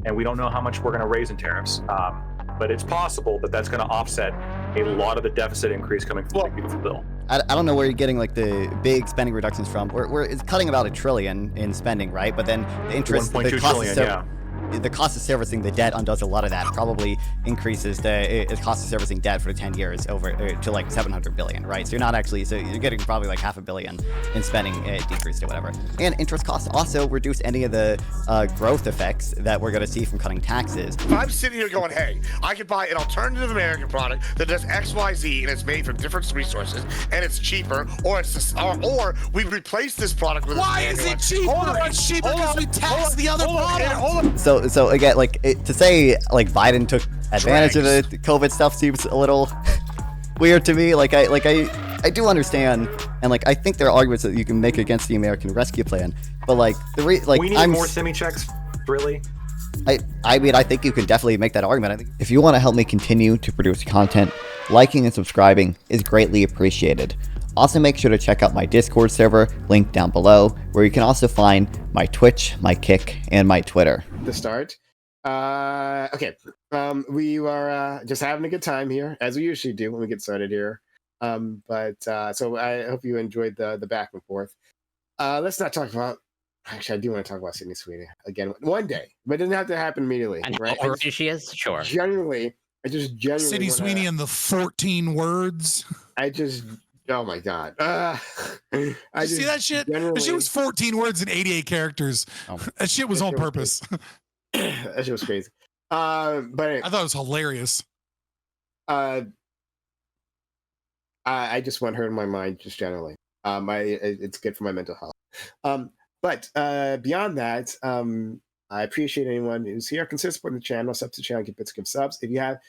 and we don't know how much we're going to raise in tariffs. But it's possible that that's going to offset a lot of the deficit increase coming from the beautiful bill. I don't know where you're getting like the big spending reductions from. It's cutting about $1 trillion in spending, right? But then the interest, 1.2 trillion, yeah. The cost of servicing the debt undoes a lot of that. Probably increases the cost of servicing debt for 10 years over to like 700 billion, right? So you're not actually, so you're getting probably like $500 million in spending decreased or whatever. And interest costs also reduce any of the growth effects that we're going to see from cutting taxes. If I'm sitting here going, hey, I could buy an alternative American product that does X, Y, Z, and it's made from different resources, and it's cheaper, or we replace this product with. Why is it cheaper? It's cheaper because we tax the other product. So again, like to say like Biden took advantage of the COVID stuff seems a little weird to me. Like I do understand, and like I think there are arguments that you can make against the American Rescue Plan, but like we need more semi-checks, really. I mean, I think you can definitely make that argument. I think if you want to help me continue to produce content, liking and subscribing is greatly appreciated. Also, make sure to check out my Discord server, linked down below, where you can also find my Twitch, my Kick, and my Twitter. To start, okay, we are just having a good time here, as we usually do when we get started here. So I hope you enjoyed the back and forth. Let's not talk about. Actually, I do want to talk about Sydney Sweeney again one day, but it doesn't have to happen immediately. And right? how she is, sure. I just genuinely. Sydney Sweeney and the 14 words. Oh my god! You see that shit? That shit was 14 words and 88 characters. That shit was on purpose. That shit was crazy. But anyway, I thought it was hilarious. I just want her in my mind, just generally. It's good for my mental health. But beyond that, I appreciate anyone who's here. Consider supporting the channel. Sub to the channel, give bits, give subs. If you have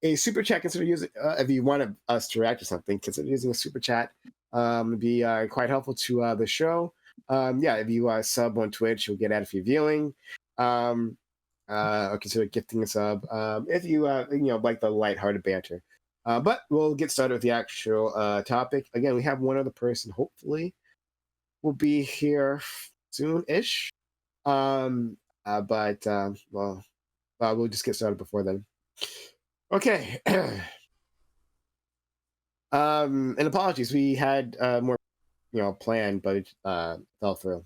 a super chat, consider using. If you want us to react to something, consider using a super chat. It'd be quite helpful to the show. If you sub on Twitch, you'll get added for your viewing. Or consider gifting a sub if you like the lighthearted banter. But we'll get started with the actual topic. Again, we have one other person. Hopefully, will be here soon-ish. We'll just get started before then. Okay. And apologies, we had more, planned, but it fell through.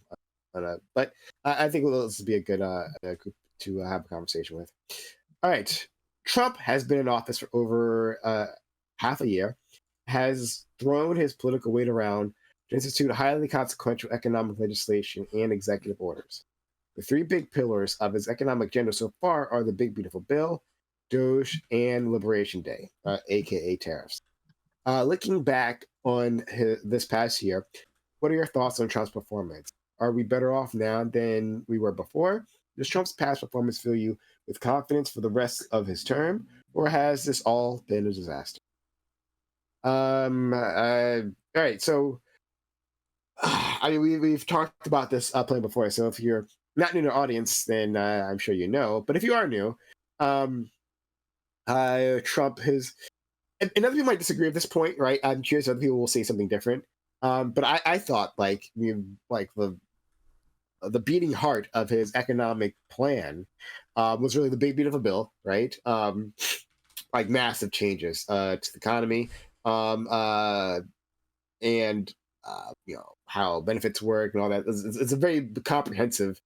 But I think this would be a good group to have a conversation with. All right. Trump has been in office for over half a year, has thrown his political weight around to institute highly consequential economic legislation and executive orders. The three big pillars of his economic agenda so far are the Big Beautiful Bill, Doge, and Liberation Day, aka tariffs. Looking back on this past year, what are your thoughts on Trump's performance? Are we better off now than we were before? Does Trump's past performance fill you with confidence for the rest of his term, or has this all been a disaster? All right, so we've talked about this plan before, so if you're not new to the audience, then I'm sure you know. But if you are new, Trump has, and other people might disagree at this point, right? I'm curious, other people will say something different. But I thought the beating heart of his economic plan was really the Big Beautiful Bill, right? Massive changes to the economy, and how benefits work and all that. It's a very comprehensive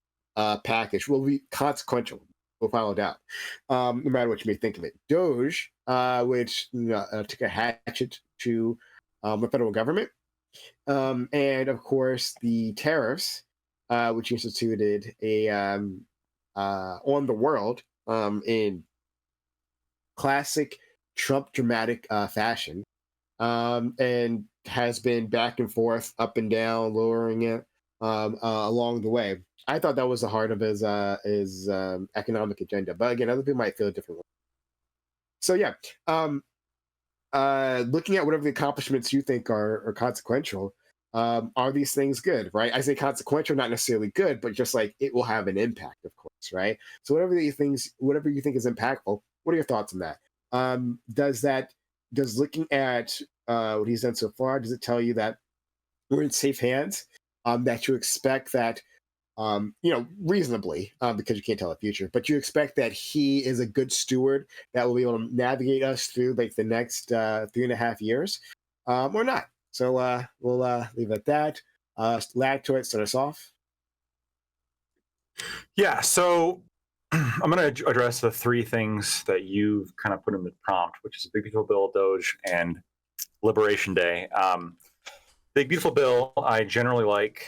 package. Will be consequential, without a doubt, no matter what you may think of it. Doge, which took a hatchet to the federal government, and of course the tariffs, which instituted a on the world in classic Trump dramatic fashion, and has been back and forth, up and down, lowering it along the way. I thought that was the heart of his economic agenda. But again, other people might feel differently. So yeah, looking at whatever the accomplishments you think are consequential, are these things good, right? I say consequential, not necessarily good, but just like it will have an impact, of course, right? So whatever you think is impactful, what are your thoughts on that? Does looking at what he's done so far, does it tell you that we're in safe hands? That you expect that reasonably, because you can't tell the future, but you expect that he is a good steward that will be able to navigate us through like the next 3.5 years, or not. So we'll leave it at that. Lactoid, start us off. Yeah, so I'm going to address the three things that you've kind of put in the prompt, which is a Big Beautiful Bill, Doge, and Liberation Day. Big Beautiful Bill, I generally like,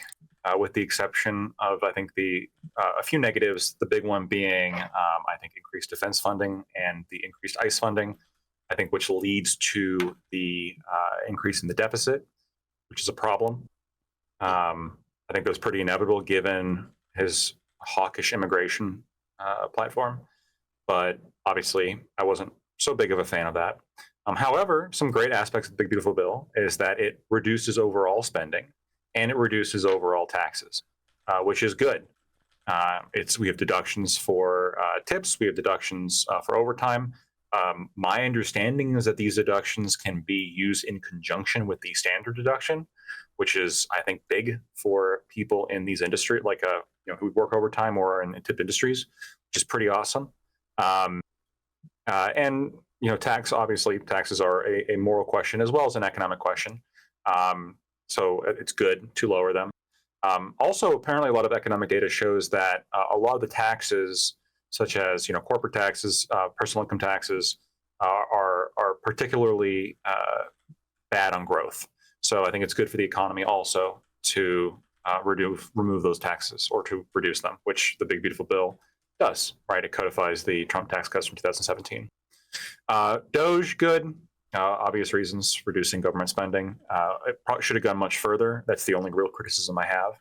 with the exception of, I think, a few negatives, the big one being, I think, increased defense funding and the increased ICE funding, I think, which leads to the increase in the deficit, which is a problem. I think that was pretty inevitable given his hawkish immigration platform, but obviously I wasn't so big of a fan of that. However, some great aspects of the Big Beautiful Bill is that it reduces overall spending and it reduces overall taxes, which is good. We have deductions for tips, we have deductions for overtime. My understanding is that these deductions can be used in conjunction with the standard deduction, which is, I think, big for people in these industries, like who work overtime or in tip industries, which is pretty awesome. And taxes are a moral question as well as an economic question. So it's good to lower them. Also, apparently, a lot of economic data shows that a lot of the taxes, such as corporate taxes, personal income taxes, are particularly bad on growth. So I think it's good for the economy also to remove those taxes or to reduce them, which the Big Beautiful Bill does, right? It codifies the Trump tax cuts from 2017. Doge, good. Obvious reasons, reducing government spending. It probably should have gone much further. That's the only real criticism I have,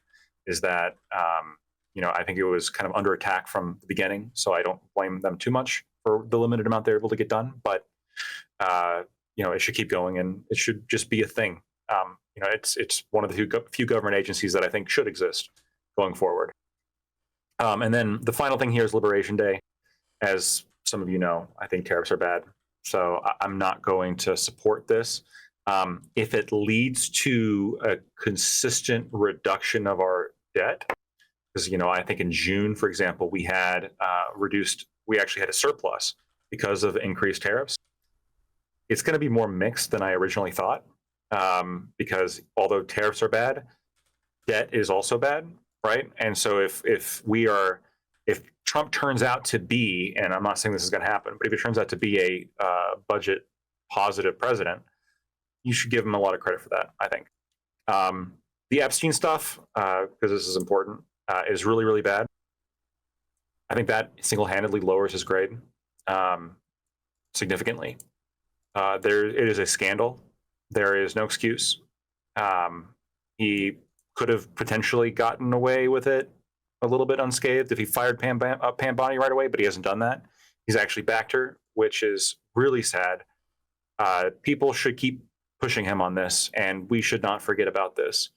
is that, I think it was kind of under attack from the beginning, so I don't blame them too much for the limited amount they're able to get done, but, it should keep going and it should just be a thing. It's one of the few government agencies that I think should exist going forward. And then the final thing here is Liberation Day. As some of you know, I think tariffs are bad. So I'm not going to support this. If it leads to a consistent reduction of our debt, because, I think in June, for example, we had we actually had a surplus because of increased tariffs. It's going to be more mixed than I originally thought, because although tariffs are bad, debt is also bad, right? And so if Trump turns out to be, and I'm not saying this is going to happen, but if it turns out to be a budget positive president, you should give him a lot of credit for that, I think. The Epstein stuff, because this is important, is really, really bad. I think that single-handedly lowers his grade significantly. It is a scandal. There is no excuse. He could have potentially gotten away with it a little bit unscathed if he fired Pam Bondi right away, but he hasn't done that. He's actually backed her, which is really sad. People should keep pushing him on this, and we should not forget about this.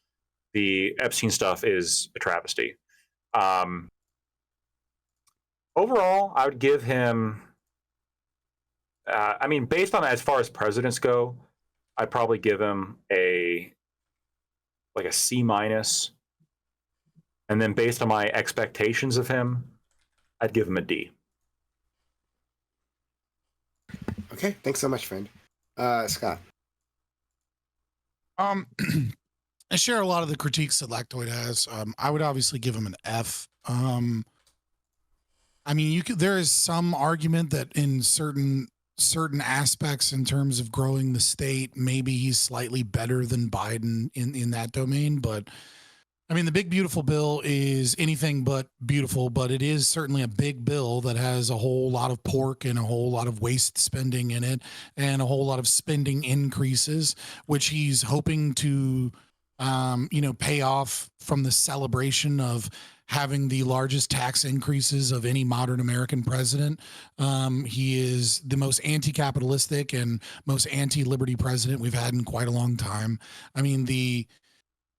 The Epstein stuff is a travesty. Overall, I would give him, based on as far as presidents go, I'd probably give him a C-. And then based on my expectations of him, I'd give him a D. Okay, thanks so much, friend. Scott. I share a lot of the critiques that Lactoid has. I would obviously give him an F. There is some argument that in certain aspects in terms of growing the state, maybe he's slightly better than Biden in that domain, but the Big Beautiful Bill is anything but beautiful, but it is certainly a big bill that has a whole lot of pork and a whole lot of waste spending in it and a whole lot of spending increases, which he's hoping to, pay off from the celebration of having the largest tax increases of any modern American president. He is the most anti-capitalistic and most anti-liberty president we've had in quite a long time. The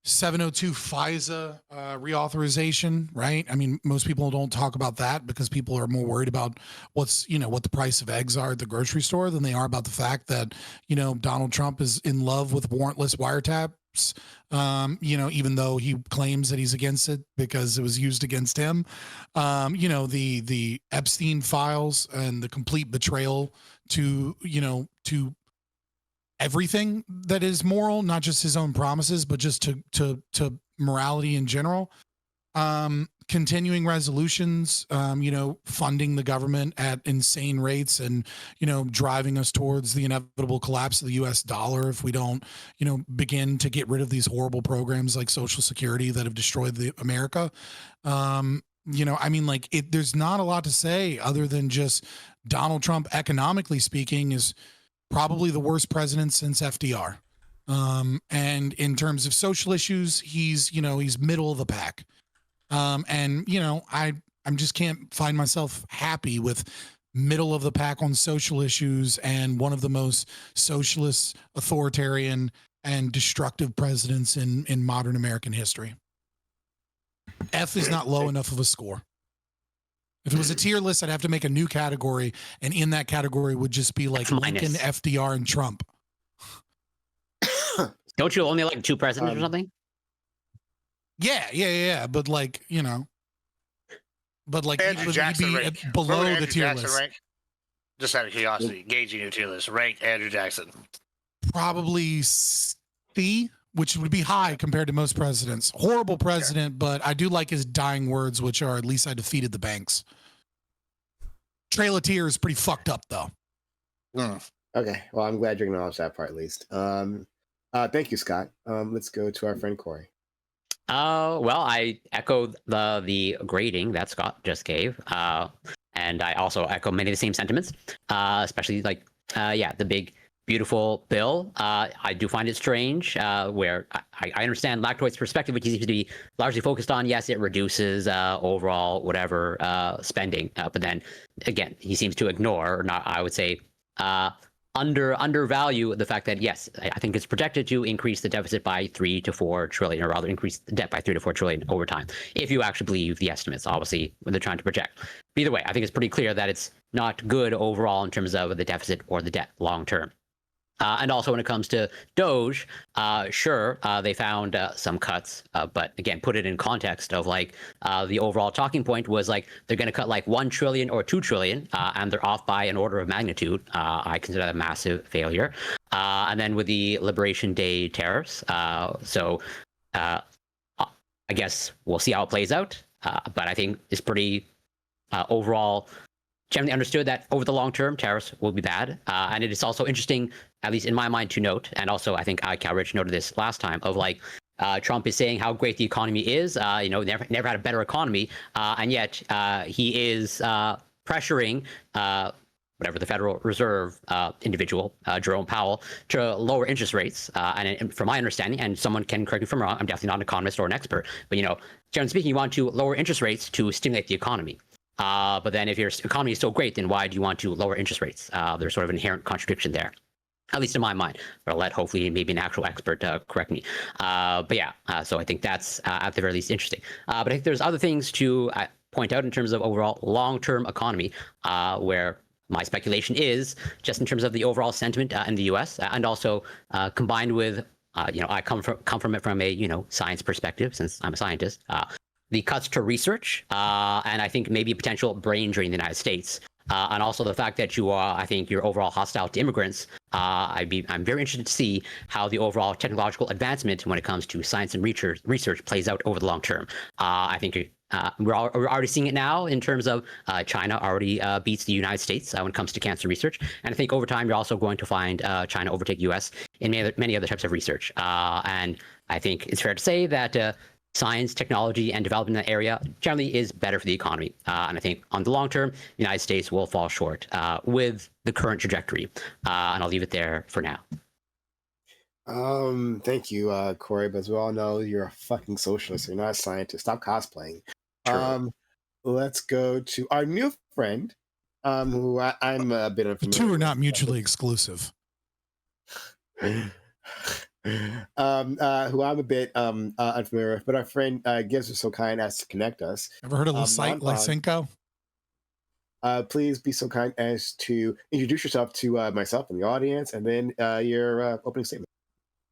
702 FISA reauthorization, right? Most people don't talk about that because people are more worried about what the price of eggs are at the grocery store than they are about the fact that, Donald Trump is in love with warrantless wiretaps tariffs, even though he claims that he's against it because it was used against him. The Epstein files and the complete betrayal to everything that is moral, not just his own promises, but just to morality in general. Continuing resolutions, funding the government at insane rates and, driving us towards the inevitable collapse of the US dollar if we don't, begin to get rid of these horrible programs like Social Security that have destroyed America. There's not a lot to say other than just Donald Trump, economically speaking, is probably the worst president since FDR. And in terms of social issues, he's middle of the pack. I just can't find myself happy with middle of the pack on social issues and one of the most socialist, authoritarian, and destructive presidents in modern American history. F is not low enough of a score. If it was a tier list, I'd have to make a new category, and in that category would just be like Lincoln, FDR, and Trump. Don't you only like 2 presidents or something? Yeah. But Andrew he'd Jackson be rank. below Remember the Andrew tier Jackson list. rank? Just out of curiosity, gauging your tier list. Rank Andrew Jackson. Probably C, which would be high compared to most presidents. Horrible president, but I do like his dying words, which are, at least I defeated the banks. Trail of Tears is pretty fucked up, though. Okay, well, I'm glad you're acknowledge that part at least. Thank you, Scott. Let's go to our friend Corey. Well, I echo the grading that Scott just gave, and I also echo many of the same sentiments, especially the big, beautiful bill. I do find it strange where I understand Lactoid's perspective, which he seems to be largely focused on. Yes, it reduces overall whatever spending, but then again, he seems to ignore, or not, I would say, undervalue the fact that, yes, I think it's projected to increase the deficit by 3 to 4 trillion, or rather increase the debt by 3 to 4 trillion over time, if you actually believe the estimates, obviously, when they're trying to project. But either way, I think it's pretty clear that it's not good overall in terms of the deficit or the debt long term. And also when it comes to Doge, sure, they found some cuts, but again, put it in context of the overall talking point was they're going to cut 1 trillion or 2 trillion, and they're off by an order of magnitude. I consider that a massive failure. And then with the Liberation Day tariffs, I guess we'll see how it plays out. But I think it's pretty overall generally understood that over the long term, tariffs will be bad. And it is also interesting, at least in my mind, to note, and also I think Cal Rich noted this last time, of Trump is saying how great the economy is, never had a better economy, and yet he is pressuring the Federal Reserve individual, Jerome Powell, to lower interest rates. And from my understanding, and someone can correct me if I'm wrong, I'm definitely not an economist or an expert, but generally speaking, you want to lower interest rates to stimulate the economy. But then if your economy is so great, then why do you want to lower interest rates? There's sort of an inherent contradiction there, at least in my mind. But I'll let hopefully maybe an actual expert correct me. So I think that's at the very least interesting. But I think there's other things to point out in terms of overall long-term economy, where my speculation is just in terms of the overall sentiment in the U.S. And also combined with, I come from it from a science perspective, since I'm a scientist. The cuts to research, and I think maybe potential brain drain in the United States, and also the fact that you're overall hostile to immigrants. I'm very interested to see how the overall technological advancement when it comes to science and research plays out over the long term. I think we're already seeing it now in terms of China already beats the United States when it comes to cancer research, and I think over time you're also going to find China overtake U.S. in many other types of research. And I think it's fair to say that science, technology, and development in that area generally is better for the economy. And I think on the long term, the United States will fall short with the current trajectory. And I'll leave it there for now. Thank you, Corey. But as we all know, you're a fucking socialist. You're not a scientist. Stop cosplaying. Let's go to our new friend, who I'm a bit unfamiliar. The two are not mutually exclusive. Who I'm a bit unfamiliar with, but our friend Gibbs was so kind as to connect us. Ever heard of Lysenko? Please be so kind as to introduce yourself to myself and the audience, and then your opening statement.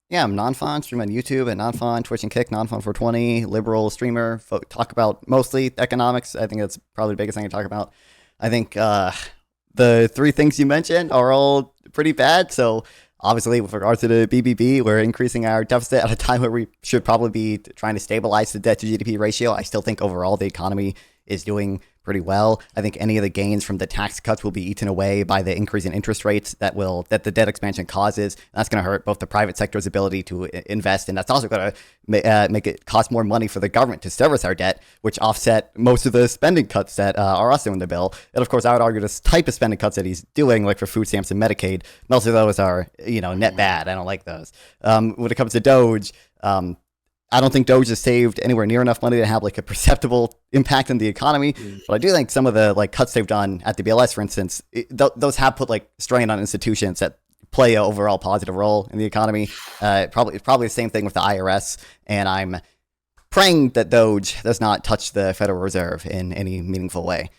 Yeah, I'm Nonfon, stream on YouTube at Nonfon, Twitch and Kick, Nonfon420, liberal streamer, talk about mostly economics. I think that's probably the biggest thing I talk about. I think the three things you mentioned are all pretty bad. So obviously, with regard to the BBB, we're increasing our deficit at a time where we should probably be trying to stabilize the debt to GDP ratio. I still think overall the economy is doing pretty well. I think any of the gains from the tax cuts will be eaten away by the increase in interest rates that the debt expansion causes. That's going to hurt both the private sector's ability to invest, and that's also going to make it cost more money for the government to service our debt, which offset most of the spending cuts that are also in the bill. And of course, I would argue this type of spending cuts that he's doing, like for food stamps and Medicaid, most of those are net bad. I don't like those. When it comes to Doge, I don't think Doge has saved anywhere near enough money to have like a perceptible impact on the economy. But I do think some of the like cuts they've done at the BLS, for instance, those have put like strain on institutions that play an overall positive role in the economy. Probably the same thing with the IRS. And I'm praying that Doge does not touch the Federal Reserve in any meaningful way.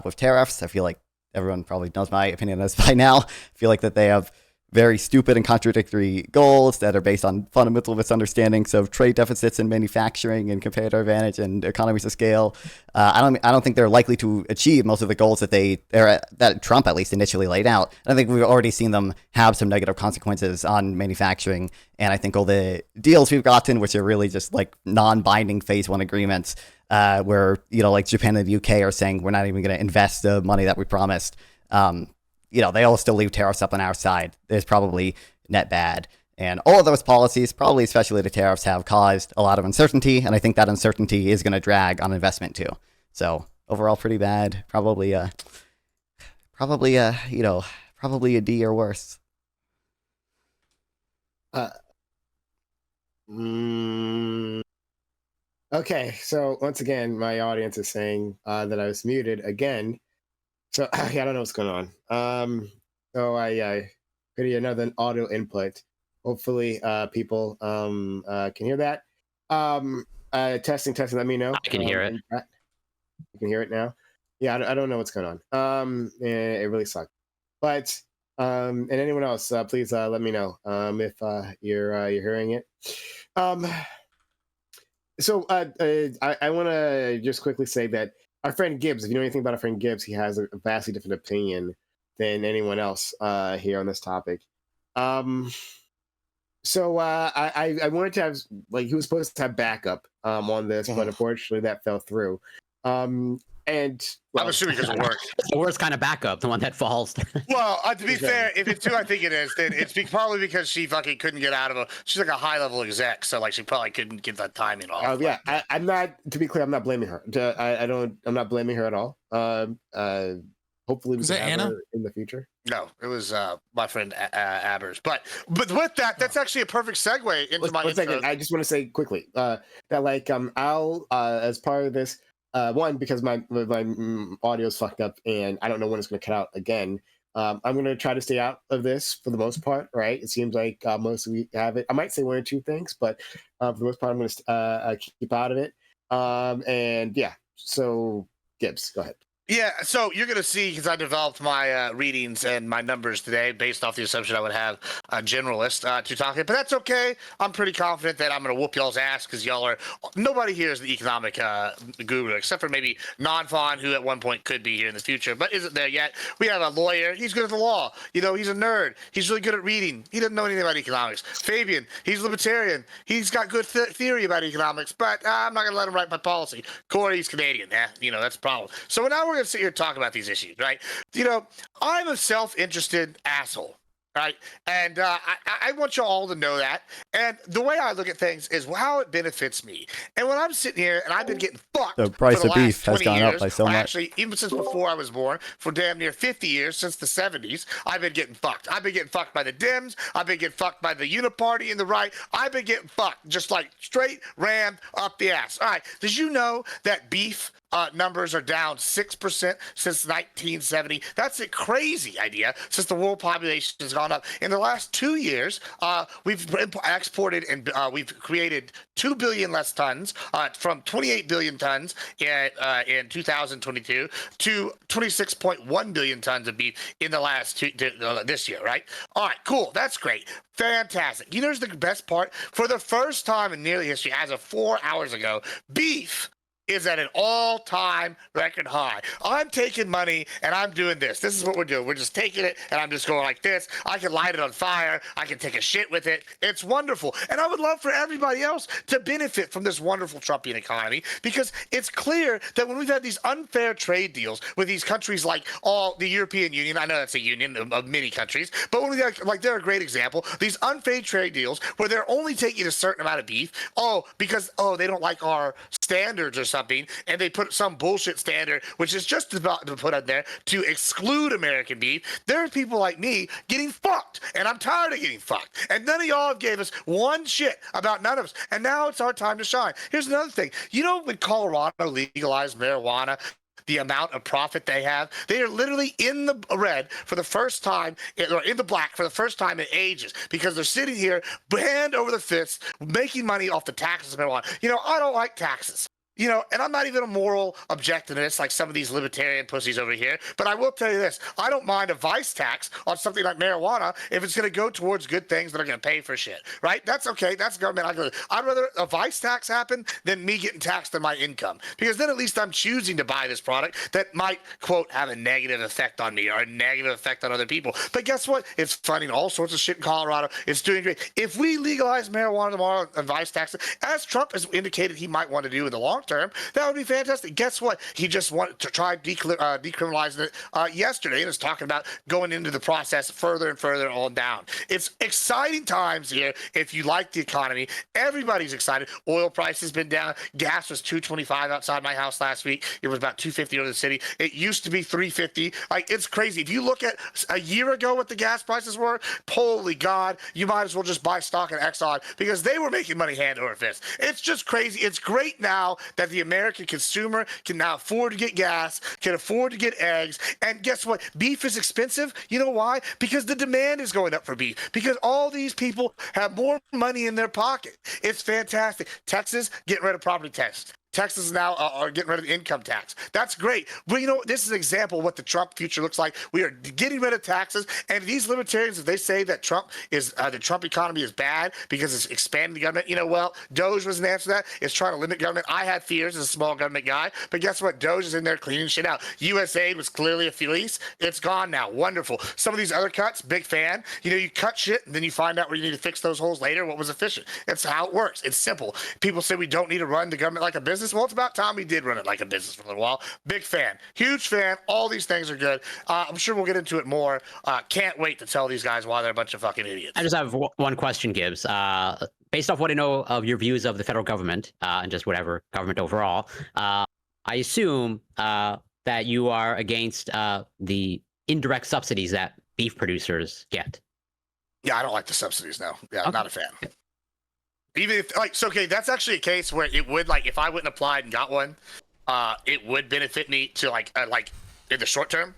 With tariffs, I feel like everyone probably knows my opinion on this by now. I feel like that they have very stupid and contradictory goals that are based on fundamental misunderstandings of trade deficits and manufacturing and competitive advantage and economies of scale. I don't think they're likely to achieve most of the goals that Trump at least initially laid out. I think we've already seen them have some negative consequences on manufacturing. And I think all the deals we've gotten, which are really just like non-binding phase one agreements, where like Japan and the UK are saying we're not even going to invest the money that we promised. They all still leave tariffs up on our side. There's probably net bad. And all of those policies, probably especially the tariffs, have caused a lot of uncertainty. And I think that uncertainty is going to drag on investment too. So overall, pretty bad. Probably a D or worse. Okay, so once again, my audience is saying that I was muted again. So I don't know what's going on. So I created another audio input. Hopefully, people can hear that. Testing. Let me know. I can hear it. You can hear it now. Yeah, I don't know what's going on. It really sucked. But and anyone else, please let me know if you're hearing it. So I want to just quickly say that our friend Gibbs, if you know anything about our friend Gibbs, he has a vastly different opinion than anyone else here on this topic. So I wanted to have, like, he was supposed to have backup on this, but unfortunately that fell through. And I'm assuming because it worked. It's the worst kind of backup, the one that falls. Well, to be fair, if it's who I think it is, then it's probably because she fucking couldn't get out of she's like a high level exec, so like she probably couldn't get that timing off. Oh yeah, I'm not. To be clear, I'm not blaming her. I'm not blaming her at all. Hopefully we can have her in the future. No, it was my friend Abers. But with that, that's actually a perfect segue into my intro. Second, I just want to say quickly that like I'll as part of this. One, because my audio's fucked up and I don't know when it's going to cut out again. I'm going to try to stay out of this for the most part, right? It seems like most of we have it. I might say one or two things, but for the most part, I'm going to keep out of it. And yeah, so Gibbs, go ahead. Yeah, so you're going to see, because I developed my readings and my numbers today based off the assumption I would have a generalist to talk to, but that's okay. I'm pretty confident that I'm going to whoop y'all's ass because nobody here is the economic guru, except for maybe Nonfon, who at one point could be here in the future, but isn't there yet. We have a lawyer. He's good at the law. He's a nerd. He's really good at reading. He doesn't know anything about economics. Fabian, he's Libertarian. He's got good theory about economics, but I'm not going to let him write my policy. Corey, he's Canadian. That's the problem. So now we're going to sit here and talk about these issues, right? I'm a self-interested asshole, right? And I want you all to know that. And the way I look at things is how it benefits me. And when I'm sitting here and I've been getting fucked, the price for the of beef last has 20 gone years, up by so much. Actually, even since before I was born, for damn near 50 years, since the 70s, I've been getting fucked. I've been getting fucked by the Dems. I've been getting fucked by the Uniparty and the right. I've been getting fucked, just like straight rammed up the ass. All right. Did you know that beef numbers are down 6% since 1970. That's a crazy idea since the world population has gone up. In the last 2 years, we've exported and we've created 2 billion less tons from 28 billion tons in 2022 to 26.1 billion tons of beef in the last this year, right? All right, cool. That's great. Fantastic. You know, here's the best part. For the first time in nearly history, as of 4 hours ago, beef is at an all-time record high. I'm taking money and I'm doing this. This is what we're doing. We're just taking it and I'm just going like this. I can light it on fire. I can take a shit with it. It's wonderful. And I would love for everybody else to benefit from this wonderful Trumpian economy, because it's clear that when we've had these unfair trade deals with these countries like the European Union, I know that's a union of many countries, but when we got, like, they're a great example, these unfair trade deals where they're only taking a certain amount of beef, because they don't like our standards or something, and they put some bullshit standard, which is just about to put in there to exclude American beef. There are people like me getting fucked, and I'm tired of getting fucked. And none of y'all gave us one shit about none of us. And now it's our time to shine. Here's another thing. You know, when Colorado legalized marijuana, the amount of profit they have, they are literally in the red for the first time, or in the black for the first time in ages, because they're sitting here hand over the fist making money off the taxes of marijuana. You know, I don't like taxes. You know, and I'm not even a moral objectivist like some of these libertarian pussies over here, but I will tell you this. I don't mind a vice tax on something like marijuana if it's going to go towards good things that are going to pay for shit, right? That's okay. That's government. I'd rather a vice tax happen than me getting taxed on my income, because then at least I'm choosing to buy this product that might, quote, have a negative effect on me or a negative effect on other people. But guess what? It's funding all sorts of shit in Colorado. It's doing great. If we legalize marijuana tomorrow and vice tax it, as Trump has indicated he might want to do in the long term, that would be fantastic. Guess what? He just wanted to try decriminalizing it yesterday, and is talking about going into the process further and further on down. It's exciting times here. If you like the economy, everybody's excited. Oil price has been down. Gas was $2.25 outside my house last week. It was about $2.50 over the city. It used to be $3.50. Like, it's crazy. If you look at a year ago what the gas prices were, holy God, you might as well just buy stock in Exxon, because they were making money hand over fist. It's just crazy. It's great now that the American consumer can now afford to get gas, can afford to get eggs. And guess what? Beef is expensive. You know why? Because the demand is going up for beef, because all these people have more money in their pocket. It's fantastic. Texas, getting rid of property tax. Texas now are getting rid of the income tax. That's great. But you know, this is an example of what the Trump future looks like. We are getting rid of taxes. And these libertarians, if they say that the Trump economy is bad because it's expanding the government, you know, well, Doge was an answer to that. It's trying to limit government. I had fears as a small government guy, but guess what? Doge is in there cleaning shit out. USAID was clearly a fleece. It's gone now. Wonderful. Some of these other cuts, big fan. You know, you cut shit and then you find out where you need to fix those holes later. What was efficient? It's how it works. It's simple. People say we don't need to run the government like a business. Well, it's about time we did run it like a business for a little while. Big fan. Huge fan. All these things are good. I'm sure we'll get into it more. Can't wait to tell these guys why they're a bunch of fucking idiots. I just have one question, Gibbs. Based off what I know of your views of the federal government and just whatever government overall, I assume that you are against the indirect subsidies that beef producers get. Yeah, I don't like the subsidies now. Yeah, Okay. I'm not a fan. Even if, like, so, okay, that's actually a case where it would, like, if I went and applied and got one, it would benefit me to, like in the short term.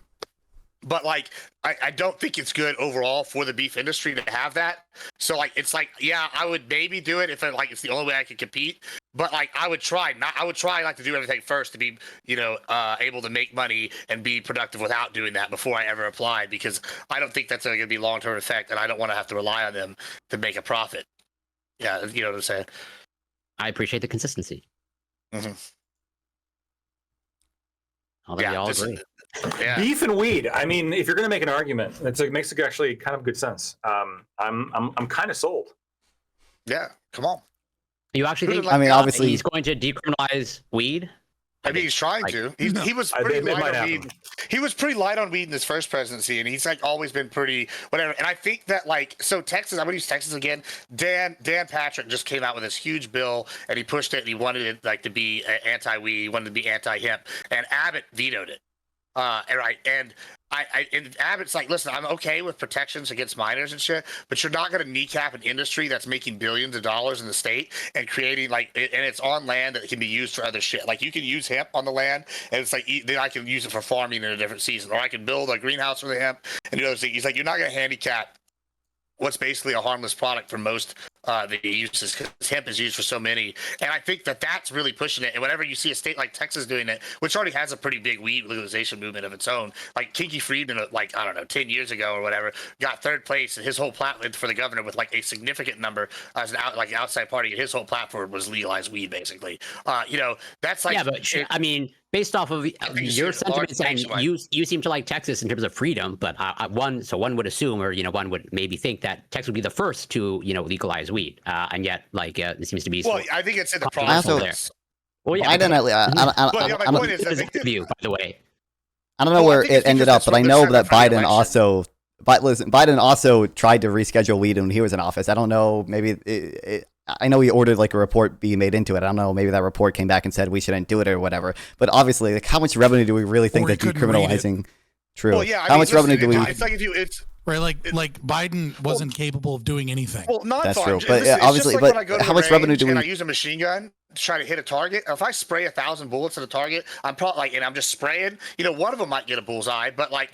But, like, I don't think it's good overall for the beef industry to have that. So, like, it's like, yeah, I would maybe do it if it's the only way I could compete. But, like, I would try like to do everything first to be, you know, able to make money and be productive without doing that before I ever applied, because I don't think that's going to be long-term effect, and I don't want to have to rely on them to make a profit. Yeah, you know what I'm saying? I appreciate the consistency. Mm-hmm. Although we all agree. Yeah. Beef and weed. I mean, if you're going to make an argument, it makes actually kind of good sense. I'm kind of sold. Yeah, come on. You actually think? I mean, obviously, he's going to decriminalize weed. I mean, he's trying to. He was pretty light on weed. He was pretty light on weed in his first presidency, and he's like always been pretty whatever. And I think that, like, so Texas, I'm gonna use Texas again. Dan Patrick just came out with this huge bill, and he pushed it, and he wanted it like to be anti-weed, he wanted to be anti-hemp, and Abbott vetoed it. And And Abbott's like, listen, I'm okay with protections against minors and shit, but you're not going to kneecap an industry that's making billions of dollars in the state and creating and it's on land that can be used for other shit. Like you can use hemp on the land, and it's like then I can use it for farming in a different season, or I can build a greenhouse for the hemp and do other things. He's like, you're not going to handicap what's basically a harmless product for most the uses, because hemp is used for so many. And I think that that's really pushing it. And whenever you see a state like Texas doing it, which already has a pretty big weed legalization movement of its own, like Kinky Friedman, like, I don't know, 10 years ago or whatever, got third place, and his whole platform for the governor with like a significant number as an outside party, and his whole platform was legalize weed, basically. That's like, yeah, but I mean, based off of your sentiments, and you seem to like Texas in terms of freedom, but one would assume, or one would maybe think that Texas would be the first to legalize weed, and yet it seems to be. Well, I think it's in the process. Well, yeah, my point is, view, by the way. I don't know where it ended up, but I know that Biden also tried to reschedule weed when he was in office. I don't know, maybe I know he ordered like a report be made into it. I don't know, maybe that report came back and said we shouldn't do it or whatever. But obviously, like, how much revenue do we really think that decriminalizing? True. Well, yeah, how much revenue do we? It's like right, like Biden wasn't capable of doing anything. Well, not that's fun. true, but obviously, but how much revenue do we? And I use a machine gun to try to hit a target. If I spray 1,000 bullets at a target, I'm probably and I'm just spraying. One of them might get a bullseye, but I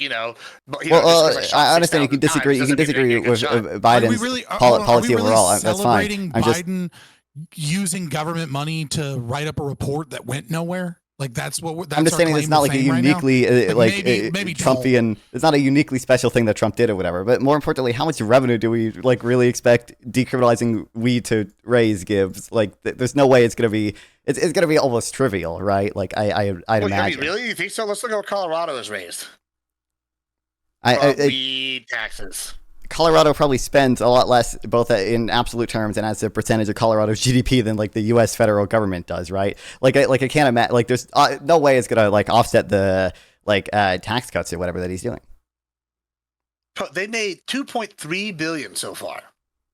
understand you can disagree. You can disagree with Biden's policy overall. That's fine. I'm just using government money to write up a report that went nowhere. Like that's what I'm just saying. It's not like a uniquely maybe Trumpian. It's not a uniquely special thing that Trump did or whatever. But more importantly, how much revenue do we really expect decriminalizing weed to raise? Gibbs, there's no way it's gonna be. It's gonna be almost trivial, right? Like I'd imagine. Really, you think so? Let's look at what Colorado has raised. Weed taxes. Colorado probably spends a lot less, both in absolute terms and as a percentage of Colorado's GDP, than the U.S. federal government does, right? I can't imagine. There's no way it's gonna offset the tax cuts or whatever that he's doing. They made $2.3 billion so far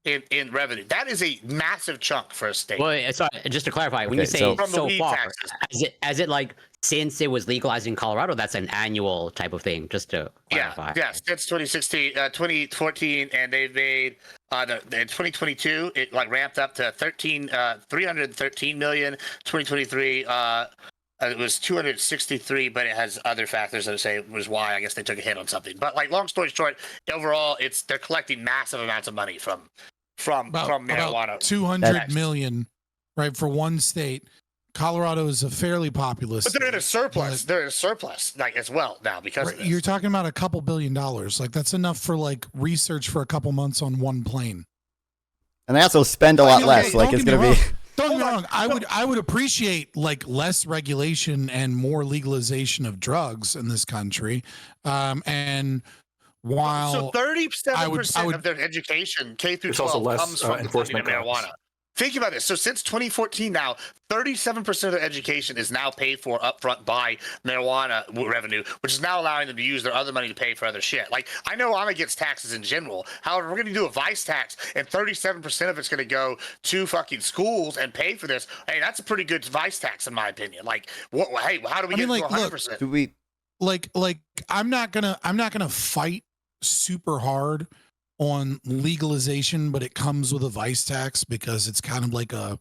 in revenue. That is a massive chunk for a state. Well, sorry, just to clarify, when you say so far, as it since it was legalized in Colorado, that's an annual type of thing, just to clarify. Yes, that's 2016, 2014, and they made in 2022 it ramped up to 313 million. 2023 it was 263, but it has other factors that say was why I guess they took a hit on something. But long story short, overall they're collecting massive amounts of money from marijuana. About 200 million, right, for one state. Colorado is a fairly populous, but they're in a surplus. They're in a surplus, as well now because of this. You're talking about a couple $2 billion. That's enough for research for a couple months on one plane. And they also spend a lot less. It's gonna be. Don't get me wrong. I would appreciate less regulation and more legalization of drugs in this country. And while so 37% of their education K through 12 comes from enforcement marijuana. Think about this. So since 2014 now, 37% of their education is now paid for upfront by marijuana revenue, which is now allowing them to use their other money to pay for other shit. I know I'm against taxes in general. However, we're going to do a vice tax, and 37% of it's going to go to fucking schools and pay for this. Hey, that's a pretty good vice tax in my opinion. Hey, how do we get to 100%? Look, do we I'm not gonna fight super hard on legalization, but it comes with a vice tax because it's kind of like a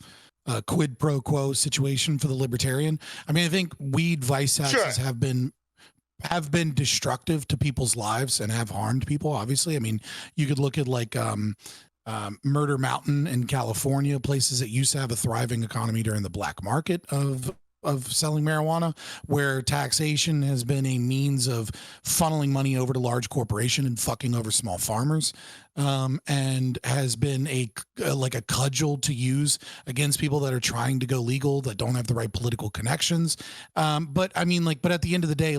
quid pro quo situation for the libertarian. I mean, I think weed vice taxes have been destructive to people's lives and have harmed people. Obviously, I mean, you could look at Murder Mountain in California, places that used to have a thriving economy during the black market of selling marijuana, where taxation has been a means of funneling money over to large corporation and fucking over small farmers, and has been a cudgel to use against people that are trying to go legal that don't have the right political connections. But at the end of the day,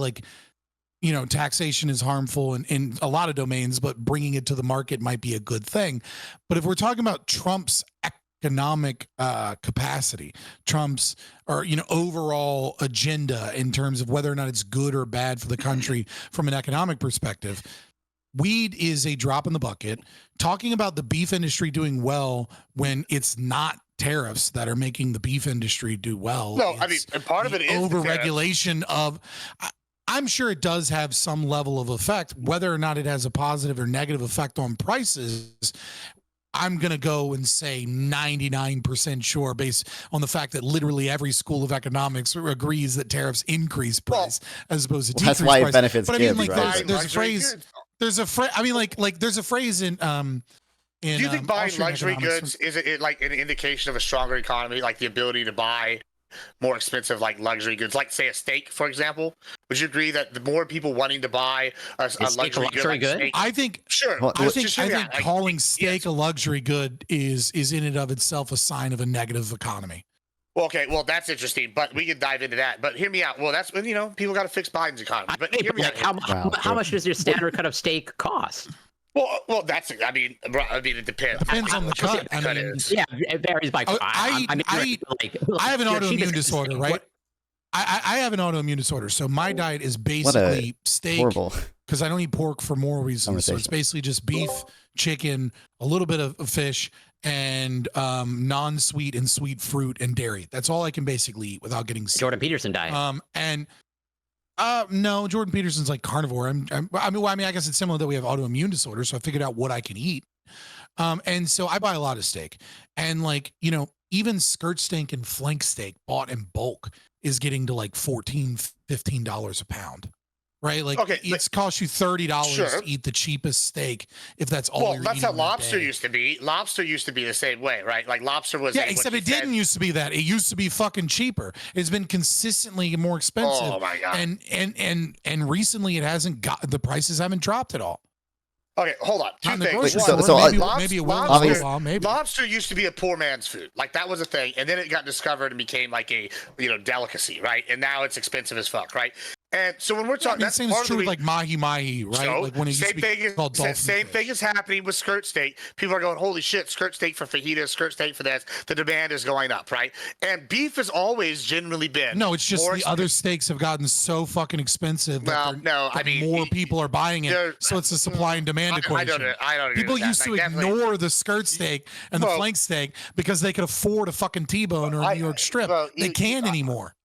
taxation is harmful in a lot of domains, but bringing it to the market might be a good thing. But if we're talking about Trump's economic capacity, Trump's overall agenda in terms of whether or not it's good or bad for the country from an economic perspective, weed is a drop in the bucket. Talking about the beef industry doing well when it's not tariffs that are making the beef industry do well. No, I mean, and part of it is overregulation of. I'm sure it does have some level of effect. Whether or not it has a positive or negative effect on prices, I'm going to go and say 99% sure based on the fact that literally every school of economics agrees that tariffs increase price as opposed to decrease that's why price. it benefits But I mean, Gibbs, like, right? there's a phrase, I mean, like there's a phrase in Do you think buying Austrian luxury economics- goods is it like an indication of a stronger economy, like the ability to buy more expensive like luxury goods, like say a steak, for example? Would you agree that the more people wanting to buy a steak a luxury luxury good, like good? steak, I think sure. Well, I Just think, hear I me think out. Like, calling yes. steak a luxury good is in and of itself a sign of a negative economy. Well, okay, well that's interesting, but we can dive into that. But hear me out. Well, that's when people got to fix Biden's economy. But hear me out. How much does your standard cut of steak cost? Well, that's. I mean, it depends. Depends on the cut. I mean, is. Yeah, it varies by. I have an your autoimmune cheapest disorder, steak, right? what- I have an autoimmune disorder, so my diet is What a basically steak horrible. because I don't eat pork for more reasons. So it's Conversation. basically just beef, chicken, a little bit of fish, and non-sweet and sweet fruit and dairy. That's all I can basically eat without getting sick. Jordan Peterson diet. And no, Jordan Peterson's like carnivore. I guess it's similar that we have autoimmune disorder, so I figured out what I can eat. And so I buy a lot of steak, and like even skirt steak and flank steak bought in bulk is getting to like $14-15 a pound, right? Like Okay, it's cost you $30 Sure. to eat the cheapest steak if that's all. Well, you're that's eating how in that lobster day. used to be. Lobster used to be the same way, right? Like lobster was. Yeah, what except you it didn't said- used to be that. It used to be fucking cheaper. It's been consistently more expensive. Oh my god. And recently it hasn't got the prices haven't dropped at all. Okay, hold on. Two Not in the things. grocery Wait, store. so maybe, lobster- maybe it will. lobster- in a while, maybe. Lobster used to be a poor man's food. Like that was a thing, and then it got discovered and became like a delicacy, right? And now it's expensive as fuck, right? And so when we're I talking, mean, the that's same part is of true the with like mahi, right? So, Like when it used same to be thing is called dolphin same fish. thing is happening with skirt steak. People are going, holy shit, skirt steak for fajitas, skirt steak for this. The demand is going up, right? And beef has always generally been. No, it's just more the other steaks have gotten so fucking expensive that, Well, no, that I mean, more people are buying there- it. So it's a supply and demand I equation. don't agree People with that. used to Like, definitely- ignore the skirt steak and the Well- flank steak because they could afford a fucking T-bone or a New York strip. well, They can't anymore.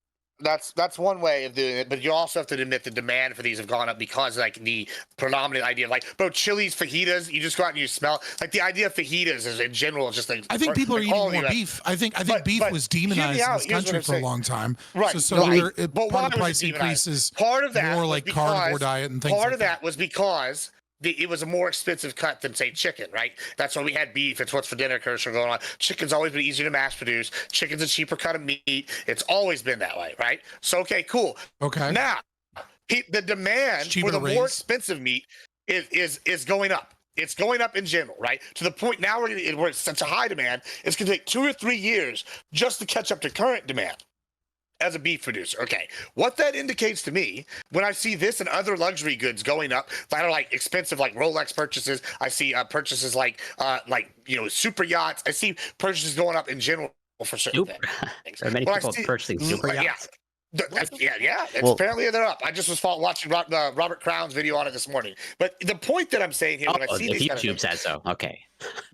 That's one way of doing it, but you also have to admit the demand for these have gone up because like the predominant idea of like, bro, Chili's fajitas, you just go out and you smell like the idea of fajitas is in general is just like I think people are eating all more the- beef. I think But- beef but was hear me demonized in out. this Here's what country I'm for a saying. long time. Right. So No, part why of the was price it demonized? increases Part of that more was like because- carnivore diet and things Part like of that was because it was a more expensive cut than say chicken, right? That's why we had beef. It's what's for dinner commercial going on. Chicken's always been easier to mass produce. Chicken's a cheaper cut of meat. It's always been that way, right? So okay, cool. Okay. Now, the demand It's cheaper for the to more raise. expensive meat is going up. It's going up in general, right? To the point now where it's such a high demand, it's going to take 2 or 3 years just to catch up to current demand as a beef producer. Okay, what that indicates to me when I see this and other luxury goods going up that are like expensive, like Rolex purchases, I see purchases like super yachts. I see purchases going up in general for certain Super. things. There are many Well, I people see- purchasing super yeah. yachts. Yeah. It's Well- apparently they're up. I just was watching Robert Crown's video on it this morning. But the point that I'm saying here, when I Oh, see if these kind of YouTube things, says so. Okay.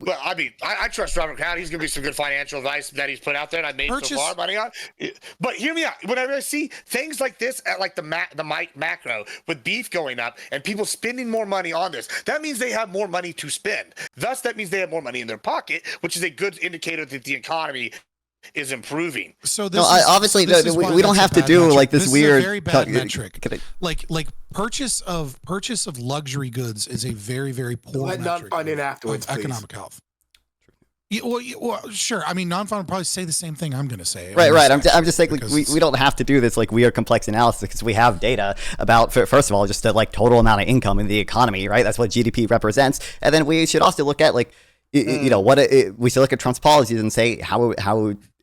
well, I mean, I trust Robert Crown. He's going to be some good financial advice that he's put out there, and I made so far money on. But hear me out. Whenever I see things like this at like the macro with beef going up and people spending more money on this, that means they have more money to spend. Thus, that means they have more money in their pocket, which is a good indicator that the economy is improving. So this No, is, obviously this is why we don't that's a have to bad do metric. like this is weird. a very bad metric. Can I- Like purchase of luxury goods is a very, very poor Let metric Nonfon in of afterwards, please. economic health. Yeah, well, sure. I mean, Nonfon would probably say the same thing I'm going to say. Right. I'm Because just saying like, it's- we don't have to do this like weird complex analysis because we have data about first of all just the like total amount of income in the economy, right? That's what GDP represents, and then we should also look at like we should look at Trump's policies and say how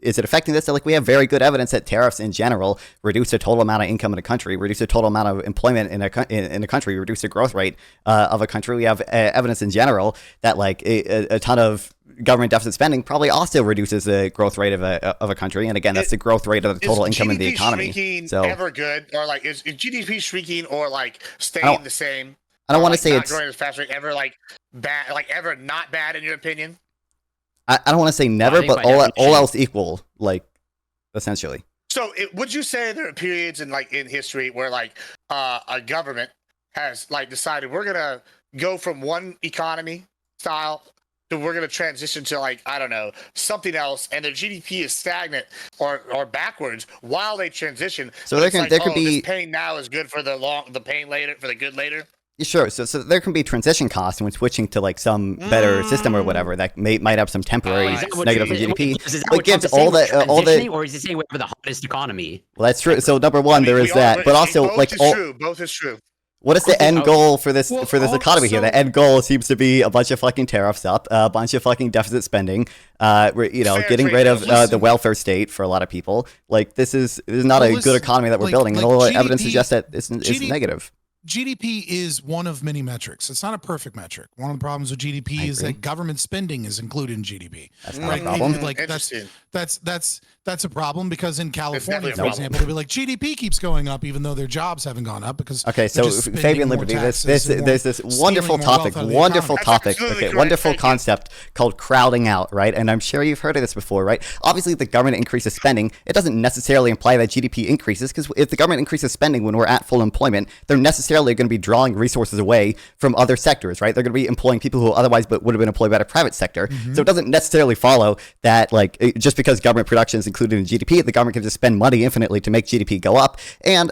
is it affecting this? So, like we have very good evidence that tariffs in general reduce the total amount of income in a country, reduce the total amount of employment in a country, reduce the growth rate of a country. We have evidence in general that like a ton of government deficit spending probably also reduces the growth rate of a country. And again, that's the growth rate of the total income in the economy. Shrinking So ever good, or like is GDP shrinking or like staying the same? I don't want to like say not it's growing as fast rate, ever like bad, like ever not bad in your opinion. I don't want to say never, think but by all definition- else equal, like essentially. So, would you say there are periods in history where a government has decided we're gonna go from one economy style to we're gonna transition to I don't know, something else, and their GDP is stagnant or backwards while they transition? So there could be this pain now is good for the pain later, for the good later. Sure. So there can be transition costs when switching to some better system or whatever that might have some temporary negative for GDP. But Gibbs, all the or is he saying we have the hottest economy? Well, that's true. So number one, there is that, but also both is true. What is the end goal for this economy here? The end goal seems to be a bunch of fucking tariffs up, a bunch of fucking deficit spending, getting rid of the welfare state for a lot of people. This is not a good economy that we're building, and all the evidence suggests that it's negative. GDP is one of many metrics. It's not a perfect metric. One of the problems with GDP is that government spending is included in GDP. That's not a problem. That's a problem because in California, for example, they'll be like GDP keeps going up even though their jobs haven't gone up because so Fabian Liberty, there's this wonderful topic, wonderful concept called crowding out, right? And I'm sure you've heard of this before, right? Obviously, if the government increases spending, it doesn't necessarily imply that GDP increases because if the government increases spending when we're at full employment, they're necessarily going to be drawing resources away from other sectors, right? They're going to be employing people who otherwise would have been employed by the private sector. So it doesn't necessarily follow that just because government production is included in GDP, the government can just spend money infinitely to make GDP go up. And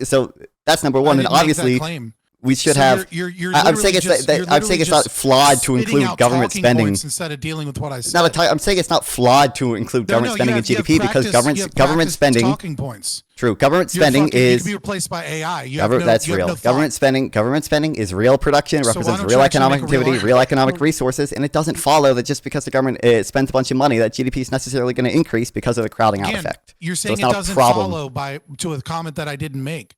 so that's number one. And obviously we should have. I'm saying it's not flawed to include government spending instead of dealing with what I said. I'm saying it's not flawed to include government spending in GDP because government spending. Talking points. True. Government spending can be replaced by AI. That's real. Government spending is real production. It represents real economic activity, real economic resources, and it doesn't follow that just because the government spends a bunch of money that GDP is necessarily going to increase because of the crowding out effect. You're saying it doesn't follow to a comment that I didn't make.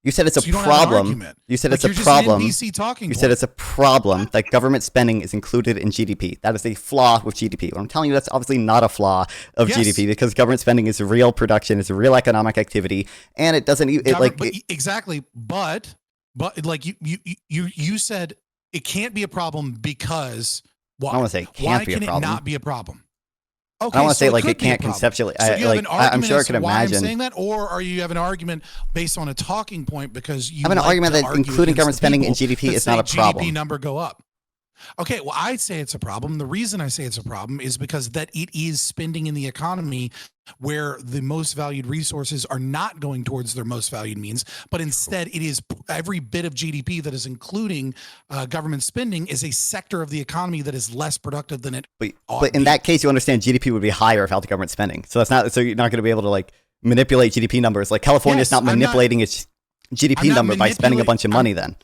You said it's a problem. You said it's a problem. You said it's a problem that government spending is included in GDP. That is a flaw with GDP. Well, I'm telling you, that's obviously not a flaw of GDP because government spending is real production, it's a real economic activity, and it doesn't exactly. But you said it can't be a problem because why? I don't want to say it can't be a problem. Why can it not be a problem? Okay, I don't want to say it can't conceptually. I'm sure I could imagine. I'm saying that, or are you have an argument based on a talking point because you have an argument that including government spending in GDP is not a problem. GDP number go up. Okay, well, I'd say it's a problem. The reason I say it's a problem is because that it is spending in the economy where the most valued resources are not going towards their most valued means, but instead it is every bit of GDP that is including government spending is a sector of the economy that is less productive than it. But in that case, you understand GDP would be higher without the government spending. So that's not. So you're not going to be able to manipulate GDP numbers. Like California is not manipulating its GDP number by spending a bunch of money. Then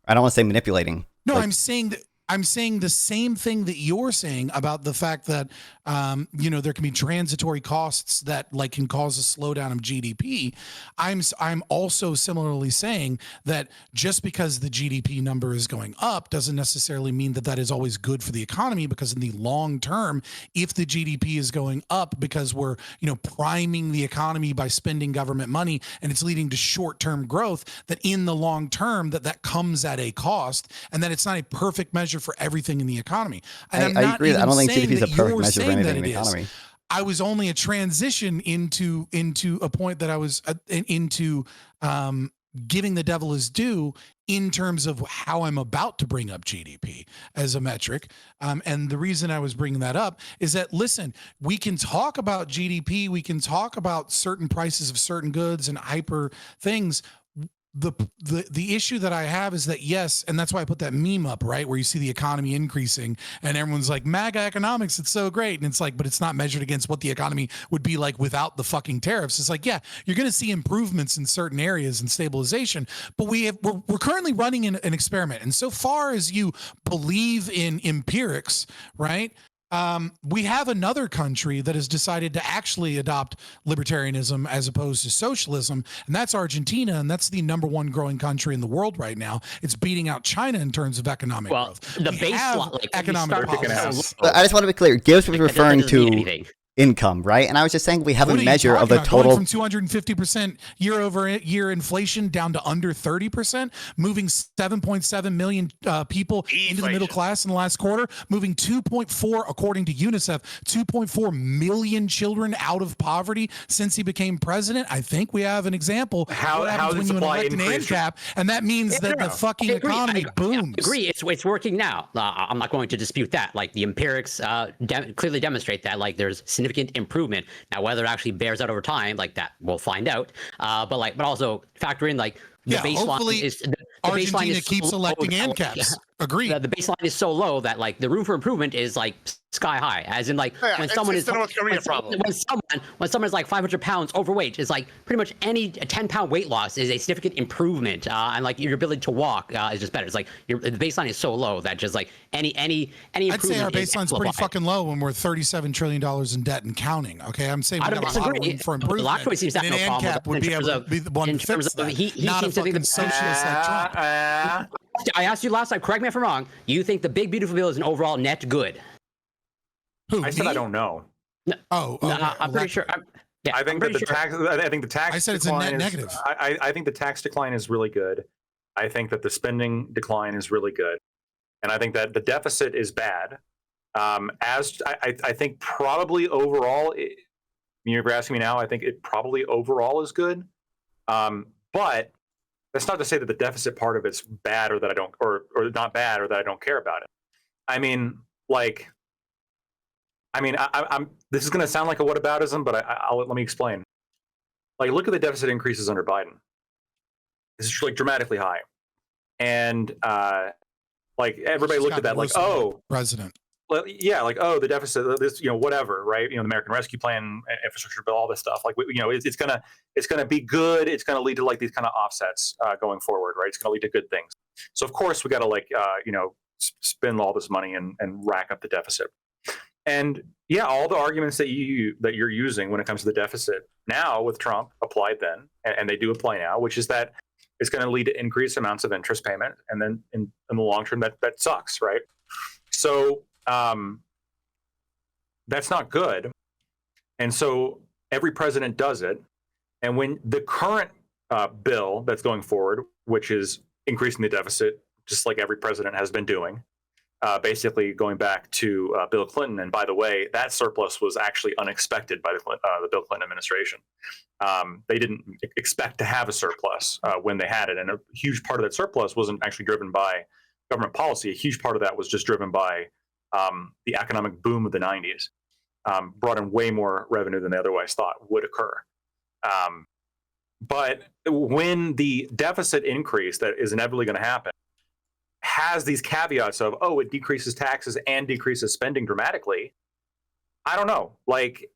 I don't want to say manipulating. No, I'm saying that. I'm saying the same thing that you're saying about the fact that, there can be transitory costs that can cause a slowdown of GDP. I'm also similarly saying that just because the GDP number is going up doesn't necessarily mean that is always good for the economy, because in the long term, if the GDP is going up because we're, priming the economy by spending government money and it's leading to short-term growth, that in the long term that comes at a cost and that it's not a perfect measure for everything in the economy. And I agree. I don't think GDP is a perfect measure for anything in the economy. I was only a transition into a point that I was into giving the devil his due in terms of how I'm about to bring up GDP as a metric. And the reason I was bringing that up is that, listen, we can talk about GDP, we can talk about certain prices of certain goods and hyper things. The issue that I have is that, yes, and that's why I put that meme up, right, where you see the economy increasing and everyone's like, MAGA economics, it's so great. And it's like, but it's not measured against what the economy would be like without the fucking tariffs. It's like, yeah, you're going to see improvements in certain areas and stabilization, but we're currently running an experiment. And so far as you believe in empirics, right, we have another country that has decided to actually adopt libertarianism as opposed to socialism, and that's Argentina, and that's the #1 growing country in the world right now. It's beating out China in terms of economic growth. The baseline, economic policy. I just want to be clear. Gibbs was referring to income, right? And I was just saying we have What a are you measure of talking the about? total. Going from 250% year-over-year inflation down to under 30%, moving 7.7 million people into the middle class in the last quarter, moving 2.4, according to UNICEF, 2.4 million children out of poverty since he became president. I think we have an example. How happens did when you supply elect an increase? ANCAP, and that means that the fucking economy booms. I agree. It's working now. I'm not going to dispute that. Like the empirics clearly demonstrate that. Like there's significant improvement. Now, whether it actually bears out over time, like that, we'll find out. But also factor in like the baseline hopefully is the Argentina baseline is keeps so electing low that, ANCAPs. Agreed. The baseline is so low that like the room for improvement is like sky high. As in like when someone is the North Korea problem. When someone is like 500 pounds overweight, it's like pretty much any 10-pound weight loss is a significant improvement, and like your ability to walk is just better. It's like the baseline is so low that just like any improvement. I'd say our baseline's pretty fucking low when we're $37 trillion in debt and counting. Okay, I'm saying we have a lot of room for improvement. Lactoid seems to have and no an problem ANCAP would be able to be the one to fix that. He not a seems to think fucking socialist like Trump. I asked you last time. Correct me if I'm wrong. You think the big beautiful bill is an overall net good? Who? I said I don't know. No, I'm pretty sure. I think that the tax. I think the tax. I said it's a net negative. I think the tax decline is really good. I think that the spending decline is really good, and I think that the deficit is bad. As I think probably overall, you're asking me now. I think it probably overall is good, but that's not to say that the deficit part of it's bad or that I don't, or not bad or that I don't care about it. I mean, like. I'm. This is going to sound like a whataboutism, but let me explain. Like, look at the deficit increases under Biden. This is like dramatically high, and like everybody looked at that like, oh, president. Well, yeah, like the deficit, this whatever, right? The American Rescue Plan, infrastructure bill, all this stuff. Like it's gonna be good. It's gonna lead to like these kind of offsets going forward, right? It's gonna lead to good things. So of course we got to like spend all this money and rack up the deficit. And yeah, all the arguments that you're using when it comes to the deficit now with Trump applied then, and they do apply now, which is that it's going to lead to increased amounts of interest payment, and then in the long term that sucks, right? So that's not good, and so every president does it. And when the current bill that's going forward, which is increasing the deficit, just like every president has been doing. Basically going back to Bill Clinton. And by the way, that surplus was actually unexpected by the Bill Clinton administration. They didn't expect to have a surplus when they had it. And a huge part of that surplus wasn't actually driven by government policy. A huge part of that was just driven by the economic boom of the 90s. Brought in way more revenue than they otherwise thought would occur. But when the deficit increase that is inevitably going to happen has these caveats of, it decreases taxes and decreases spending dramatically. I don't know. Like,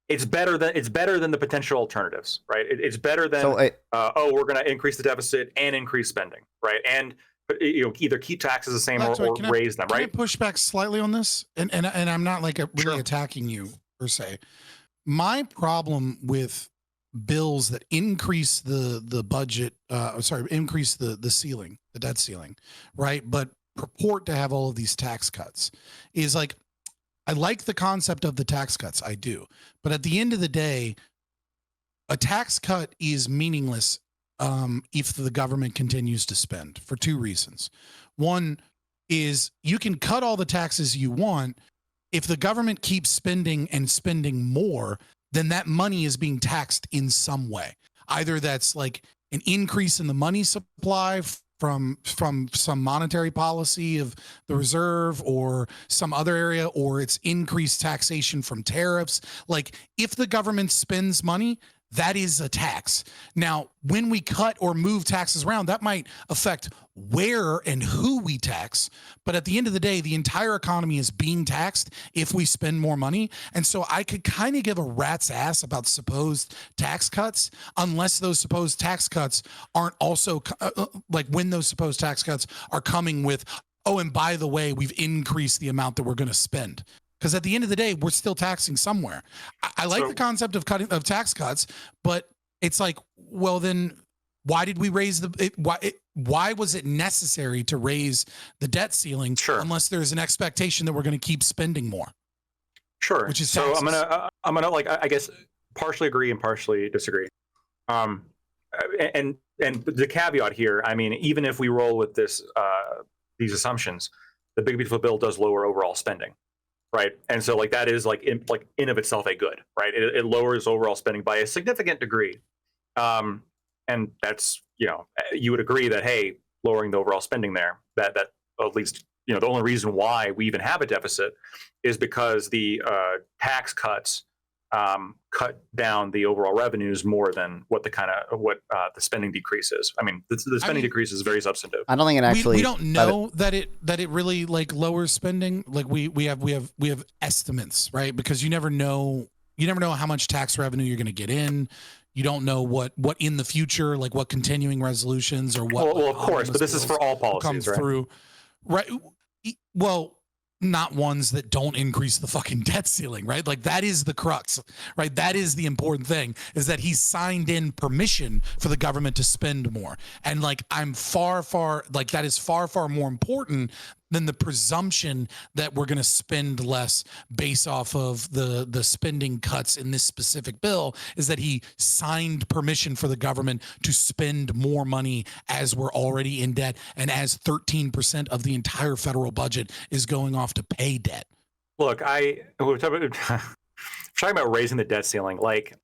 it's better than the potential alternatives, right? It's better than we're going to increase the deficit and increase spending, right? And either keep taxes the same or raise them, right? Can I push back slightly on this? And I'm not like really attacking you per se. My problem with bills that increase the budget, increase the ceiling, the debt ceiling, right? But purport to have all of these tax cuts is like, I like the concept of the tax cuts, I do. But at the end of the day, a tax cut is meaningless if the government continues to spend for two reasons. One is you can cut all the taxes you want. If the government keeps spending and spending more, then that money is being taxed in some way. Either that's like an increase in the money supply from some monetary policy of the reserve or some other area, or it's increased taxation from tariffs. Like, if the government spends money, that is a tax. Now, when we cut or move taxes around, that might affect where and who we tax. But at the end of the day, the entire economy is being taxed if we spend more money. And so I could kind of give a rat's ass about supposed tax cuts, unless those supposed tax cuts aren't also like when those supposed tax cuts are coming with, and by the way, we've increased the amount that we're going to spend. Because at the end of the day, we're still taxing somewhere. I like the concept of tax cuts, but it's like, well, then why did we raise why was it necessary to raise the debt ceiling unless there's an expectation that we're going to keep spending more? Sure. which is so taxes. I'm gonna like I guess partially agree and partially disagree. And the caveat here, I mean, even if we roll with these assumptions, the Big Beautiful Bill does lower overall spending, right? And so like that is like in of itself a good, right? It lowers overall spending by a significant degree, and that's you would agree that hey, lowering the overall spending there, that at least the only reason why we even have a deficit is because the tax cuts cut down the overall revenues more than what the spending decrease is. I mean, the spending decrease is very substantive. I don't think it actually. We don't know that it really like lowers spending. Like we have estimates, right? Because you never know how much tax revenue you're going to get in. You don't know what in the future, like what continuing resolutions or what. Well, of course, but this is for all policies, comes right? through, right? Well, not ones that don't increase the fucking debt ceiling, right? Like that is the crux, right? That is the important thing, is that he signed in permission for the government to spend more. And like that is far more important than the presumption that we're going to spend less based off of the spending cuts in this specific bill, is that he signed permission for the government to spend more money as we're already in debt and as 13% of the entire federal budget is going off to pay debt. Look, we're talking about raising the debt ceiling. Like,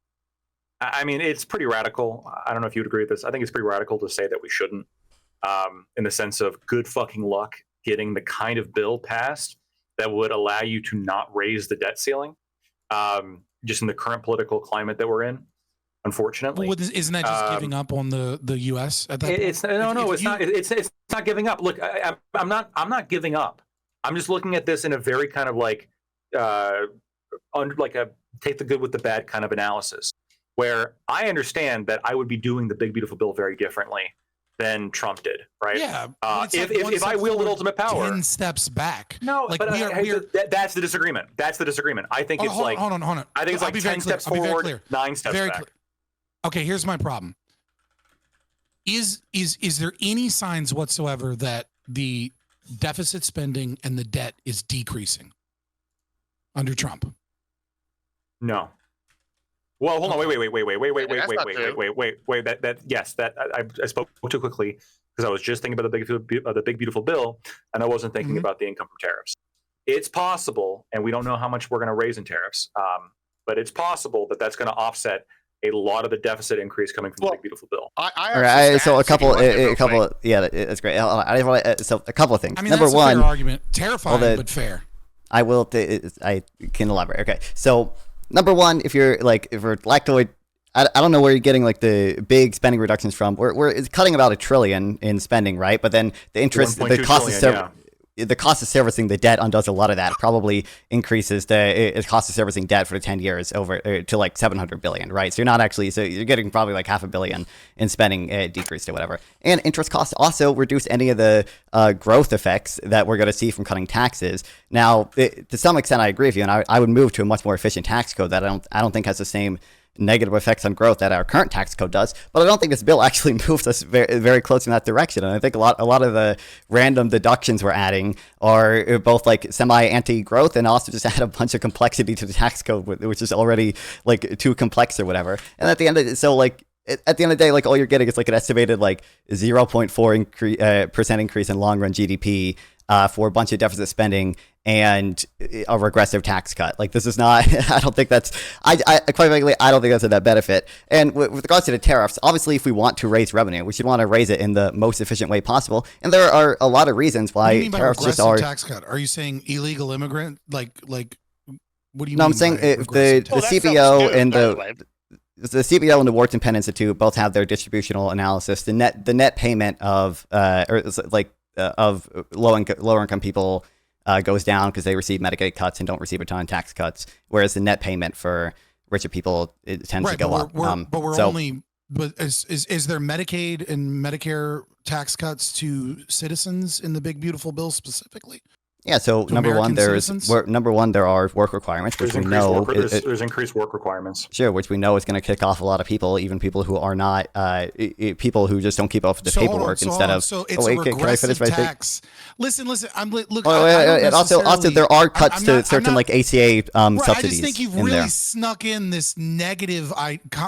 I mean, it's pretty radical. I don't know if you would agree with this. I think it's pretty radical to say that we shouldn't, in the sense of good fucking luck getting the kind of bill passed that would allow you to not raise the debt ceiling, just in the current political climate that we're in, unfortunately. Well, isn't that just giving up on the U.S. at that point? It's not. It's not giving up. Look, I'm not giving up. I'm just looking at this in a very kind of like take the good with the bad kind of analysis, where I understand that I would be doing the Big Beautiful Bill very differently than Trump did, right? Yeah. If I wielded ultimate power, 10 steps back. No, like but we're that's the disagreement. That's the disagreement. I think it's hold like on. I think it's like 10 steps forward, 9 steps back. Okay, here's my problem. Is there any signs whatsoever that the deficit spending and the debt is decreasing under Trump? No. Well, hold on. Wait. That I spoke too quickly because I was just thinking about the big beautiful bill, and I wasn't thinking about the income from tariffs. It's possible, and we don't know how much we're going to raise in tariffs, but it's possible that that's going to offset a lot of the deficit increase coming from the big beautiful bill. So a couple, yeah, that's great. So a couple of things. I mean, Number that's one, a fair argument, terrifying but fair. I can elaborate. Okay, so number one, if you're for Lactoid, I don't know where you're getting like the big spending reductions from. It's cutting about $1 trillion in spending, right? But then the interest, the cost of servicing the debt undoes a lot of that. Probably increases the cost of servicing debt for 10 years over to like $700 billion, right? So you're getting probably like $500 million in spending decreased or whatever. And interest costs also reduce any of the growth effects that we're going to see from cutting taxes. Now, to some extent, I agree with you, and I would move to a much more efficient tax code that I don't think has the same negative effects on growth that our current tax code does, but I don't think this bill actually moves us very, very close in that direction. And I think a lot of the random deductions we're adding are both like semi-anti-growth and also just add a bunch of complexity to the tax code, which is already like too complex or whatever. And at the end of the day, like all you're getting is like an estimated like 0.4% increase in long run GDP for a bunch of deficit spending and a regressive tax cut. Like this is not, I don't think that's, I quite frankly, I don't think that's a net benefit. And with regards to the tariffs, obviously if we want to raise revenue, we should want to raise it in the most efficient way possible. And there are a lot of reasons why tariffs just are. Tax cut? Are you saying illegal immigrant? Like, what do you mean? No, I'm saying if the CBO and the CBO and the Wharton Penn Institute both have their distributional analysis. The net payment of lower income people goes down because they receive Medicaid cuts and don't receive a ton of tax cuts, whereas the net payment for richer people tends to go up. But is there Medicaid and Medicare tax cuts to citizens in the big beautiful bill specifically? Yeah, so To number one, American citizens? there are work requirements, which There's we increased know work, there's increased work requirements. sure, which we know is going to kick off a lot of people, even people who are not people who just don't keep up with the hold on, paperwork so instead hold on. of. So it's oh, wait, a can I finish regressive my thing? tax. Listen. Look. Oh, and also there are cuts I'm to not- certain I'm not- like ACA Right, subsidies I just think you've in really there. snuck in this negative,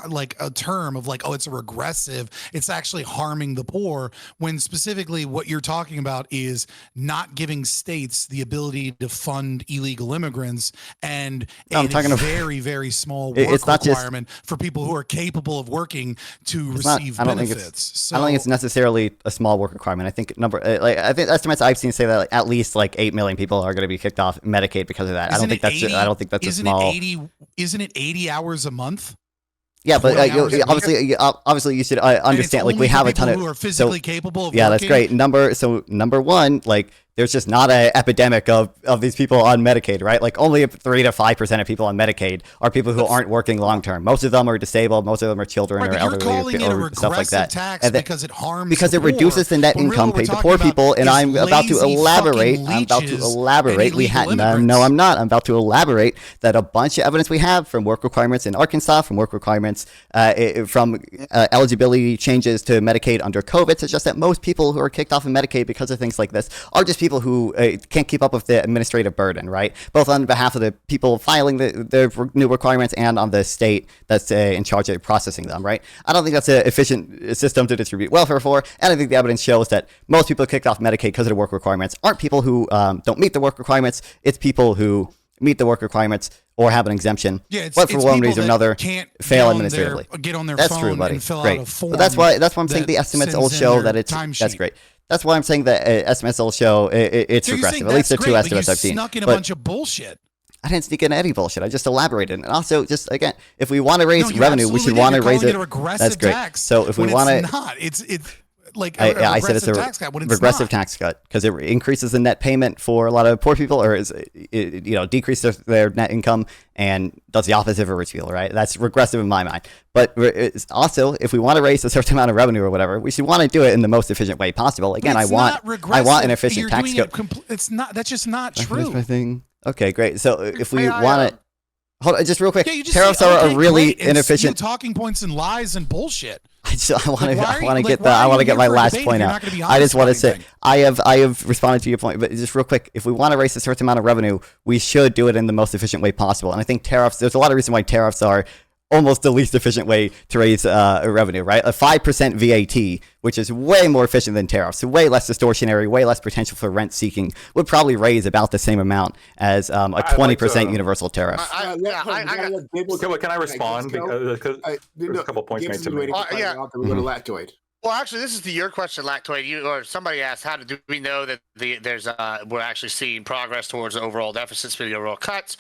like a term of like, oh, it's a regressive. It's actually harming the poor. When specifically what you're talking about is not giving states the ability to fund illegal immigrants and I'm a talking about- very, very small work It's not just- requirement for people who are capable of working to It's not- receive I don't think benefits. I don't think it's necessarily a small work requirement. I think I think estimates I've seen say that like, at least like 8 million people are going to be kicked off Medicaid because of that. I don't think that's a small. Isn't it 80 hours a month? Yeah, but 40 hours a week? obviously you should understand. Like we have a ton of who are so physically capable of yeah, that's working. great. Number one, like there's just not an epidemic of these people on Medicaid, right? Like only 3 to 5% of people on Medicaid are people who aren't working long term. Most of them are disabled. Most of them are children Right, or but you're elderly calling it a or stuff like regressive that. tax And that- because it harms because the it reduces poor. the net When really income what we're paid to talking poor about people, and is I'm about to lazy elaborate. fucking I'm about to leeches elaborate. and illegal No, immigrants. I'm not. I'm about to elaborate that a bunch of evidence we have from work requirements in Arkansas, from work requirements from eligibility changes to Medicaid under COVID, suggests that most people who are kicked off of Medicaid because of things like this are just people who can't keep up with the administrative burden, right? Both on behalf of the people filing the new requirements and on the state that's in charge of processing them, right? I don't think that's an efficient system to distribute welfare for, and I think the evidence shows that most people kicked off Medicaid because of the work requirements aren't people who don't meet the work requirements. It's people who meet the work requirements or have an exemption, but for one reason or another, fail administratively. Get on their that's phone true, buddy. and fill Great. out a form. But that's why I'm saying the that estimates all sends in show their that that's timesheet. great. That's why I'm saying that estimates all show it's So you're regressive. saying At least the that's two great, estimates but you I've seen. snuck in a But bunch of bullshit. I didn't sneak in any bullshit. I just elaborated. And also, just again, if we want to raise No, you revenue, we absolutely should did. want to You're raise calling it. a regressive That's great. tax So if we when want to, it's not. It's like I said it's a tax cut when it's regressive not. tax cut because it increases the net payment for a lot of poor people, or decreases their net income and does the opposite for rich people, right? That's regressive in my mind. But it's also, if we want to raise a certain amount of revenue or whatever, we should want to do it in the most efficient way possible. Again, I want an efficient tax code. It's not. That's just not Can I finish true. my thing? Okay, great. So if we May I, want to. Hold on, just real quick. Yeah, you just Tariffs say, are okay, a really great. inefficient. It's talking points and lies and bullshit. I want Like, why are to you- get like, why I are want to you get here my for a last debate if point you're out. not gonna be I just want to honest about say I have responded to your point, but just real quick, if we want to raise a certain amount of revenue, we should do it in the most efficient way possible. And I think tariffs. There's a lot of reason why tariffs are almost the least efficient way to raise revenue, right? A 5% VAT, which is way more efficient than tariffs, way less distortionary, way less potential for rent seeking, would probably raise about the same amount as a 20% universal tariff. Can I respond? Because there's a couple points made to me. We go to Lactoid. Well, actually, this is to your question, Lactoid. You or somebody asked, how do we know that we're actually seeing progress towards overall deficits, the overall cuts?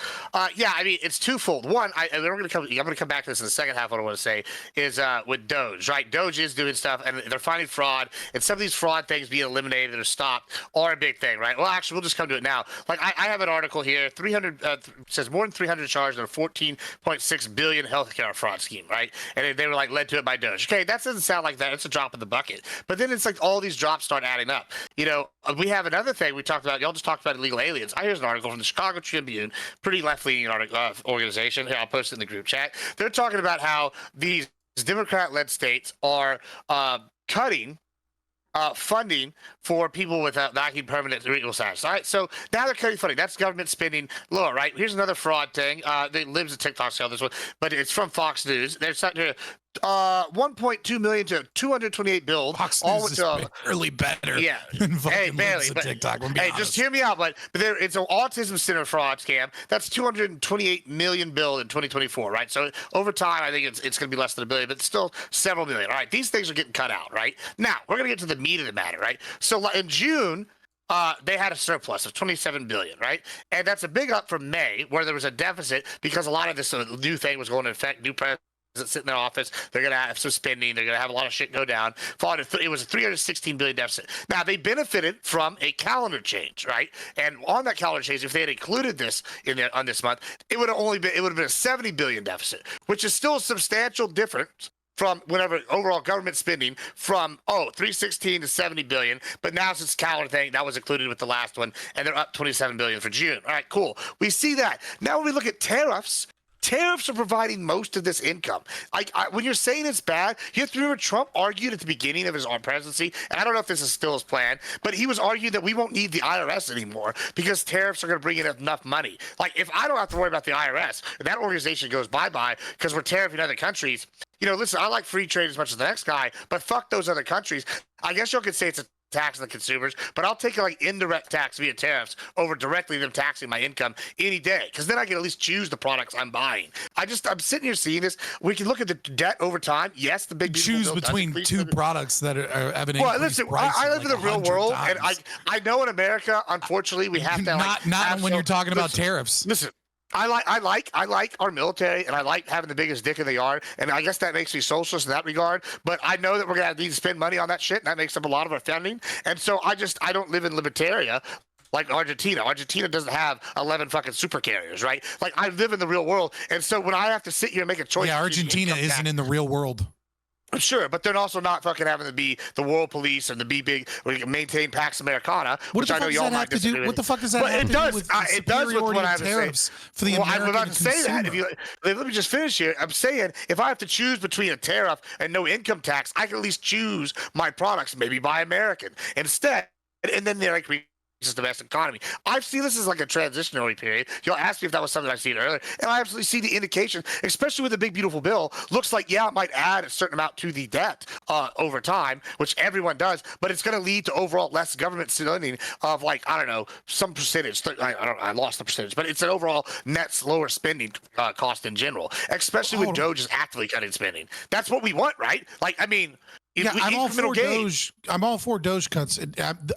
Yeah, I mean, it's twofold. One, I'm going to come back to this in the second half. What I want to say is with Doge, right? Doge is doing stuff, and they're finding fraud, and some of these fraud things being eliminated or stopped are a big thing, right? Well, actually, we'll just come to it now. Like I have an article here, 300 says more than 300 charged on a 14.6 billion healthcare fraud scheme, right? And they were like led to it by Doge. Okay, that doesn't sound like that. It's a drop in the bucket. But then it's like all these drops start adding up. You know, we have another thing we talked about. Y'all just talked about illegal aliens. Here's an article from the Chicago Tribune, pretty left-leaning organization. Here, I'll post it in the group chat. They're talking about how these Democrat-led states are cutting funding for people with lacking permanent legal status. All right, so now they're cutting funding. That's government spending lower, right? Here's another fraud thing. They lives at TikTok sell this one, but it's from Fox News. They're starting to 1.2 million to 228 billion. Fox all News with is barely better. Yeah. Than Hey, fucking barely. lives at But, TikTok. I'm hey, honest. just hear me out. But it's an autism center fraud scam. That's 228 million bill in 2024, right? So over time, I think it's going to be less than $1 billion, but still several million. All right, these things are getting cut out, right? Now we're going to get to the meat of the matter, right? So in June, they had a surplus of 27 billion, right? And that's a big up from May, where there was a deficit because a lot of this new thing was going to affect new president sit in their office. They're going to have some spending. They're going to have a lot of shit go down. It was a 316 billion deficit. Now they benefited from a calendar change, right? And on that calendar change, if they had included this in there on this month, it would have been a 70 billion deficit, which is still a substantial difference from whatever overall government spending from 316 to 70 billion, but now since calendar thing that was included with the last one, and they're up 27 billion for June. All right, cool. We see that. Now when we look at tariffs are providing most of this income. When you're saying it's bad, you have to remember Trump argued at the beginning of his presidency, and I don't know if this is still his plan, but he was arguing that we won't need the IRS anymore because tariffs are going to bring in enough money. Like, if I don't have to worry about the IRS, and that organization goes bye-bye because we're tariffing other countries, listen, I like free trade as much as the next guy, but fuck those other countries. I guess you could say it's a tax on the consumers, but I'll take like indirect tax via tariffs over directly them taxing my income any day, because then I can at least choose the products I'm buying. I'm sitting here seeing this. We can look at the debt over time. Yes, the big choose between two products that have an well, listen, I live in the real world, and I know in America, unfortunately, we have to not when you're talking about tariffs. Listen. I like our military, and I like having the biggest dick in the yard, and I guess that makes me socialist in that regard. But I know that we're gonna need to spend money on that shit, and that makes up a lot of our funding. And so I don't live in Libertaria like Argentina. Argentina doesn't have 11 fucking super carriers, right? Like, I live in the real world, and so when I have to sit here and make a choice, yeah, Argentina isn't in the real world. Sure, but they're also not fucking having to be the world police and to be big, or you can maintain Pax Americana, which I know y'all might disagree with. What the fuck does that have to do with it does with what I have to say. For the American I'm about to say that. consumer? Let me just finish here. I'm saying if I have to choose between a tariff and no income tax, I can at least choose my products, maybe buy American instead, and then they're like the domestic economy. I've seen this as like a transitionary period. Y'all asked me if that was something I've seen earlier, and I absolutely see the indication, especially with the big beautiful bill. Looks like, yeah, it might add a certain amount to the debt over time, which everyone does, but it's going to lead to overall less government spending of, like, I don't know, some percentage. I lost the percentage, but it's an overall net lower spending cost in general, especially when Doge is actively cutting spending. That's what we want, right? Like, I mean. Yeah, I'm all for Doge. I'm all for Doge cuts.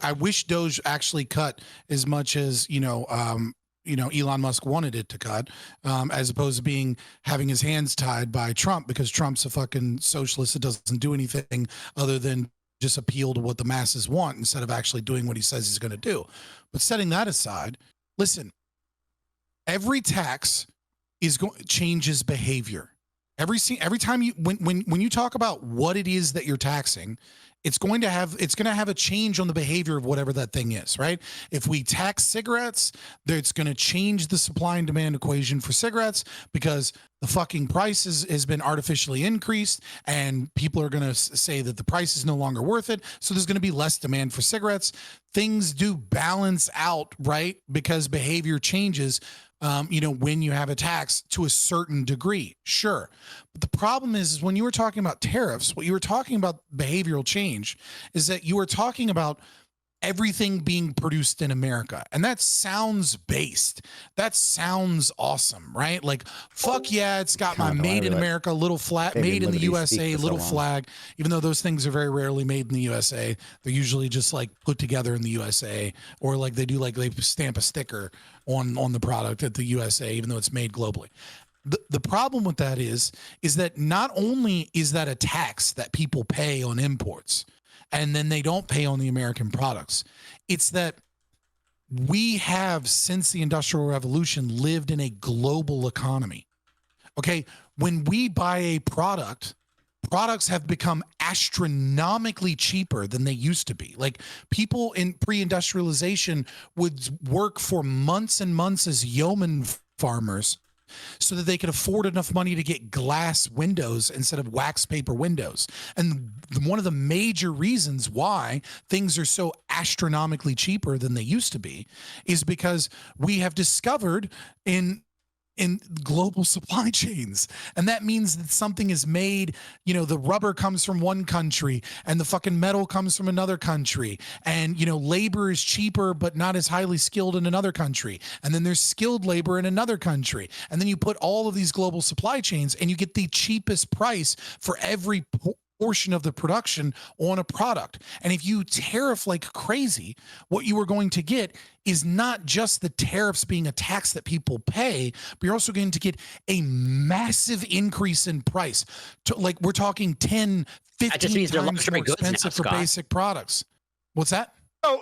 I wish Doge actually cut as much as Elon Musk wanted it to cut, as opposed to having his hands tied by Trump, because Trump's a fucking socialist that doesn't do anything other than just appeal to what the masses want instead of actually doing what he says he's going to do. But setting that aside, listen, every tax changes behavior. Every time when you talk about what it is that you're taxing, it's going to have a change on the behavior of whatever that thing is, right? If we tax cigarettes, it's going to change the supply and demand equation for cigarettes, because the fucking price has been artificially increased, and people are going to say that the price is no longer worth it. So there's going to be less demand for cigarettes. Things do balance out, right? Because behavior changes. When you have a tax to a certain degree, sure. But the problem is when you were talking about tariffs, what you were talking about behavioral change is that you were talking about everything being produced in America. And that sounds based. That sounds awesome, right? Like, fuck yeah, it's got my made in America little flag, made in the USA little flag, even though those things are very rarely made in the USA. They're usually just like put together in the USA, or like they stamp a sticker on the product at the USA, even though it's made globally. The problem with that is that not only is that a tax that people pay on imports, and then they don't pay on the American products, it's that we have, since the Industrial Revolution, lived in a global economy. Okay, when we buy a product, products have become astronomically cheaper than they used to be. Like, people in pre-industrialization would work for months and months as yeoman farmers so that they could afford enough money to get glass windows instead of wax paper windows. And one of the major reasons why things are so astronomically cheaper than they used to be is because we have discovered in global supply chains. And that means that something is made, the rubber comes from one country and the fucking metal comes from another country. And, labor is cheaper, but not as highly skilled in another country. And then there's skilled labor in another country. And then you put all of these global supply chains and you get the cheapest price for every portion of the production on a product. And if you tariff like crazy, what you are going to get is not just the tariffs being a tax that people pay, but you're also going to get a massive increase in price. Like, we're talking 10, 15 times more expensive for basic products. What's that?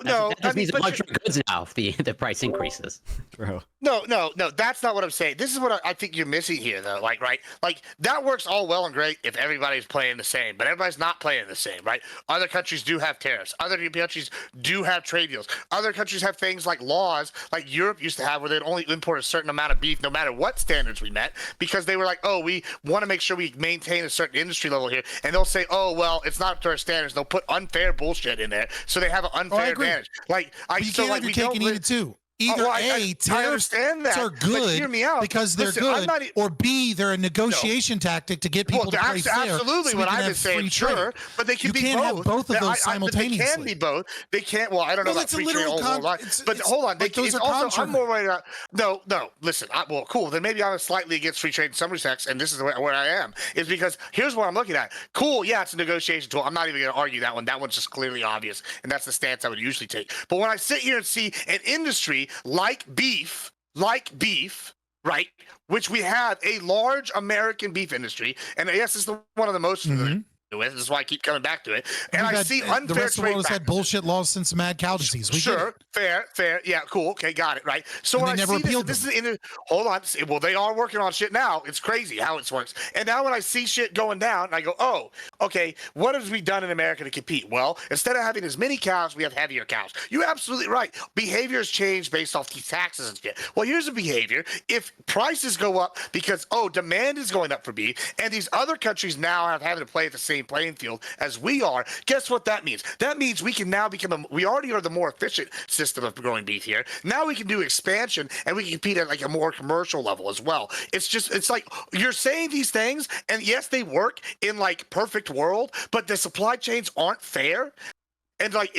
No, that just means luxury goods now, the price increases. Bro. No, that's not what I'm saying. This is what I think you're missing here, though. Like, right? Like, that works all well and great if everybody's playing the same, but everybody's not playing the same, right? Other countries do have tariffs. Other countries do have trade deals. Other countries have things like laws, like Europe used to have, where they'd only import a certain amount of beef, no matter what standards we met, because they were like, oh, we want to make sure we maintain a certain industry level here. And they'll say, oh, well, it's not up to our standards. They'll put unfair bullshit in there, so they have an unfair advantage. Like, but you can't have your cake and eat it too. Either I tariffs but are good hear me out. because they're good, or B, they're a negotiation tactic to get people to play fair. Absolutely, so what I've been saying, sure, but they can be both. You can't have both of those simultaneously. They can be both. They can't. Well, I don't know about free trade all life, but hold on. Those are also, I'm more worried about. No. Listen. Well, cool. Then maybe I'm slightly against free trade in some respects, and this is where I am. Is because here's what I'm looking at. Cool. Yeah, it's a negotiation tool. I'm not even going to argue that one. That one's just clearly obvious, and that's the stance I would usually take. But when I sit here and see an industry like beef, right? Which we have a large American beef industry, and yes, it's one of the most with. This is why I keep coming back to it. And I see unfair the rest of the trade world has had bullshit laws since mad cow disease. Sure, fair. Yeah, cool. Okay, got it. Right. So and when they I never see appealed this is in hold on. Well, they are working on shit now. It's crazy how it works. And now when I see shit going down, I go, oh, okay. What have we done in America to compete? Well, instead of having as many cows, we have heavier cows. You're absolutely right. Behaviors change based off these taxes and shit. Well, here's a behavior. If prices go up because demand is going up for beef, and these other countries now have having to play at the same playing field as we are, guess what that means? That means we can now become we already are the more efficient system of growing beef here. Now we can do expansion, and we can compete at like a more commercial level as well. It's like you're saying these things, and yes, they work in like perfect world, but the supply chains aren't fair, and like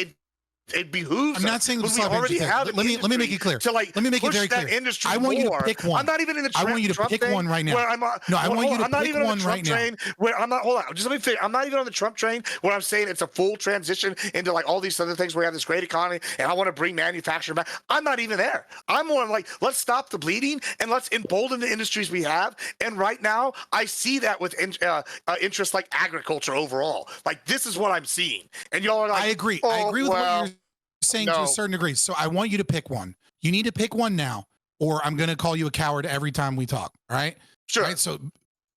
it behooves. I'm not saying we already have. Let me make it clear. Let me make it very clear. I want you to pick one. I'm not even in the Trump, I want you to pick one right now. I want you to pick one right now. Where I'm not. Hold on. Just let me finish. I'm not even on the Trump train where I'm saying it's a full transition into like all these other things where we have this great economy and I want to bring manufacturing back. I'm not even there. I'm more like, let's stop the bleeding and let's embolden the industries we have. And right now, I see that with interests like agriculture overall. Like this is what I'm seeing. And y'all are like, I agree. I agree with what you're saying to a certain degree. So I want you to pick one. You need to pick one now, or I'm going to call you a coward every time we talk. All right. Sure. All right? So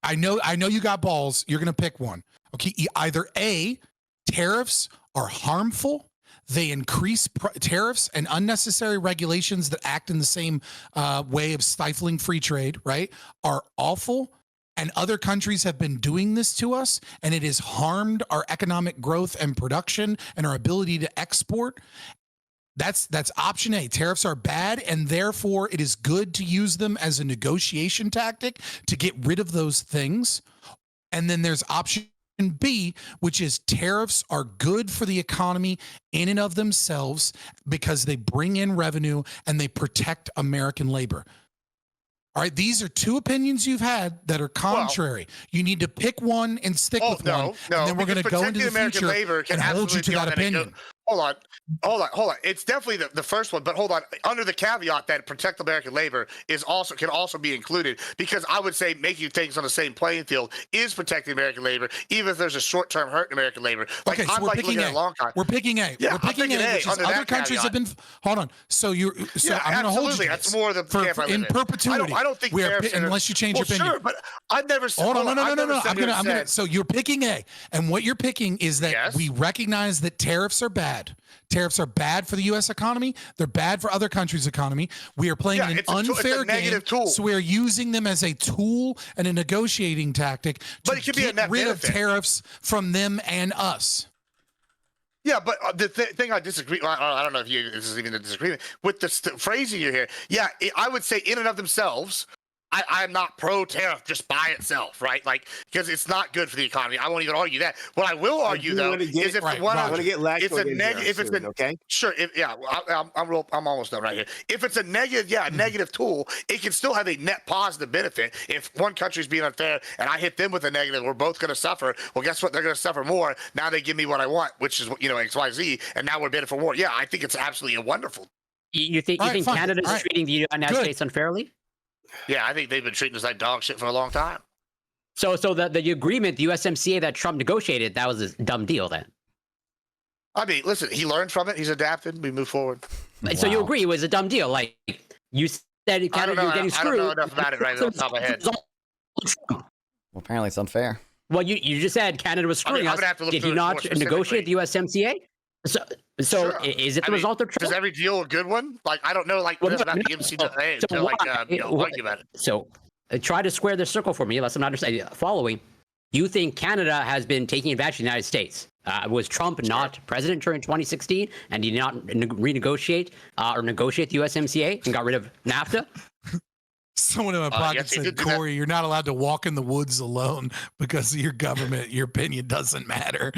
I know you got balls. You're going to pick one. Okay. Either A, tariffs are harmful. They increase tariffs and unnecessary regulations that act in the same way of stifling free trade, right, are awful. And other countries have been doing this to us, and it has harmed our economic growth and production and our ability to export. That's option A. Tariffs are bad, and therefore it is good to use them as a negotiation tactic to get rid of those things. And then there's option B, which is tariffs are good for the economy in and of themselves because they bring in revenue and they protect American labor. All right, these are two opinions you've had that are contrary. You need to pick one and stick with one, and then we're going to go into the future and hold you to that opinion. Hold on. It's definitely the first one, but hold on. Under the caveat that protect American labor can also be included, because I would say making things on the same playing field is protecting American labor, even if there's a short-term hurt in American labor. Like, okay, so we're picking A. We're picking A. Yeah, we're picking A. Which is other countries have been. Hold on. So I'm going to hold you. That's more the camp I live in perpetuity. I don't think unless you change your opinion. Sure, but I've never. Hold on. No. I'm gonna. So you're picking A, and what you're picking is that we recognize that tariffs are bad. Tariffs are bad for the U.S. economy. They're bad for other countries' economy. We are playing an unfair game, so we are using them as a tool and a negotiating tactic to get rid of tariffs from them and us. Yeah, but the thing I disagree. I don't know if this is even a disagreement with the phrasing you hear. Yeah, I would say in and of themselves, I'm not pro-tariff just by itself, right? Like, because it's not good for the economy. I won't even argue that. What I will argue, though, is if it's a negative, if it's been okay, sure, I'm almost done right here. If it's a negative, negative tool, it can still have a net positive benefit. If one country's being unfair and I hit them with a negative, we're both going to suffer. Well, guess what? They're going to suffer more. Now they give me what I want, which is X, Y, Z, and now we're benefit more. Yeah, I think it's absolutely wonderful. You think Canada is treating the United States unfairly? Yeah, I think they've been treating us like dog shit for a long time. So the agreement, the USMCA that Trump negotiated, that was a dumb deal then. I mean, listen, he learned from it. He's adapted. We move forward. So you agree it was a dumb deal? Like, you Then I Canada, don't know. you're getting I don't know screwed. enough about it right off the top of my head. Well, apparently it's unfair. Well, you just said Canada was screwing I'm us. gonna have to look Did through you it more not negotiate the USMCA? So Sure. is it the I mean, result of Is Trump? every deal a good one? Like, I don't know, like, Well, enough no, about the no. MCAA So to, like, why- argue about it. So try to square the circle for me. Let's not understand. Following, you think Canada has been taking advantage of the United States? Was Trump not president during 2016 and did not renegotiate or negotiate the USMCA and got rid of NAFTA? Someone in my pocket yes, he said, did do that. Corey, you're not allowed to walk in the woods alone because of your government. Your opinion doesn't matter.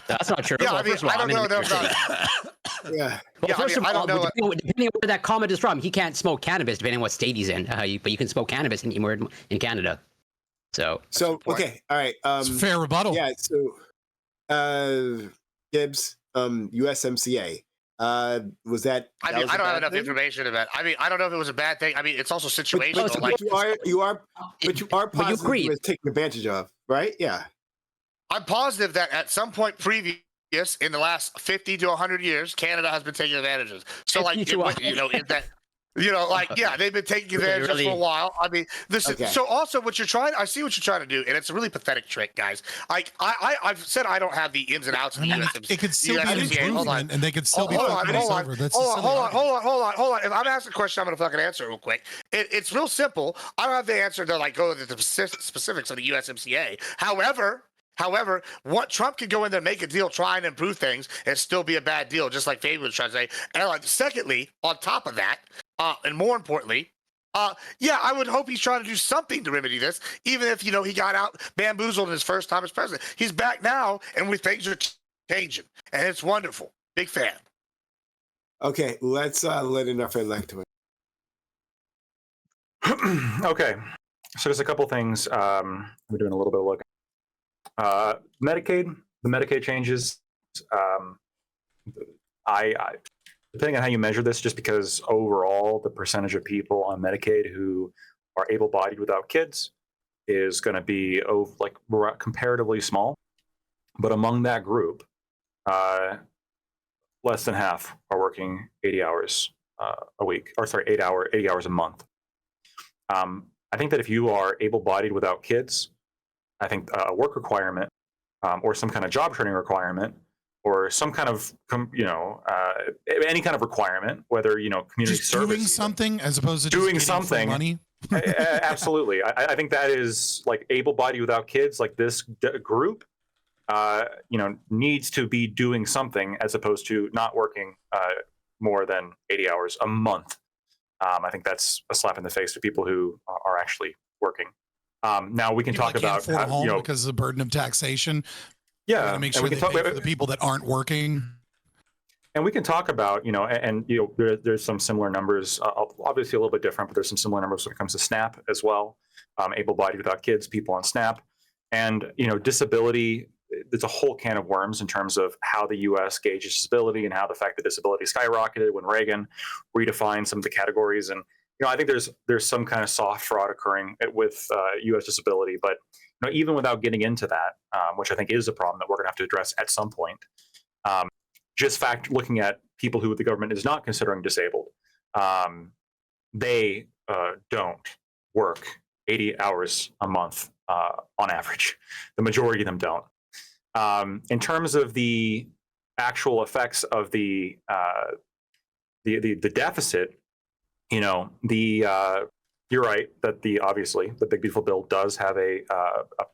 That's not true. Yeah, Well, I mean, first of all, I don't I'm in know New York enough City. about Yeah. Well, Yeah, I first mean, I of all, don't know depending on where that comment is from, he can't smoke cannabis depending on what state he's in. But you can smoke cannabis anywhere in Canada. So Okay. All right. It's a fair rebuttal. Yeah. So, Gibbs, USMCA. Was that? I that mean, was a I don't have bad enough thing? information about. I mean, I don't know if it was a bad thing. I mean, it's also situational. But like, you are But you positive agreed. it was taken advantage of, right? Yeah. I'm positive that at some point previous in the last 50 to 100 years, Canada has been taking advantages. So, like, 50 to 100. is that. Like, yeah, they've been taking advantage of us for a while. I mean, this Okay. is so also what you're trying. I see what you're trying to do, and it's a really pathetic trick, guys. Like, I've said I don't have the ins and outs of the USMCA. It could still be an USMCA. Hold on. improvement, and they could still be Hold on, fucking hold us on, over. That's a hold on, silly hold on, argument. hold on. If I'm asked a question, I'm gonna fucking answer it real quick. It's real simple. I don't have the answer to, like, go into the specifics of the USMCA. However, what Trump could go in there and make a deal, try and improve things, and still be a bad deal, just like Fabian was trying to say. And, like, secondly, on top of that, and more importantly, yeah, I would hope he's trying to do something to remedy this, even if, he got out bamboozled in his first time as president. He's back now, and things are changing, and it's wonderful. Big fan. Okay. Let's let in our friend Lactoid. Okay, so there's a couple things. We're doing a little bit of looking. Medicaid, the Medicaid changes. I depending on how you measure this, just because overall the percentage of people on Medicaid who are able-bodied without kids is going to be comparatively small, but among that group, less than half are working 80 hours a week, or sorry, 80 hours a month. I think that if you are able-bodied without kids, I think a work requirement or some kind of job training requirement or some kind of, any kind of requirement, whether, community Just service. doing something as opposed to Doing just getting free something. money. Absolutely. I think that is like able-bodied without kids, like this group, needs to be doing something as opposed to not working more than 80 hours a month. I think that's a slap in the face to people who are actually working. Now we can People talk that can't about afford a how, home because of the burden of taxation. yeah, To make and sure we they can pay talk for the people that aren't working. and we can talk about, there's some similar numbers, obviously a little bit different, but there's some similar numbers when it comes to SNAP as well. Able-bodied without kids, people on SNAP, and disability. There's a whole can of worms in terms of how the U.S. gauges disability and how the fact that disability skyrocketed when Reagan redefined some of the categories. And I think there's some kind of soft fraud occurring with U.S. disability. But even without getting into that, which I think is a problem that we're going to have to address at some point, just looking at people who the government is not considering disabled, they don't work 80 hours a month on average. The majority of them don't. In terms of the actual effects of the deficit, you're right that obviously the Big Beautiful Bill does have a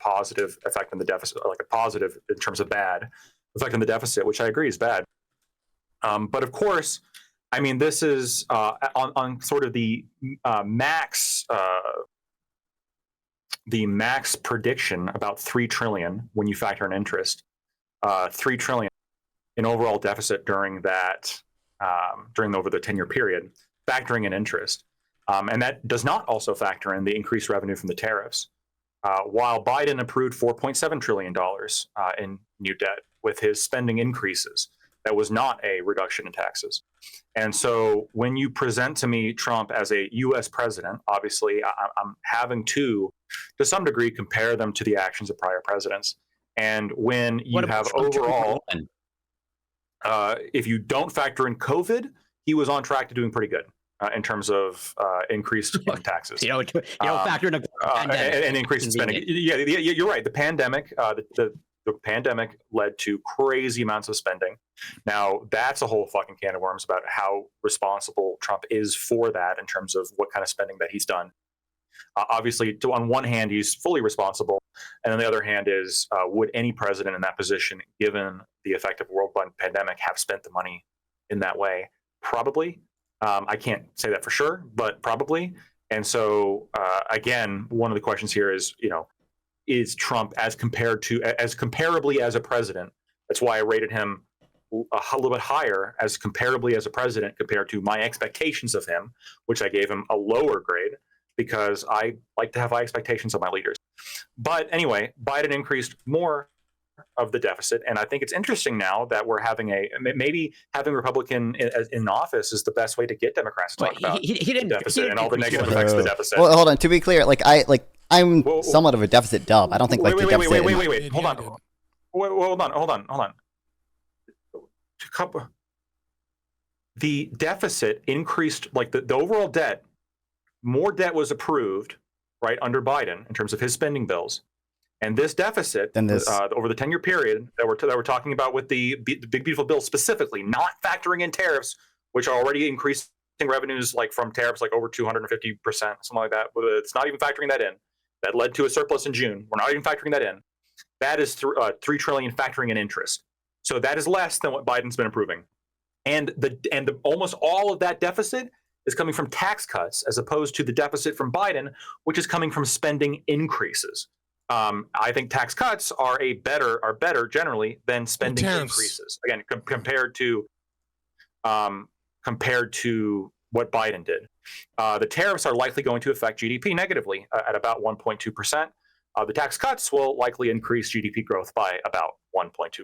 positive effect on the deficit, or like a positive in terms of bad effect on the deficit, which I agree is bad. But of course, I mean, this is on sort of the max prediction, about $3 trillion when you factor in interest, $3 trillion in overall deficit during over the 10-year period, factoring in interest. And that does not also factor in the increased revenue from the tariffs. While Biden approved $4.7 trillion in new debt with his spending increases, that was not a reduction in taxes. And so when you present to me Trump as a U.S. president, obviously I'm having to some degree, compare them to the actions of prior presidents. And when you have overall, if you don't factor in COVID, he was on track to doing pretty good. in terms of increased taxes. You know, factor in a pandemic. And increased spending. Yeah, you're right. The pandemic, the pandemic led to crazy amounts of spending. Now, that's a whole fucking can of worms about how responsible Trump is for that in terms of what kind of spending that he's done. Obviously, on one hand, he's fully responsible. And on the other hand is, would any president in that position, given the effect of a worldwide pandemic, have spent the money in that way? Probably. I can't say that for sure, but probably. And so, again, one of the questions here is, is Trump as comparably as a president? That's why I rated him a little bit higher as comparably as a president compared to my expectations of him, which I gave him a lower grade because I like to have high expectations of my leaders. But anyway, Biden increased more of the deficit, and I think it's interesting now that we're maybe having Republican in office is the best way to get Democrats to talk about the deficit and all the negative effects of the deficit. Well, hold on. To be clear, I'm somewhat of a deficit dub. I don't think wait, hold on. The deficit increased, like the overall debt. More debt was approved, right, under Biden in terms of his spending bills, and this deficit over the 10-year period that we're talking about with the big beautiful bill specifically, not factoring in tariffs, which are already increasing revenues like from tariffs like over 250%, something like that. It's not even factoring that in. That led to a surplus in June. We're not even factoring that in. That is $3 trillion factoring in interest. So that is less than what Biden's been approving, and the almost all of that deficit is coming from tax cuts as opposed to the deficit from Biden, which is coming from spending increases. I think tax cuts are better generally than spending increases. Again, compared to what Biden did. The tariffs are likely going to affect GDP negatively at about 1.2%. The tax cuts will likely increase GDP growth by about 1.2%.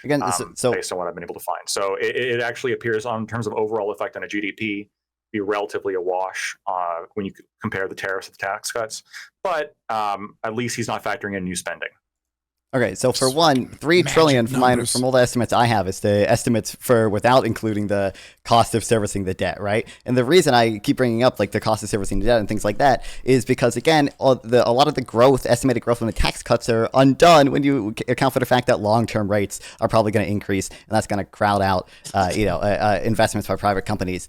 Again, based on what I've been able to find. So it actually appears in terms of overall effect on a GDP, be relatively a wash when you compare the tariffs to the tax cuts. But at least he's not factoring in new spending. Okay, so for one, $3 trillion from all the estimates I have is the estimates for without including the cost of servicing the debt, right? And the reason I keep bringing up like the cost of servicing the debt and things like that is because again, a lot of the estimated growth from the tax cuts are undone when you account for the fact that long-term rates are probably going to increase, and that's going to crowd out, investments by private companies.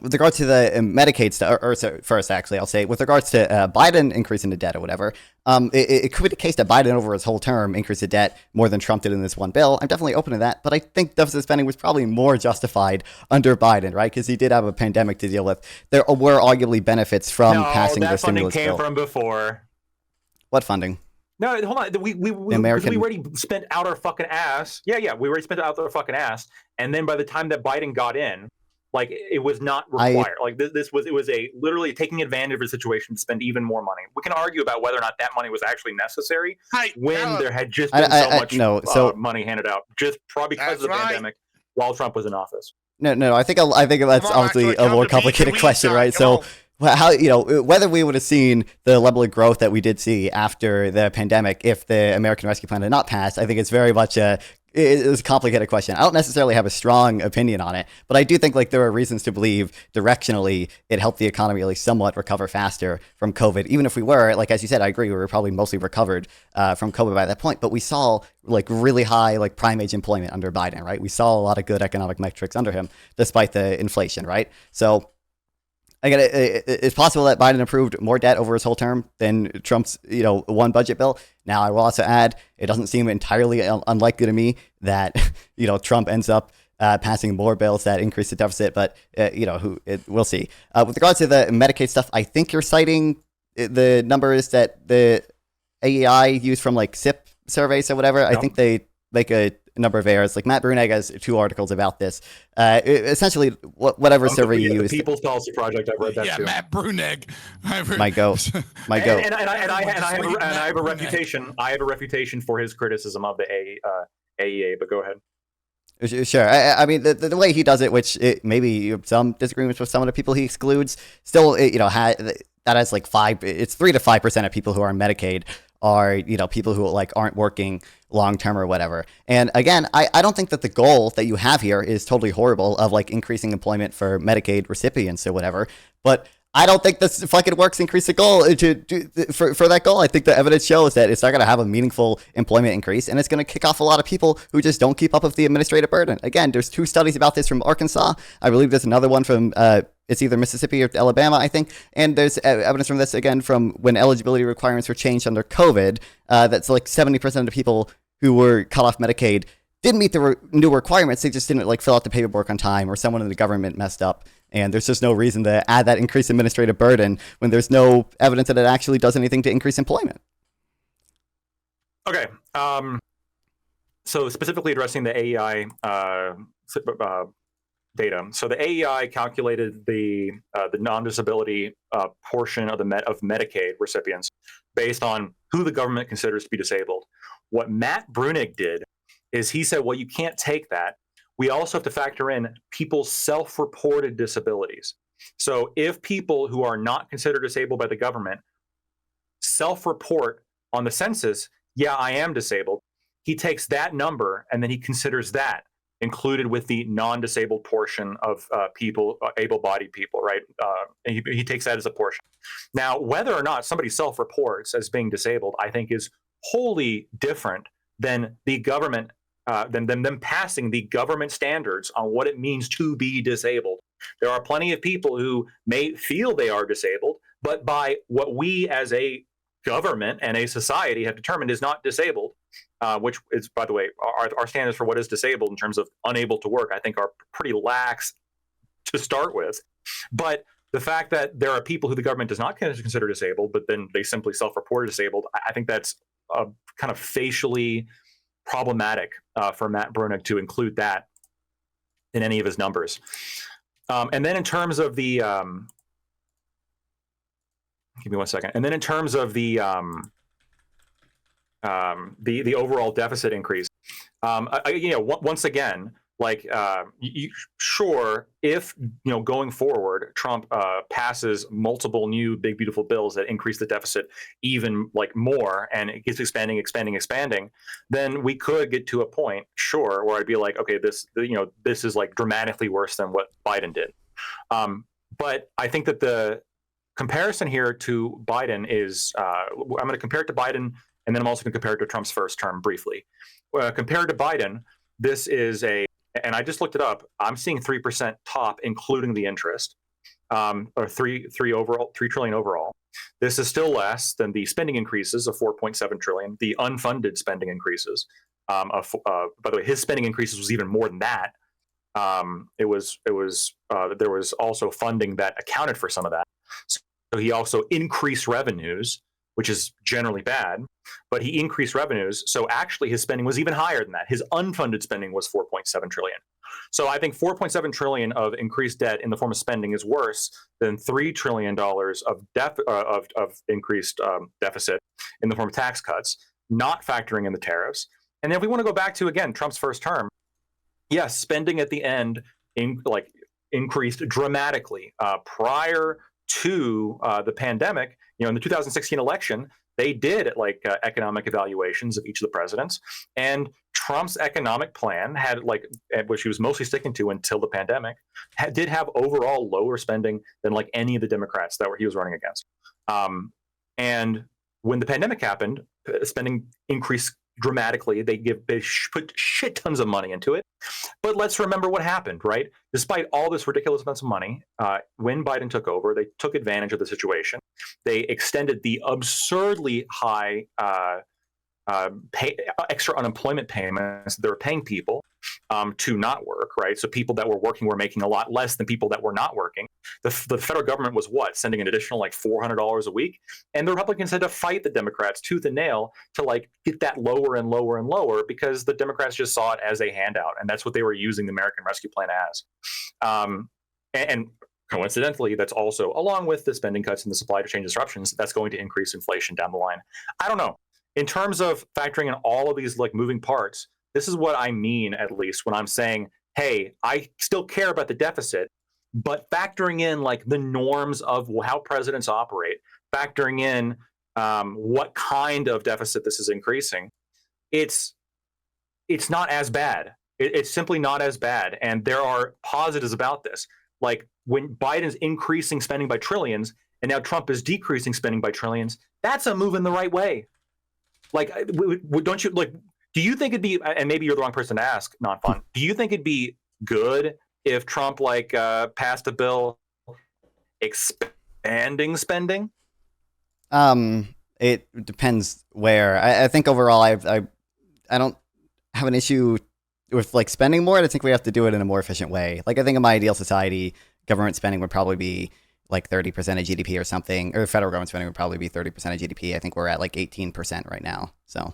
With regards to the Medicaid stuff, first, actually, I'll say, with regards to Biden increasing the debt or whatever, it could be the case that Biden over his whole term increased the debt more than Trump did in this one bill. I'm definitely open to that, but I think deficit spending was probably more justified under Biden, right? Because he did have a pandemic to deal with. There were arguably benefits from passing the stimulus bill. That funding came from before. What funding? No, hold on. We already spent out our fucking ass. Yeah, we already spent out our fucking ass. And then by the time that Biden got in, like it was not required. It was literally taking advantage of a situation to spend even more money. We can argue about whether or not that money was actually necessary when there had just been so much money handed out, just probably because of the pandemic while Trump was in office. No. I think that's obviously a more complicated question, right? So how whether we would have seen the level of growth that we did see after the pandemic if the American Rescue Plan had not passed, I think it's very much it was a complicated question. I don't necessarily have a strong opinion on it, but I do think like there are reasons to believe directionally it helped the economy at least somewhat recover faster from COVID. Even if we were, like as you said, I agree, we were probably mostly recovered from COVID by that point, but we saw like really high like prime age employment under Biden, right? We saw a lot of good economic metrics under him despite the inflation, right? So again, it's possible that Biden approved more debt over his whole term than Trump's, one budget bill. Now, I will also add, it doesn't seem entirely unlikely to me that, Trump ends up passing more bills that increase the deficit, but, we'll see. With regards to the Medicaid stuff, I think you're citing the numbers that the AEI used from like SIP surveys or whatever. No. I think they make a number of errors. Like Matt Brunegg has 2 articles about this. Essentially, whatever survey you use. The People's Policy Project. I've read that too. Yeah, Matt Brunegg. My goat. And I have a reputation. I have a reputation for his criticism of the AEA. But go ahead. Sure. I mean, the way he does it, which maybe some disagreements with some of the people he excludes, still, that has like 3 to 5% of people who are on Medicaid are, people who like aren't working long term or whatever. And again, I don't think that the goal that you have here is totally horrible of like increasing employment for Medicaid recipients or whatever. But I don't think this fucking works. Increase the goal for that goal. I think the evidence shows that it's not going to have a meaningful employment increase, and it's going to kick off a lot of people who just don't keep up with the administrative burden. Again, there's 2 studies about this from Arkansas. I believe there's another one from it's either Mississippi or Alabama, I think. And there's evidence from this again from when eligibility requirements were changed under COVID. That's like 70% of the people who were cut off Medicaid didn't meet the new requirements. They just didn't like fill out the paperwork on time, or someone in the government messed up. And there's just no reason to add that increased administrative burden when there's no evidence that it actually does anything to increase employment. Okay. So specifically addressing the AEI data. So the AEI calculated the non-disability portion of Medicaid recipients based on who the government considers to be disabled. What Matt Brunig did is he said, well, you can't take that. We also have to factor in people's self-reported disabilities. So if people who are not considered disabled by the government self-report on the census, yeah, I am disabled, he takes that number and then he considers that included with the non-disabled portion of people, able-bodied people, right? And he takes that as a portion. Now, whether or not somebody self-reports as being disabled, I think is wholly different than the government than them passing the government standards on what it means to be disabled. There are plenty of people who may feel they are disabled, but by what we as a government and a society have determined is not disabled, which is, by the way, our standards for what is disabled in terms of unable to work, I think are pretty lax to start with. But the fact that there are people who the government does not consider disabled, but then they simply self-report disabled, I think that's kind of facially problematic for Matt Brunig to include that in any of his numbers. And then in terms of the, give me one second. And then in terms of the overall deficit increase, once again, like sure, if going forward, Trump passes multiple new big beautiful bills that increase the deficit even like more, and it keeps expanding, then we could get to a point, sure, where I'd be like, okay, this is like dramatically worse than what Biden did. But I think that the comparison here to Biden is, I'm going to compare it to Biden, and then I'm also going to compare it to Trump's first term briefly. Compared to Biden, this is and I just looked it up, I'm seeing 3% top, including the interest, or 3 trillion overall. This is still less than the spending increases of 4.7 trillion, the unfunded spending increases. By the way, his spending increases was even more than that. There was also funding that accounted for some of that. So he also increased revenues, which is generally bad, but he increased revenues. So actually his spending was even higher than that. His unfunded spending was 4.7 trillion. So I think 4.7 trillion of increased debt in the form of spending is worse than $3 trillion of increased deficit in the form of tax cuts, not factoring in the tariffs. And then if we want to go back to, again, Trump's first term, yes, spending at the end increased dramatically. Prior to the pandemic, in the 2016 election, they did economic evaluations of each of the presidents, and Trump's economic plan had which he was mostly sticking to until the pandemic, did have overall lower spending than any of the Democrats that he was running against. And when the pandemic happened, spending increased dramatically. They put shit tons of money into it. But let's remember what happened, right? Despite all this ridiculous amounts of money, when Biden took over, they took advantage of the situation. They extended the absurdly high extra unemployment payments they were paying people to not work, right? So people that were working were making a lot less than people that were not working. The federal government was sending an additional $400 a week, and the Republicans had to fight the Democrats tooth and nail to get that lower and lower and lower, because the Democrats just saw it as a handout, and that's what they were using the American Rescue Plan as. And coincidentally, that's also, along with the spending cuts and the supply chain disruptions, that's going to increase inflation down the line. I don't know. In terms of factoring in all of these moving parts, this is what I mean, at least, when I'm saying, hey, I still care about the deficit, but factoring in the norms of how presidents operate, factoring in what kind of deficit this is increasing, it's it's not as bad. It's simply not as bad. And there are positives about this. Like when Biden's increasing spending by trillions and now Trump is decreasing spending by trillions, that's a move in the right way. Like, don't you like, do you think it'd be, and maybe you're the wrong person to ask, Nonfon, do you think it'd be good if Trump like passed a bill expanding spending? It depends where. I think overall, I don't have an issue with like spending more. I think we have to do it in a more efficient way. Like I think in my ideal society, government spending would probably be like 30% of GDP or something, or federal government spending would probably be 30% of GDP. I think we're at like 18% right now. So.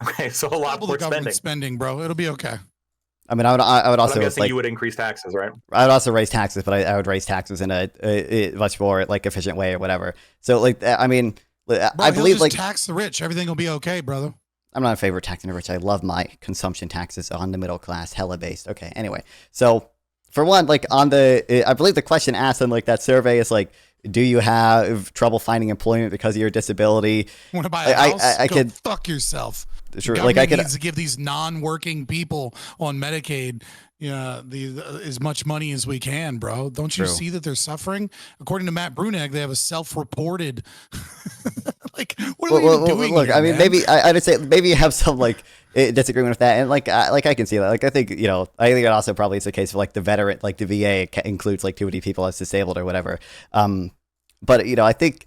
Okay, so a lot more spending, bro. It'll be okay. I mean, I would also, I'm guessing like, you would increase taxes, right? I would also raise taxes, but I would raise taxes in a much more like efficient way or whatever. So like, I mean, Bro, I believe just like tax the rich. Everything will be okay, brother. I'm not in favor of taxing the rich. I love my consumption taxes on the middle class, hella based. Okay, anyway, so for one, like on the, I believe the question asked in like that survey is like, do you have trouble finding employment because of your disability? Want to buy a house? I Go could fuck yourself. Sure, Government like I could needs to give these non-working people on Medicaid, as much money as we can, bro. Don't you True. see that they're suffering? According to Matt Brunegg, they have a self-reported. Like, what are they even doing? Look, here, I mean, man? maybe I would say maybe you have some like disagreement with that, and like I can see that. Like I think I think it also probably is the case for like the veteran, like the VA includes like too many people as disabled or whatever. But I think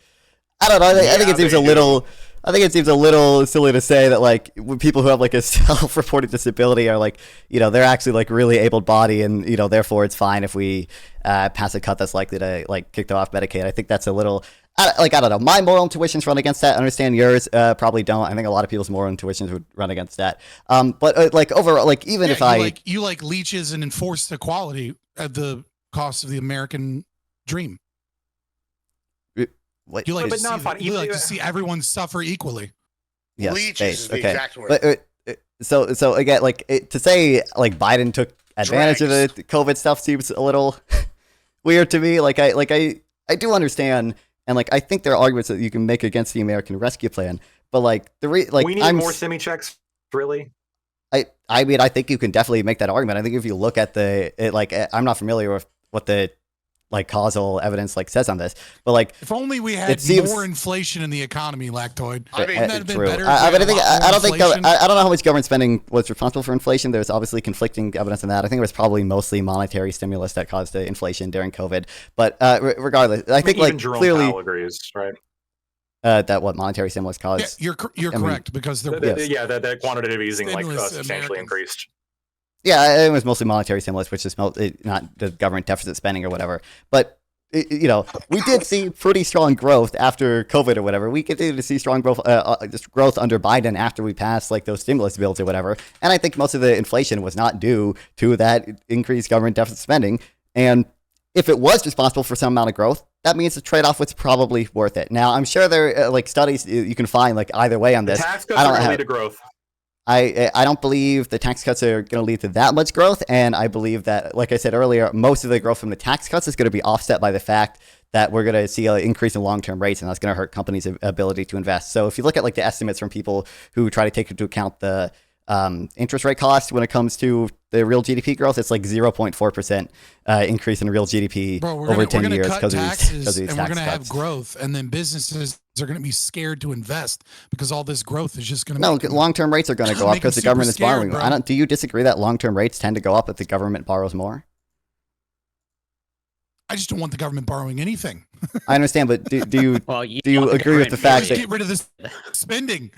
I don't know. I think it seems a little. I think it seems a little silly to say that like people who have like a self-reported disability are like, they're actually like really able-bodied and, therefore it's fine if we pass a cut that's likely to like kick them off Medicaid. I think that's a little, I don't know. My moral intuitions run against that. I understand yours probably don't. I think a lot of people's moral intuitions would run against that. But like overall, like even if you like leeches and enforced equality at the cost of the American dream. What, you like, but you like to see everyone suffer equally. Yes, Leeches is the okay. exact word. But, so again, like to say like Biden took advantage of the COVID stuff seems a little weird to me. Like I do understand, and like I think there are arguments that you can make against the American Rescue Plan, but like we need more semi checks, really. I mean, I think you can definitely make that argument. I think if you look at I'm not familiar with what the like causal evidence like says on this, but like if only we had more inflation in the economy, Lactoid. I mean, wouldn't that have been true. better? I don't think I don't know how much government spending was responsible for inflation. There's obviously conflicting evidence on that. I think it was probably mostly monetary stimulus that caused the inflation during COVID. But regardless, I think like Jerome clearly Powell agrees, right? That what monetary stimulus caused. Yeah, you're correct because there that quantitative easing like Stimulus substantially Americans. increased. Yeah, it was mostly monetary stimulus, which is not the government deficit spending or whatever. But we did see pretty strong growth after COVID or whatever. We continued to see strong growth, just growth under Biden after we passed like those stimulus bills or whatever. And I think most of the inflation was not due to that increased government deficit spending. And if it was responsible for some amount of growth, that means the trade-off was probably worth it. Now, I'm sure there are like studies you can find like either way on this. The tax cuts are going to lead to growth. I don't believe the tax cuts are going to lead to that much growth, and I believe that, like I said earlier, most of the growth from the tax cuts is going to be offset by the fact that we're going to see an increase in long-term rates, and that's going to hurt companies' ability to invest. So if you look at like the estimates from people who try to take into account the interest rate cost when it comes to the real GDP growth, it's like 0.4% increase in real GDP over 10 years because of these and tax we're going to have cuts. growth, and then businesses are going to be scared to invest because all this growth is just going to No, long-term rates are going to go up because the government is borrowing. Do you disagree that long-term rates tend to go up if the government borrows more? I just don't want the government borrowing anything. I understand, but do you agree with the fact that get rid of this spending?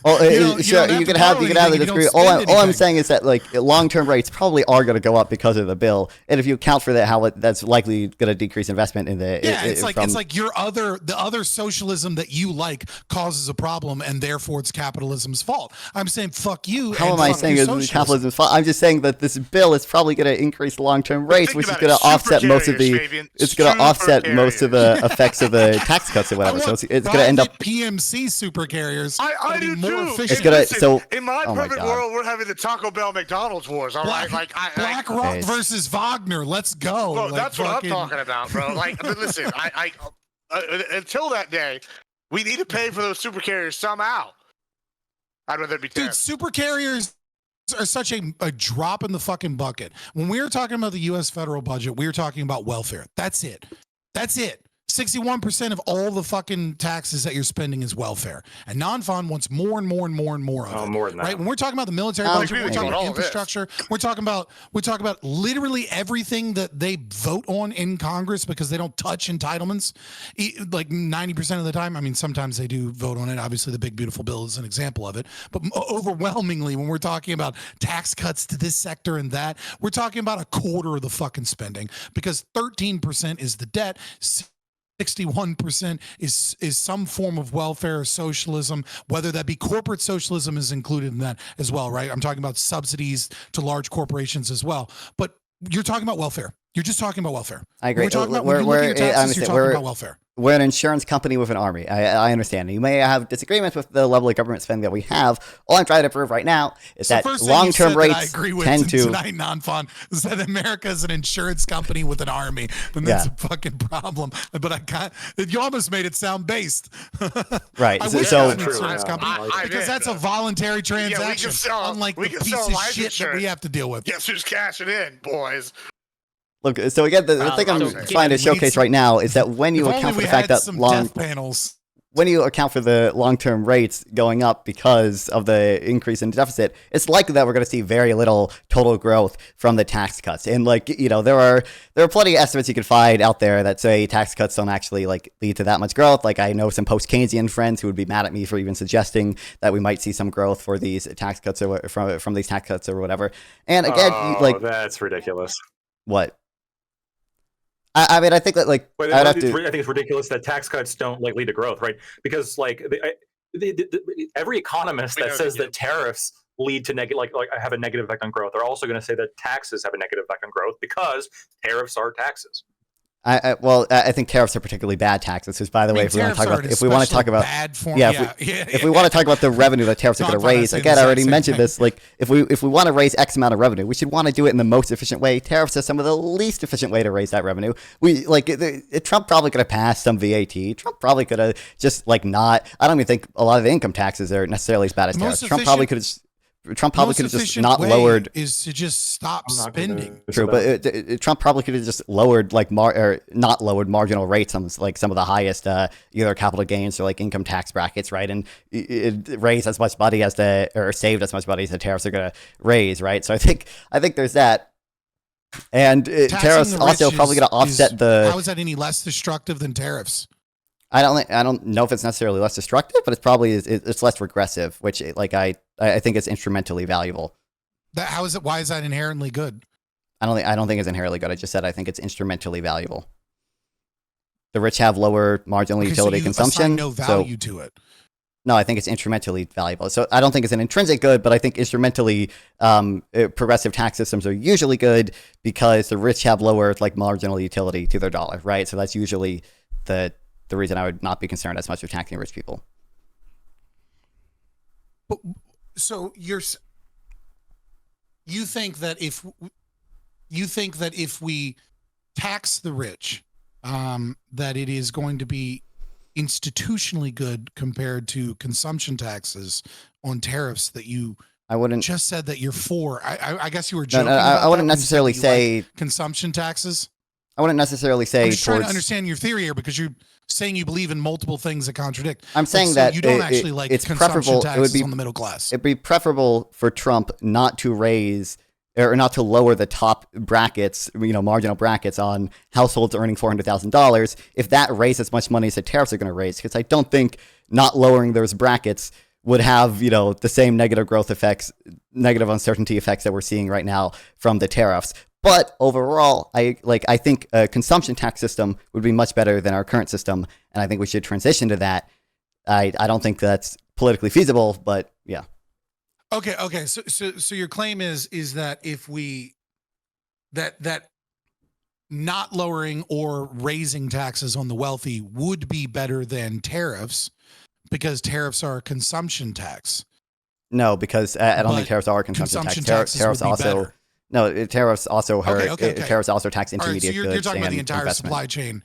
Oh, sure, you can have the degree. All I'm saying is that like long-term rates probably are going to go up because of the bill, and if you account for that, that's likely going to decrease investment in the. It's like the other socialism that you like causes a problem, and therefore it's capitalism's fault. I'm saying fuck you. How am I saying it's capitalism's fault? I'm just saying that this bill is probably going to increase long-term rates, which is going to offset most of the. It's going to offset most of the effects of the tax cuts or whatever. So it's going to end up PMC super carriers. I do more too. efficient. It's gonna so in my perfect world, we're having the Taco Bell McDonald's wars. All right, Black Rock versus Wagner. Let's go. Bro, that's what I'm talking about, bro. Like, but listen, until that day, we need to pay for those super carriers somehow. I'd rather be 10. Dude, super carriers are such a drop in the fucking bucket. When we were talking about the U.S. federal budget, we were talking about welfare. That's it. 61% of all the fucking taxes that you're spending is welfare. And Nonfon wants more and more and more and more of it. More than that. Right? When we're talking about the military budget, we're talking about all of this. infrastructure. We're talking about literally everything that they vote on in Congress because they don't touch entitlements. Like 90% of the time. I mean, sometimes they do vote on it. Obviously, the big beautiful bill is an example of it. But overwhelmingly, when we're talking about tax cuts to this sector and that, we're talking about a quarter of the fucking spending because 13% is the debt. 61% is some form of welfare or socialism, whether that be corporate socialism is included in that as well, right? I'm talking about subsidies to large corporations as well. But you're talking about welfare. You're just talking about welfare. I agree. When you're talking about welfare. We're an insurance company with an army. I understand. You may have disagreements with the level of government spending that we have. All I'm trying to prove right now is that long-term rates tend to... Tonight, Nonfon, is that America is an insurance company with an army. Then that's a fucking problem. But I can't... You almost made it sound based. Right. I wish I was an insurance company because that's a voluntary transaction, unlike the piece of shit that we have to deal with. Guess who's cashing in, boys? Look, so again, the thing I'm trying to showcase right now is that when you account for the fact that when you account for the long-term rates going up because of the increase in deficit, it's likely that we're going to see very little total growth from the tax cuts. And there are plenty of estimates you can find out there that say tax cuts don't actually lead to that much growth. Like I know some post-Keynesian friends who would be mad at me for even suggesting that we might see some growth for these tax cuts or from these tax cuts or whatever. And again, that's ridiculous. What? I mean, I think that I think it's ridiculous that tax cuts don't lead to growth, right? Because every economist that says that tariffs lead to have a negative effect on growth, they're also going to say that taxes have a negative effect on growth because tariffs are taxes. I think tariffs are particularly bad taxes. Because by the way, if we want to talk about if we want to talk about the revenue that tariffs are going to raise, again, I already mentioned this. If we want to raise X amount of revenue, we should want to do it in the most efficient way. Tariffs are some of the least efficient way to raise that revenue. Trump probably could have passed some VAT. Trump probably could have just not. I don't even think a lot of the income taxes are necessarily as bad as tariffs. Trump probably could have just not lowered. Is to just stop spending. True, but Trump probably could have just lowered not lowered marginal rates on some of the highest either capital gains or income tax brackets, right? And raise as much money or saved as much money as the tariffs are going to raise, right? So I think there's that. And tariffs also probably going to offset How is that any less destructive than tariffs? I don't know if it's necessarily less destructive, but it's less regressive, which I think it's instrumentally valuable. Why is that inherently good? I don't think it's inherently good. I just said I think it's instrumentally valuable. The rich have lower marginal utility consumption. No value to it. No, I think it's instrumentally valuable. So I don't think it's an intrinsic good, but I think instrumentally progressive tax systems are usually good because the rich have lower marginal utility to their dollar, right? So that's usually the reason I would not be concerned as much with taxing rich people. So you think that if we tax the rich, that it is going to be institutionally good compared to consumption taxes on tariffs that you just said that you're for. I guess you were joking. I wouldn't necessarily say consumption taxes. I wouldn't necessarily say. I'm just trying to understand your theory here because you're saying you believe in multiple things that contradict. I'm saying that you don't actually like it's consumption preferable. taxes It would be on the middle class. It'd be preferable for Trump not to raise or not to lower the top brackets, marginal brackets on households earning $400,000 if that raised as much money as the tariffs are going to raise. Because I don't think not lowering those brackets would have, the same negative growth effects, negative uncertainty effects that we're seeing right now from the tariffs. But overall, I think a consumption tax system would be much better than our current system, and I think we should transition to that. I don't think that's politically feasible, but yeah. Okay. So your claim is that if we that not lowering or raising taxes on the wealthy would be better than tariffs because tariffs are a consumption tax. No, because I don't think tariffs are a consumption tax. Tariffs also. Better. No, tariffs also hurt. Okay. Tariffs also tax intermediate goods. So you're talking about the entire investment. supply chain.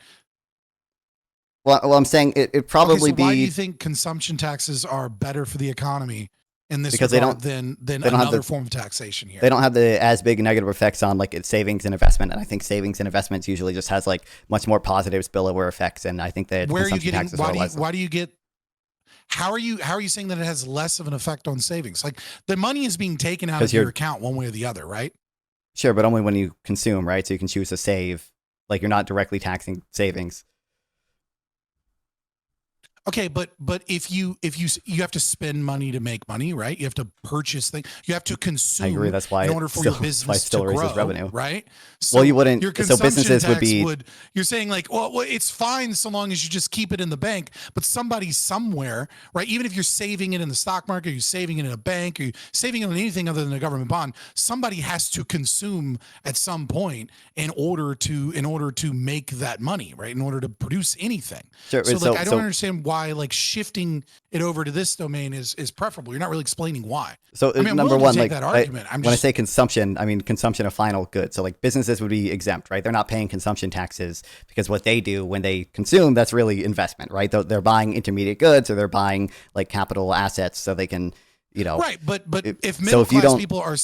Well, I'm saying it probably Why do you think consumption taxes are better for the economy in this Because they regard don't- than they don't have another the- form of taxation here. They don't have the as big negative effects on like its savings and investment, and I think savings and investments usually just has like much more positive spillover effects, and I think that Where are you consumption getting? taxes are less. Why do you get? How are you saying that it has less of an effect on savings? Like the money is being taken out 'Cause of your you're- account one way or the other, right? Sure, but only when you consume, right? So you can choose to save. Like you're not directly taxing savings. Okay, but if you have to spend money to make money, right? You have to purchase things. You have to consume. I agree. That's why in it order for still- your that's why it business still to raises grow, revenue. right? Well, you wouldn't- Your so consumption businesses would tax be- You're saying like, well, it's fine so long as you just keep it in the bank. But somebody somewhere, right? Even if you're saving it in the stock market, you're saving it in a bank, or you're saving it on anything other than a government bond, somebody has to consume at some point in order to make that money, right? In order to produce anything. Sure, So, so- like, I don't so- understand why like shifting it over to this domain is preferable. You're not really explaining why. So I mean, I'm number willing to one, take like that argument. I'm when I just- say consumption, I mean consumption of final goods. So like businesses would be exempt, right? They're not paying consumption taxes because what they do when they consume, that's really investment, right? They're buying intermediate goods or they're buying like capital assets so they can, you know. Right, but if so middle if you class don't- people are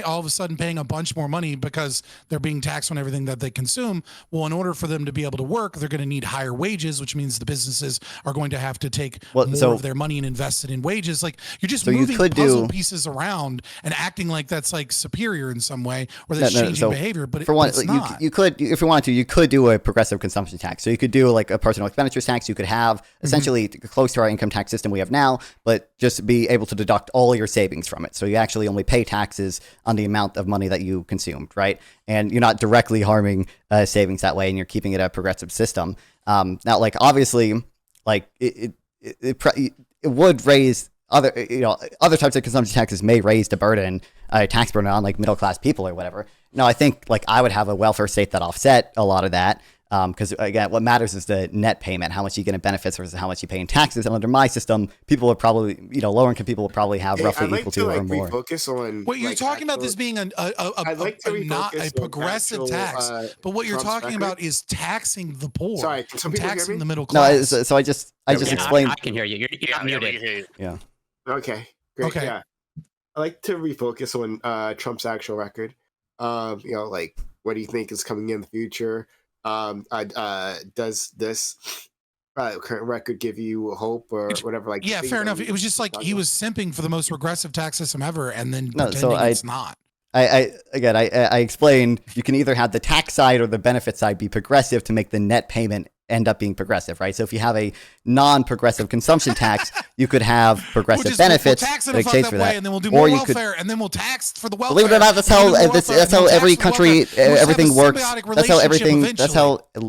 all of a sudden paying a bunch more money because they're being taxed on everything that they consume, well, in order for them to be able to work, they're going to need higher wages, which means the businesses are going to have to take more of their money and invest it in wages. Like you're just So you moving could puzzle do- pieces around and acting like that's like superior in some way, or that's changing so behavior. But for one, it's like, not. you could, if you wanted to, you could do a progressive consumption tax. So you could do like a personal expenditures tax. You could have essentially close to our income tax system we have now, but just be able to deduct all your savings from it. So you actually only pay taxes on the amount of money that you consumed, right? And you're not directly harming savings that way, and you're keeping it a progressive system. Now, like obviously, like it would raise other types of consumption taxes may raise the burden, tax burden on like middle class people or whatever. No, I think like I would have a welfare state that offset a lot of that. Because again, what matters is the net payment, how much you get in benefits versus how much you pay in taxes. And under my system, people would probably, lower income people would probably have roughly I'd like equal to to like or more. refocus on. What you're like, talking about actual- this being I'd like to not a refocus on progressive actual, tax, but what you're Trump's talking record. about is taxing the poor, Sorry, can some people hear taxing me? the middle No, class. so I just explained. I can hear you. You're Yeah, we muted. can hear you. Yeah. Okay, great. Okay. Yeah, I like to refocus on Trump's actual record. Like what do you think is coming in the future? Does this current record give you hope or whatever? Like, Yeah, things fair that enough. we It was just like talked he about? was simping for the most regressive tax system ever, and then No, pretending so it's not. I explained you can either have the tax side or the benefit side be progressive to make the net payment end up being progressive, right? So if you have a non-progressive consumption tax, you could have progressive benefits We'll tax it in a exchange fucked for up way, that. and then we'll do Or more you could- welfare, and then we'll tax for the welfare. Believe it or not, that's how every country, everything works. That's how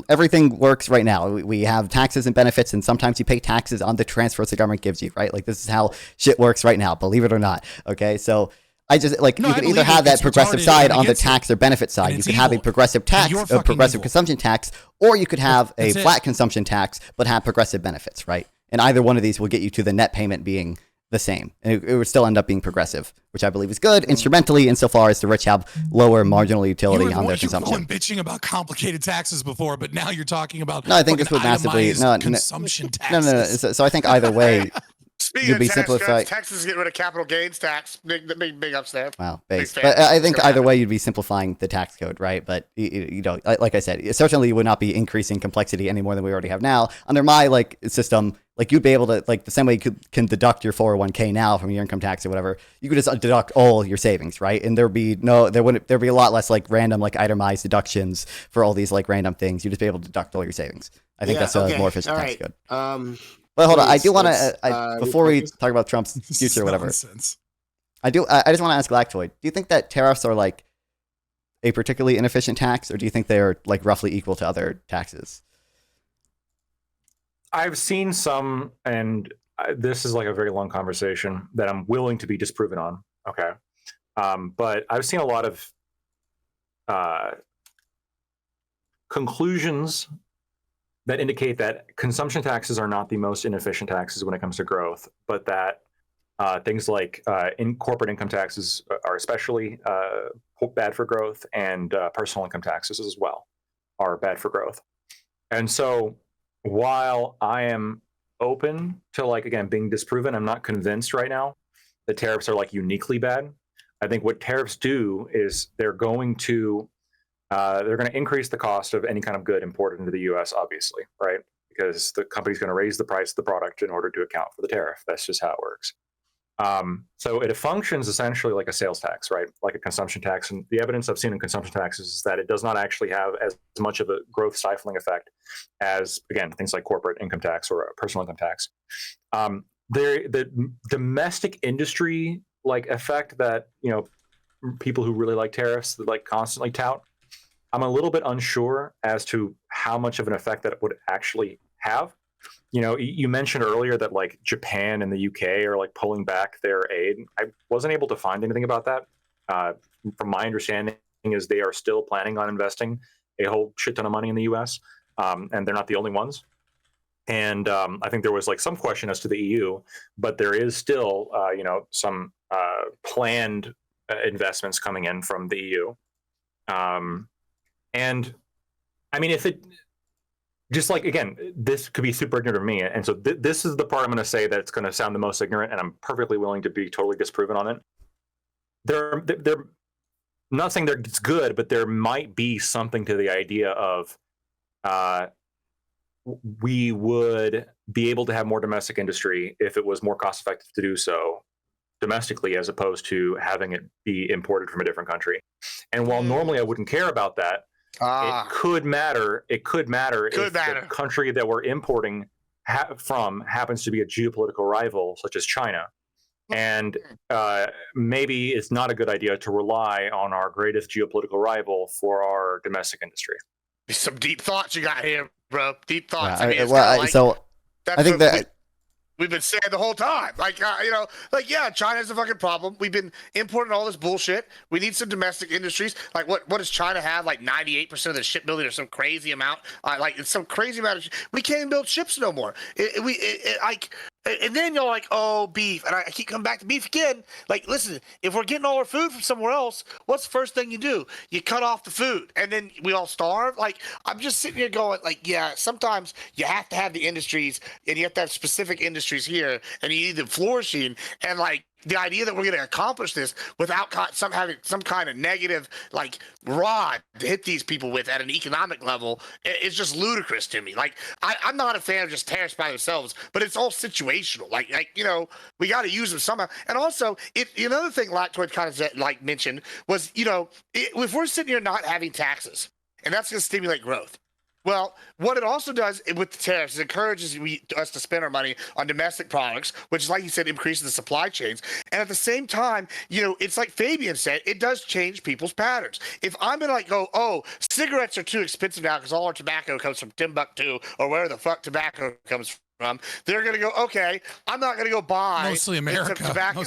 everything works right now. We have taxes and benefits, and sometimes you pay taxes on the transfers the government gives you, right? Like this is how shit works right now. Believe it or not. Okay, so I just like No, you I can either believe have it. that It's progressive retarded side and on the against it. tax or benefit side. And You it's could have a evil. progressive tax, you're a fucking progressive evil. consumption tax, or you could have a That's it. flat consumption tax but have progressive benefits, right? And either one of these will get you to the net payment being the same, and it would still end up being progressive, which I believe is good instrumentally insofar as the rich have lower marginal utility on their You were consumption. bitching about complicated taxes before, but now you're talking about No, I think this fucking would massively itemized consumption No, taxes. So I think either way, Speaking You'd of be tax simplified- cuts, Texas get rid of capital gains tax. Big ups there. wow, Big base. fan. But I think It's gonna either way, happen. you'd be simplifying the tax code, right? But like I said, it certainly would not be increasing complexity any more than we already have now. Under my system, you'd be able to the same way you can deduct your 401k now from your income tax or whatever. You could just deduct all your savings, right? And there'd be a lot less random itemized deductions for all these random things. You'd just be able to deduct all your savings. I think that's a more efficient tax code. But hold on, I do want to before we talk about Trump's future or whatever. Nonsense. I just want to ask Lactoid, do you think that tariffs are a particularly inefficient tax, or do you think they are roughly equal to other taxes? I've seen some, and this is a very long conversation that I'm willing to be disproven on. Okay. But I've seen a lot of conclusions that indicate that consumption taxes are not the most inefficient taxes when it comes to growth, but that things like corporate income taxes are especially bad for growth, and personal income taxes as well are bad for growth. And so while I am open to again being disproven, I'm not convinced right now. that tariffs are like uniquely bad. I think what tariffs do is they're going to increase the cost of any kind of good imported into the U.S. Obviously, right? Because the company's going to raise the price of the product in order to account for the tariff. That's just how it works. So it functions essentially like a sales tax, right? Like a consumption tax. And the evidence I've seen in consumption taxes is that it does not actually have as much of a growth stifling effect as, again, things like corporate income tax or personal income tax. The domestic industry like effect that, you know, people who really like tariffs like constantly tout, I'm a little bit unsure as to how much of an effect that it would actually have. You know, you mentioned earlier that like Japan and the UK are like pulling back their aid. I wasn't able to find anything about that. From my understanding is they are still planning on investing a whole shit ton of money in the US, and they're not the only ones. And I think there was like some question as to the EU, but there is still, you know, some planned investments coming in from the EU. And I mean, if it just like, again, this could be super ignorant of me. And so this is the part I'm going to say that's going to sound the most ignorant, and I'm perfectly willing to be totally disproven on it. They're not saying it's good, but there might be something to the idea of we would be able to have more domestic industry if it was more cost effective to do so domestically as opposed to having it be imported from a different country. And while normally I wouldn't care about that, it could matter. It could matter if the country that we're importing from happens to be a geopolitical rival, such as China. And maybe it's not a good idea to rely on our greatest geopolitical rival for our domestic industry. Some deep thoughts you got here, bro. Deep thoughts. Yeah, I mean, I think that we've been saying the whole time, like, you know, like, yeah, China's a fucking problem. We've been importing all this bullshit. We need some domestic industries. Like, what does China have? Like 98% of the shipbuilding or some crazy amount. Like, it's some crazy amount of. We can't even build ships no more. And then you're like, oh, beef. And I keep coming back to beef again. Like, listen, if we're getting all our food from somewhere else, what's the first thing you do? You cut off the food, and then we all starve. Like, I'm just sitting here going, like, yeah, sometimes you have to have the industries, and you have to have specific industries here, and you need them flourishing. And, like, the idea that we're going to accomplish this without having some kind of negative, like, rod to hit these people with at an economic level is just ludicrous to me. Like, I'm not a fan of just tariffs by themselves, but it's all situational. Like you know, we got to use them somehow. And also, another thing Lactoid kind of like mentioned was, you know, if we're sitting here not having taxes, and that's going to stimulate growth. Well, what it also does with the tariffs is it encourages us to spend our money on domestic products, which is, like you said, increases the supply chains. And at the same time, you know, it's like Fabian said, it does change people's patterns. If I'm going to like go, oh, cigarettes are too expensive now because all our tobacco comes from Timbuktu or where the fuck tobacco comes from, they're going to go, okay, I'm not going to go buy mostly America tobacco.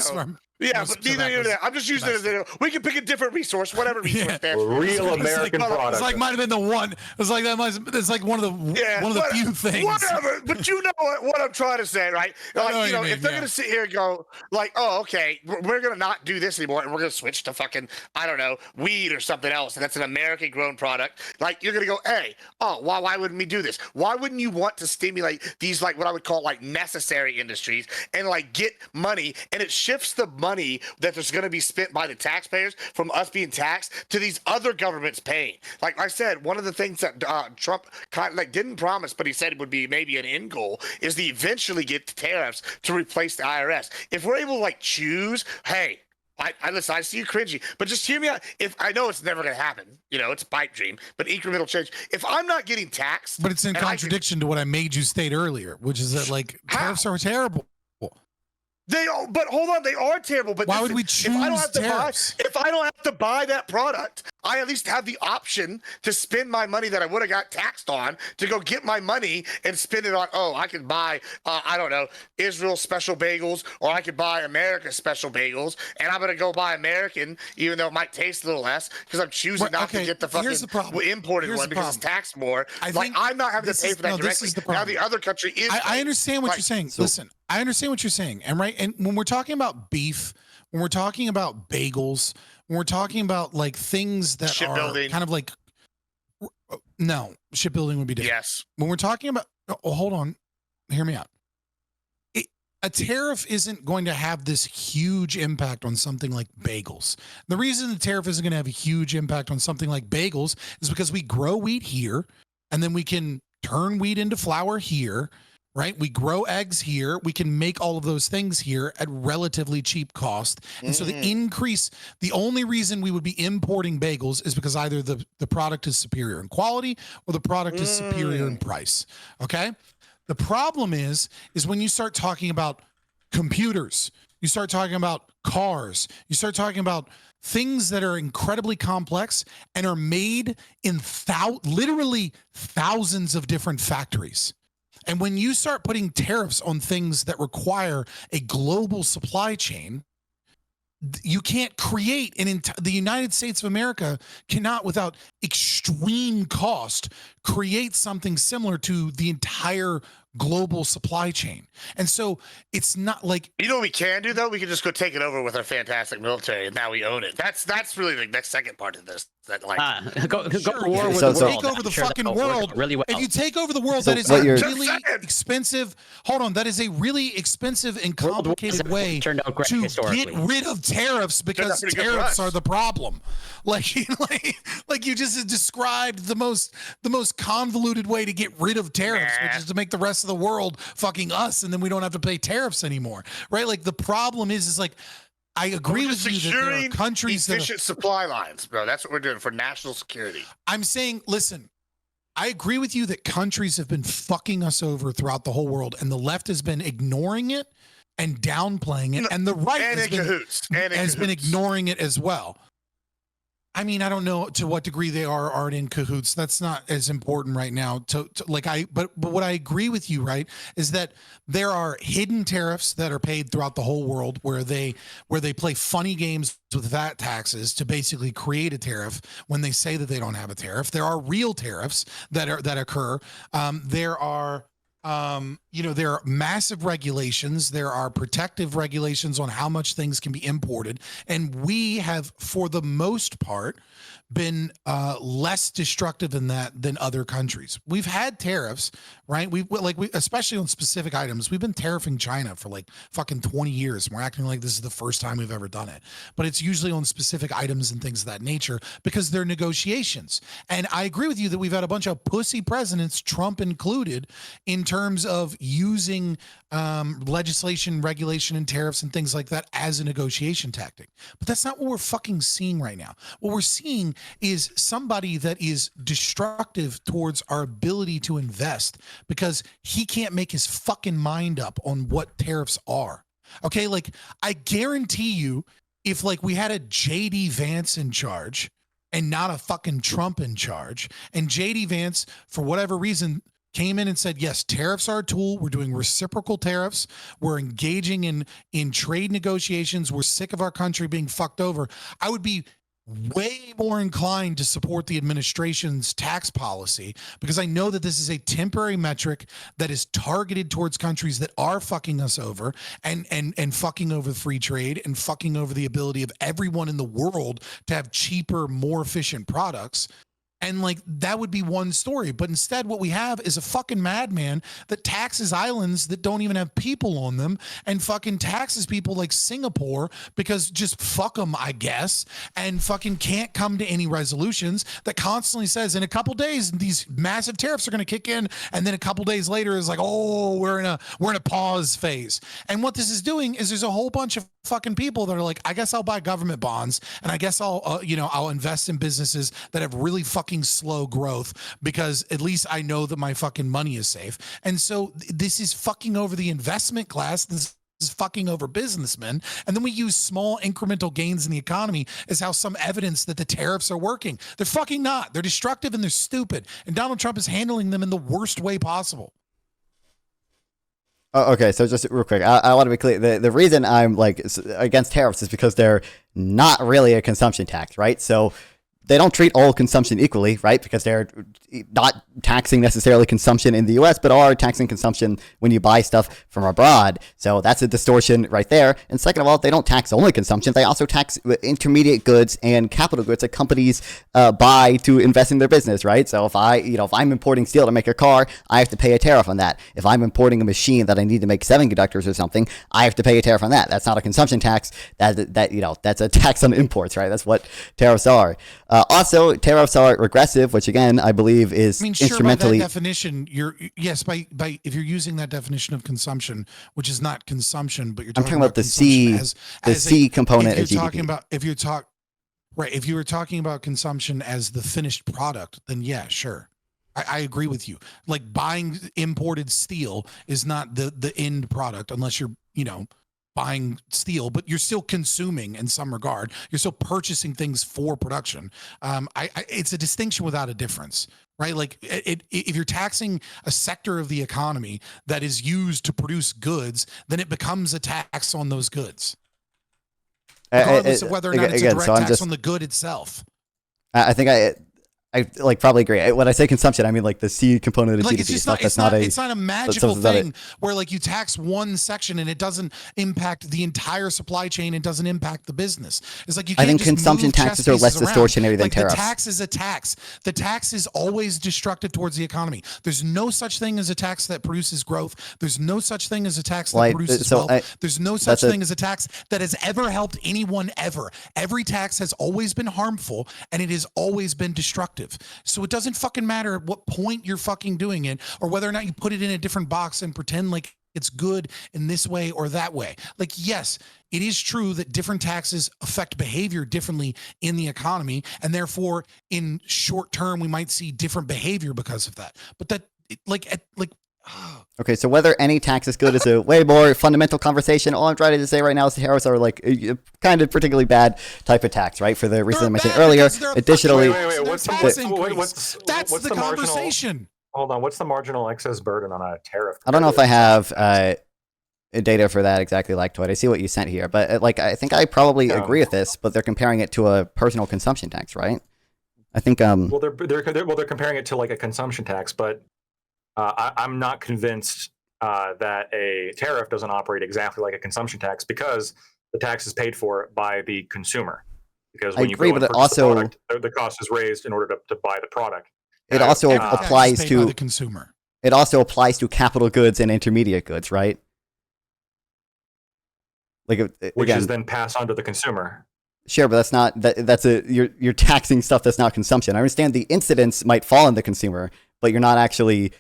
Yeah, but neither here nor there. I'm just using it as we can pick a different resource, whatever resource there. Real American product. It's like might have been the one. It's like that. It's like one of the few things. Whatever. But you know what I'm trying to say, right? Like, you know, if they're gonna sit here and go like, oh, okay, we're gonna not do this anymore, and we're gonna switch to fucking, I don't know, weed or something else, and that's an American-grown product. Like, you're gonna go, hey, oh, why wouldn't we do this? Why wouldn't you want to stimulate these, like, what I would call like necessary industries and like get money, and it shifts the money that there's going to be spent by the taxpayers from us being taxed to these other governments paying. Like I said, one of the things that Trump kind of like didn't promise, but he said it would be maybe an end goal, is to eventually get the tariffs to replace the IRS. If we're able to like choose, hey, I listen, I see you cringy, but just hear me out. If I know it's never going to happen, you know, it's a pipe dream, but incremental change. If I'm not getting taxed, but it's in contradiction to what I made you state earlier, which is that like tariffs are terrible. But hold on, they are terrible. But why would we choose tariffs? If I don't have to buy that product, I at least have the option to spend my money that I would have got taxed on to go get my money and spend it on. Oh, I could buy, I don't know, Israel special bagels, or I could buy America special bagels, and I'm gonna go buy American, even though it might taste a little less, because I'm choosing not to get the fucking imported one because it's taxed more. Like, I'm not having to pay for that directly. Now the other country is. I understand what you're saying. Listen, I understand what you're saying, and right. And when we're talking about beef, when we're talking about bagels, when we're talking about like things that are kind of like, no, shipbuilding would be different. Yes. When we're talking about, hold on, hear me out. a tariff isn't going to have this huge impact on something like bagels. The reason the tariff isn't going to have a huge impact on something like bagels is because we grow wheat here, and then we can turn wheat into flour here, right? We grow eggs here. We can make all of those things here at relatively cheap cost. And so the only reason we would be importing bagels is because either the product is superior in quality or the product is superior in price. Okay? The problem is when you start talking about computers, you start talking about cars, you start talking about things that are incredibly complex and are made in literally thousands of different factories. And when you start putting tariffs on things that require a global supply chain, you can't create the United States of America cannot, without extreme cost, create something similar to the entire global supply chain. And so it's not like, you know what we can do though? We can just go take it over with our fantastic military, and now we own it. That's really the next second part of this. That like go sure, to war with so- the so- world. take over the I'm sure fucking that'll work world really well. If you take over the world, So that is what a you're- really expensive. Hold on, that is a really expensive and World wars complicated have way turned out great to historically. get rid of tariffs because pretty good for tariffs us. are the problem. Like you just described the most convoluted way to get rid of tariffs, which is to make the rest of the world fucking us, and then we don't have to pay tariffs anymore, right? Like the problem is like, I agree with you that there are securing countries that are, efficient supply lines, bro. That's what we're doing for national security. I'm saying, listen, I agree with you that countries have been fucking us over throughout the whole world, and the left has been ignoring it and downplaying it, and the right And has in been cahoots. And in has been cahoots. ignoring it as well. I mean, I don't know to what degree they are or aren't in cahoots. That's not as important right now. But what I agree with you, right, is that there are hidden tariffs that are paid throughout the whole world where they play funny games with VAT taxes to basically create a tariff when they say that they don't have a tariff. There are real tariffs that occur. There are massive regulations. There are protective regulations on how much things can be imported. And we have, for the most part, been less destructive in that than other countries. We've had tariffs, right? We especially on specific items. We've been tariffing China for like fucking 20 years. We're acting like this is the first time we've ever done it. But it's usually on specific items and things of that nature because they're negotiations. And I agree with you that we've had a bunch of pussy presidents, Trump included, in terms of using legislation, regulation, and tariffs and things like that as a negotiation tactic. But that's not what we're fucking seeing right now. What we're seeing is somebody that is destructive towards our ability to invest because he can't make his fucking mind up on what tariffs are. Okay, like I guarantee you, if like we had a JD Vance in charge and not a fucking Trump in charge, and JD Vance, for whatever reason, came in and said, yes, tariffs are a tool. We're doing reciprocal tariffs. We're engaging in trade negotiations. We're sick of our country being fucked over. I would be way more inclined to support the administration's tax policy because I know that this is a temporary metric that is targeted towards countries that are fucking us over and fucking over free trade and fucking over the ability of everyone in the world to have cheaper, more efficient products. And like that would be one story. But instead, what we have is a fucking madman that taxes islands that don't even have people on them and fucking taxes people like Singapore because just fuck them, I guess, and fucking can't come to any resolutions, that constantly says in a couple days these massive tariffs are going to kick in, and then a couple days later is like, oh, we're in a pause phase. And what this is doing is there's a whole bunch of fucking people that are like, I guess I'll buy government bonds and I guess I'll invest in businesses that have really fucking slow growth because at least I know that my fucking money is safe. And so this is fucking over the investment class. This is fucking over businessmen. And then we use small incremental gains in the economy as how some evidence that the tariffs are working. They're fucking not. They're destructive and they're stupid. And Donald Trump is handling them in the worst way possible. Oh, okay, so just real quick, I want to be clear. The reason I'm like against tariffs is because they're not really a consumption tax, right? So they don't treat all consumption equally, right? Because they're not taxing necessarily consumption in the US, but are taxing consumption when you buy stuff from abroad. So that's a distortion right there. And second of all, they don't tax only consumption. They also tax intermediate goods and capital goods that companies buy to invest in their business, right? So if I'm importing steel to make a car, I have to pay a tariff on that. If I'm importing a machine that I need to make semiconductors or something, I have to pay a tariff on that. That's not a consumption tax. That's a tax on imports, right? That's what tariffs are. Also, tariffs are regressive, which again I believe is instrumentally. By that definition, if you're using that definition of consumption, which is not consumption, but you're talking about the C component of GDP. If you were talking about consumption as the finished product, then yeah, sure. I agree with you. Like buying imported steel is not the end product unless you're, buying steel, but you're still consuming in some regard. You're still purchasing things for production. It's a distinction without a difference, right? Like if you're taxing a sector of the economy that is used to produce goods, then it becomes a tax on those goods, regardless of whether or not it's a direct tax on the good itself. I think I probably agree. When I say consumption, I mean like the C component of GDP. It's not a magical thing where like you tax one section and it doesn't impact the entire supply chain. It doesn't impact the business. It's like you can't. I think consumption taxes are less distortionary than tariffs. The tax is a tax. The tax is always destructive towards the economy. There's no such thing as a tax that produces growth. There's no such thing as a tax that produces wealth. There's no such thing as a tax that has ever helped anyone ever. Every tax has always been harmful and it has always been destructive. So it doesn't fucking matter at what point you're fucking doing it or whether or not you put it in a different box and pretend like it's good in this way or that way. Like, yes, it is true that different taxes affect behavior differently in the economy. And therefore, in short term, we might see different behavior because of that. But okay, so whether any tax is good is a way more fundamental conversation. All I'm trying to say right now is the tariffs are like a kind of particularly bad type of tax, right? For the reason I mentioned earlier. Additionally, what's the conversation? Hold on, what's the marginal excess burden on a tariff? I don't know if I have data for that exactly, Lactoid. I see what you sent here, but I think I probably agree with this. But they're comparing it to a personal consumption tax, right? I think well, they're comparing it to like a consumption tax, but I'm not convinced that a tariff doesn't operate exactly like a consumption tax because the tax is paid for by the consumer. Because when you go and purchase the product, the cost is raised in order to buy the product. It also applies to the consumer. It also applies to capital goods and intermediate goods, right? Which is then passed on to the consumer. Sure, but you're taxing stuff that's not consumption. I understand the incidence might fall on the consumer, but you're not actually.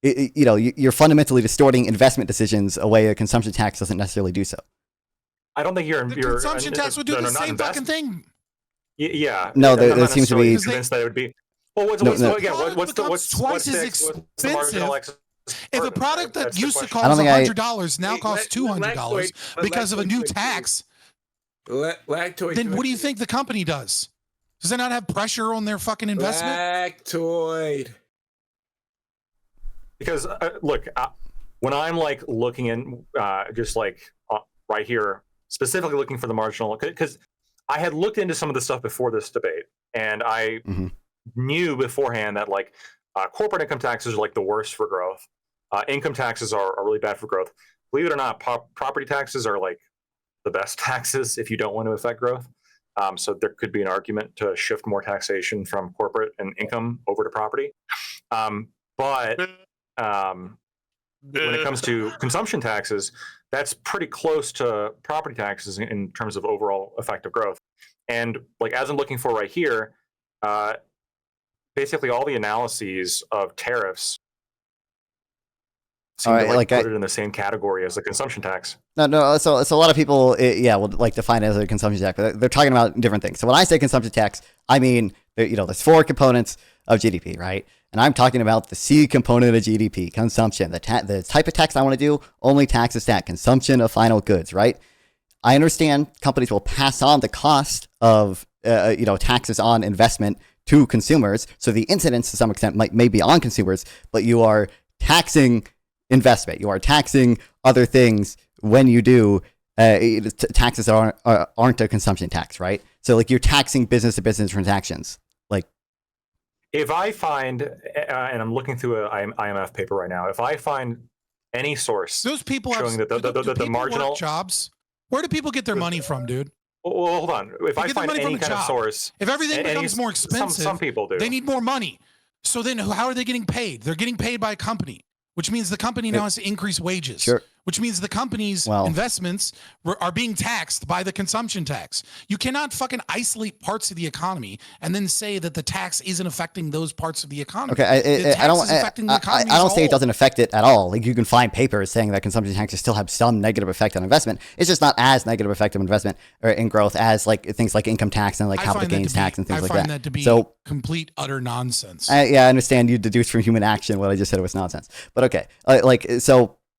You're fundamentally distorting investment decisions a way a consumption tax doesn't necessarily do so. I don't think the consumption tax would do the same fucking thing. Yeah. No, there seems to be convinced that it would be. Well, what's twice as expensive? If a product that used to cost $100 now costs $200 because of a new tax, Lactoid. Then what do you think the company does? Does it not have pressure on their fucking investment? Lactoid. Because look, when I'm like looking in, just like right here, specifically looking for the marginal, because I had looked into some of the stuff before this debate, and I knew beforehand that like corporate income taxes are like the worst for growth. Income taxes are really bad for growth. Believe it or not, property taxes are like the best taxes if you don't want to affect growth. So there could be an argument to shift more taxation from corporate and income over to property. But when it comes to consumption taxes, that's pretty close to property taxes in terms of overall effective growth. And like as I'm looking for right here, basically all the analyses of tariffs seem to put it in the same category as the consumption tax. No. So a lot of people, would like define it as a consumption tax, but they're talking about different things. So when I say consumption tax, I mean, there's four components of GDP, right? And I'm talking about the C component of GDP, consumption. The type of tax I want to do only taxes that consumption of final goods, right? I understand companies will pass on the cost of taxes on investment to consumers, so the incidence to some extent may be on consumers, but you are taxing investment. You are taxing other things when you do. Taxes aren't a consumption tax, right? So like you're taxing business to business transactions. Like If I find, and I'm looking through an IMF paper right now, if I find any source Those people showing have, that the people marginal work jobs. Where do people get their money from, dude? Well, hold on. If I get their find money from any a kind of job. source, If everything any- becomes more expensive, some people do. they need more money. So then how are they getting paid? They're getting paid by a company, which means the company now has to increase wages. Sure. Which means the company's investments are being taxed by the consumption tax. You cannot fucking isolate parts of the economy and then say that the tax isn't affecting those parts of the economy. Okay, I don't say it doesn't affect it at all. Like you can find papers saying that consumption taxes still have some negative effect on investment. It's just not as negative effect on investment or in growth as like things like income tax and like capital gains tax and things like that. I find that to be complete utter nonsense. Yeah, I understand you deduced from human action what I just said was nonsense. But okay,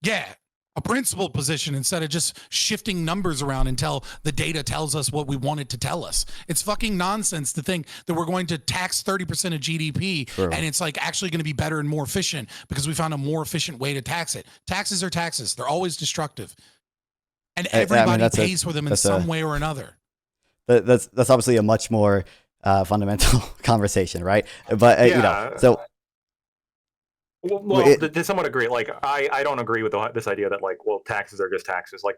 yeah. A principled position instead of just shifting numbers around until the data tells us what we want it to tell us. It's fucking nonsense to think that we're going to tax 30% of GDP and it's like actually going to be better and more efficient because we found a more efficient way to tax it. Taxes are taxes. They're always destructive. And everybody pays for them in some way or another. That's obviously a much more fundamental conversation, right? But you know, so Well, to somewhat agree. Like, I don't agree with this idea that like, well, taxes are just taxes. Like,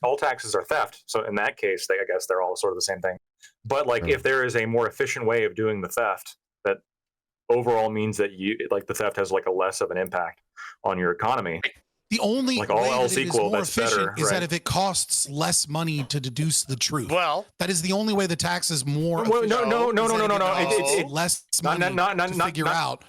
all taxes are theft. So in that case, I guess they're all sort of the same thing. But like, if there is a more efficient way of doing the theft, that overall means that the theft has like a less of an impact on your economy. The only like all way else that it equal, is more that's efficient better, is right? that if it costs less money to deduce the truth. Well, that is the only way the tax is more. No. It's less money to figure out.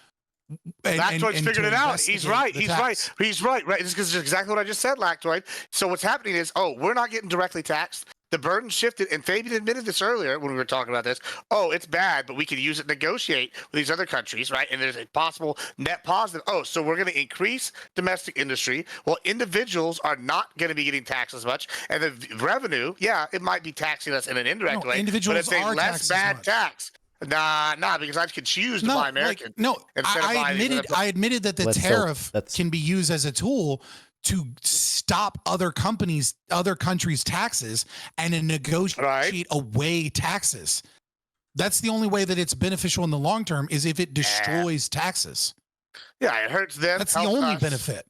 Lactoid's figured it out. He's right. Right. This is exactly what I just said, Lactoid. So what's happening is, we're not getting directly taxed. The burden shifted, and Fabian admitted this earlier when we were talking about this. Oh, it's bad, but we could use it to negotiate with these other countries, right? And there's a possible net positive. Oh, so we're going to increase domestic industry. Well, individuals are not going to be getting taxed as much, and the revenue, it might be taxing us in an indirect way, individuals but it's a less bad tax. Nah, because I could choose to buy American. I admitted that the tariff can be used as a tool to stop other countries' taxes and to negotiate away taxes. That's the only way that it's beneficial in the long term is if it destroys taxes. Yeah, it hurts them. That's the only benefit.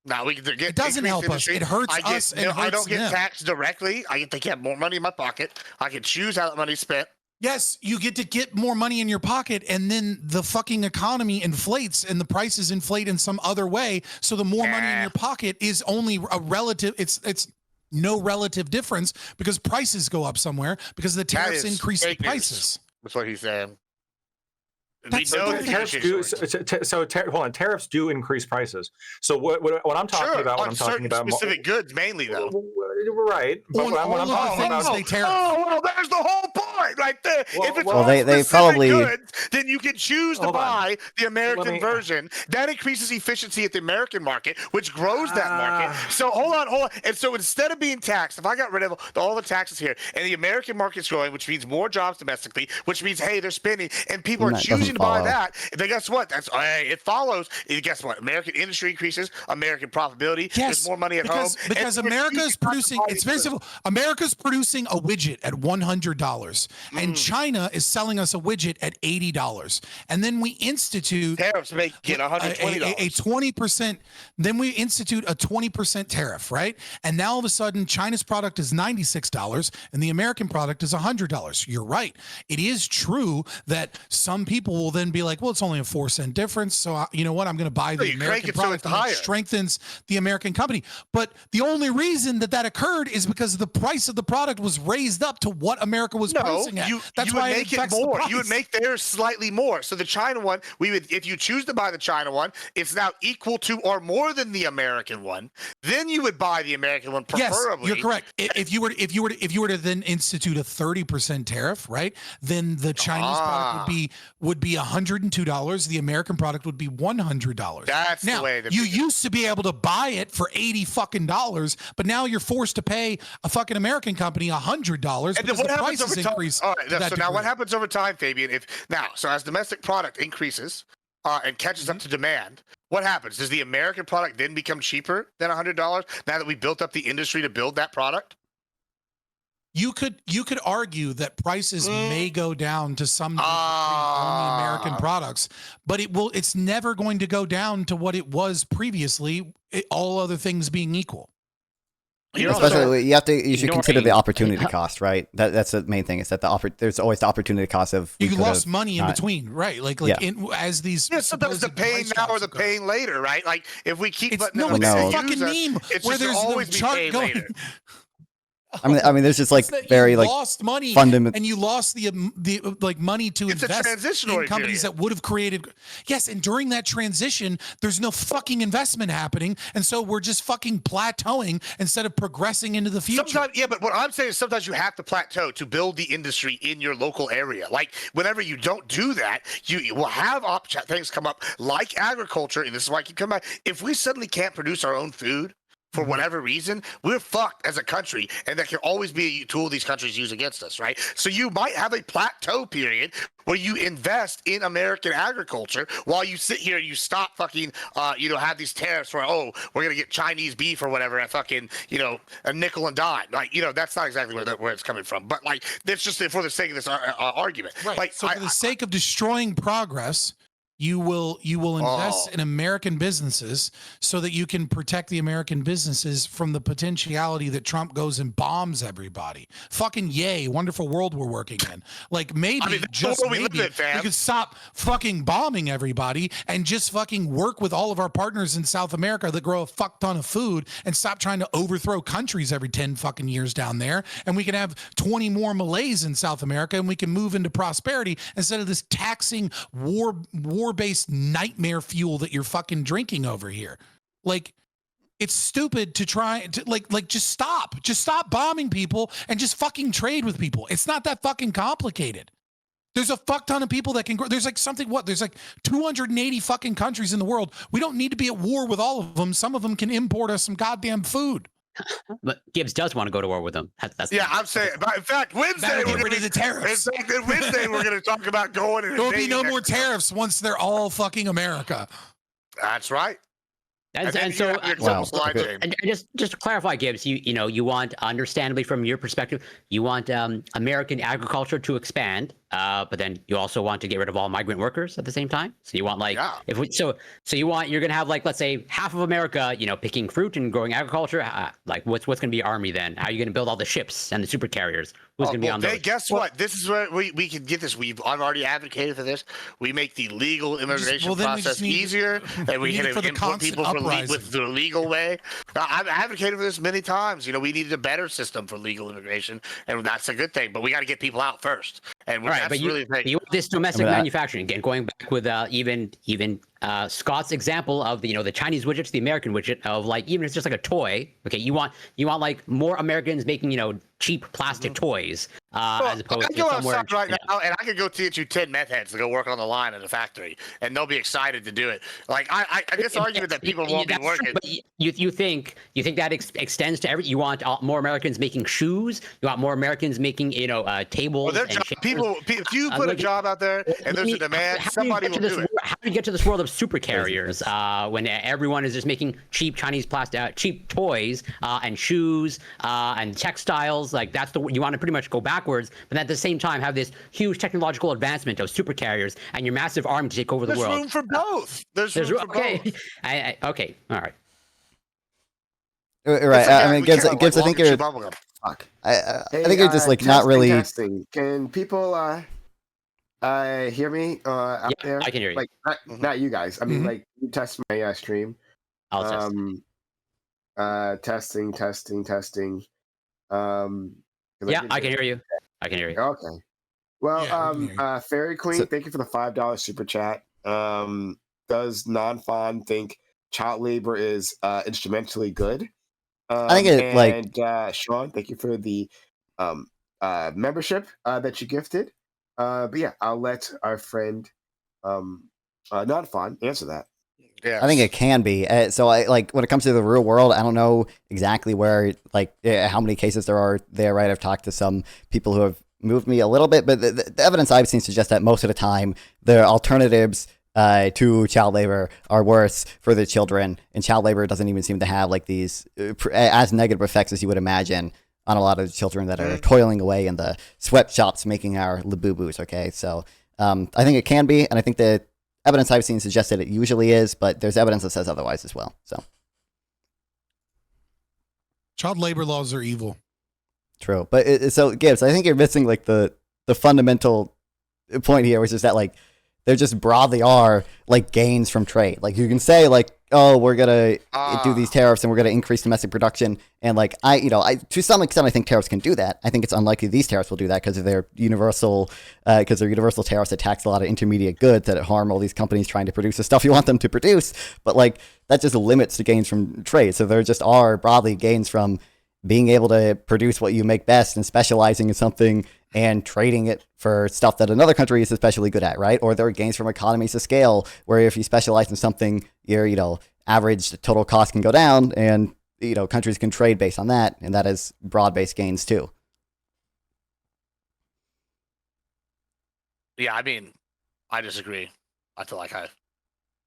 Now we can get. It doesn't help industry. us. It hurts us. And I don't get them. taxed directly. I get to get more money in my pocket. I can choose how that money's spent. Yes, you get to get more money in your pocket, and then the fucking economy inflates, and the prices inflate in some other way. So the more money in your pocket is only a relative. It's no relative difference because prices go up somewhere because the tariffs increase the prices. That's what he's saying. Tariffs do increase prices. So what I'm talking about, on specific goods mainly, though. Right, but what I'm talking about, there's the whole point right there. If it's they probably goods, then you can choose to buy the American version. That increases efficiency at the American market, which grows that market. So hold on. And so instead of being taxed, if I got rid of all the taxes here, and the American market's growing, which means more jobs domestically, which means they're spending, and people are choosing to buy that. Then guess what? It follows. Guess what? American industry increases, American profitability. There's more money at home because America's producing. It's very simple. America's producing a widget at $100, and China is selling us a widget at $80. And then we institute tariffs make it $120. A 20%. Then we institute a 20% tariff, right? And now all of a sudden, China's product is $96, and the American product is $100. You're right. It is true that some people will then be like, well, it's only a 4-cent difference. So you know what? I'm going to buy the American product. So it strengthens the American company. But the only reason that occurred is because the price of the product was raised up to what America was pricing at. That's why make it more. You would make theirs slightly more. So the China one, if you choose to buy the China one, it's now equal to or more than the American one. Then you would buy the American one, preferably. Yes, you're correct. If you were to then institute a 30% tariff, right? Then the Chinese product would be $102. The American product would be $100. That's now, the way. You used to be able to buy it for $80 fucking dollars, but now you're forced to pay a fucking American company $100 because the prices increase. All right, so now what happens over time, Fabian? So as domestic product increases and catches up to demand, what happens? Does the American product then become cheaper than $100 now that we built up the industry to build that product? You could argue that prices may go down to some degree on the American products, but it's never going to go down to what it was previously, all other things being equal. Especially, you should consider the opportunity cost, right? That's the main thing. Is that there's always the opportunity cost of you lost money in between, right? As these sometimes the pain now or the pain later, right? Like if we keep it's a fucking meme where there's the chart going. Later. I mean, there's just like very like lost money, and you lost the money to invest in companies that would have created. Yes, and during that transition, there's no fucking investment happening, and so we're just fucking plateauing instead of progressing into the future. Sometimes, but what I'm saying is sometimes you have to plateau to build the industry in your local area. Like whenever you don't do that, you will have things come up like agriculture, and this is why I keep coming back. If we suddenly can't produce our own food, for whatever reason, we're fucked as a country, and that can always be a tool these countries use against us, right? So you might have a plateau period where you invest in American agriculture while you sit here and you stop fucking, have these tariffs where, we're going to get Chinese beef or whatever at fucking, a nickel and dime. Like, that's not exactly where it's coming from. But, like, that's just for the sake of this argument. Right. Like, so for the sake of destroying progress, you will invest in American businesses so that you can protect the American businesses from the potentiality that Trump goes and bombs everybody. Fucking yay, wonderful world we're working in. Like maybe just maybe we could stop fucking bombing everybody and just fucking work with all of our partners in South America that grow a fuck ton of food and stop trying to overthrow countries every 10 fucking years down there. And we can have 20 more Malays in South America and we can move into prosperity instead of this taxing war-based nightmare fuel that you're fucking drinking over here. Like, it's stupid to try to like just stop bombing people and just fucking trade with people. It's not that fucking complicated. There's a fuck ton of people that can grow. There's like there's like 280 fucking countries in the world. We don't need to be at war with all of them. Some of them can import us some goddamn food. But Gibbs does want to go to war with them. I'm saying. But in fact, Wednesday we're going to the tariffs. Wednesday we're going to talk about going. There will be no more tariffs once they're all fucking America. That's right. And just to clarify, Gibbs, you want, understandably from your perspective, you want American agriculture to expand, but then you also want to get rid of all migrant workers at the same time. So you want you're gonna have like, let's say, half of America, picking fruit and growing agriculture. Like what's gonna be army then? How are you gonna build all the ships and the super carriers? Who's gonna be on those? Guess what? This is where we can get this. I've already advocated for this. We make the legal immigration process easier, and we can import people with the legal way. I've advocated for this many times. We needed a better system for legal immigration, and that's a good thing. But we got to get people out first. And but you want this domestic manufacturing again, going back with even Scott's example of the Chinese widget to the American widget of like, even if it's just like a toy. Okay, you want like more Americans making cheap plastic toys as opposed to somewhere right now, and I could go teach you 10 meth heads to go work on the line at a factory, and they'll be excited to do it. Like I guess the argument that people won't be working. True, but you think that extends to every? You want more Americans making shoes? You want more Americans making tables? Well, people. If you put a job out there and there's a demand, somebody will do it. How do you get to this world of super carriers when everyone is just making cheap Chinese plastic, cheap toys and shoes and textiles? Like that's you want to pretty much go backwards, but at the same time have this huge technological advancement of super carriers and your massive army to take over the world. There's room for both. There's room for both. Okay, all right. Right. I mean, Gibbs, I think you're. Fuck. I think you're just like not really. Testing. Can people hear me out there? I can hear you. Like not you guys. I mean, like you test my stream. I'll test. Testing. Yeah, I can hear you. I can hear you. Okay. Well, Fairy Queen, thank you for the $5 super chat. Does Nonfon think child labor is instrumentally good? I think it Sean, thank you for the membership that you gifted. But yeah, I'll let our friend Nonfon answer that. Yeah, I think it can be. So I when it comes to the real world, I don't know exactly where how many cases there are there. Right, I've talked to some people who have moved me a little bit, but the evidence I've seen suggests that most of the time the alternatives to child labor are worse for the children, and child labor doesn't even seem to have like these as negative effects as you would imagine on a lot of the children that are toiling away in the sweatshops making our labubus. Okay, so I think it can be, and I think the evidence I've seen suggests that it usually is, but there's evidence that says otherwise as well. So Child labor laws are evil. true, but so Gibbs, I think you're missing like the fundamental point here, which is that like there just broadly are like gains from trade. Like you can say like, oh, we're gonna do these tariffs and we're gonna increase domestic production, and like I to some extent I think tariffs can do that. I think it's unlikely these tariffs will do that because of their universal tariffs that tax a lot of intermediate goods that harm all these companies trying to produce the stuff you want them to produce. But like that just limits the gains from trade. So there just are broadly gains from being able to produce what you make best and specializing in something and trading it for stuff that another country is especially good at, right? Or there are gains from economies of scale, where if you specialize in something, your average total cost can go down, and countries can trade based on that, and that is broad-based gains too. Yeah, I mean, I disagree. I feel like I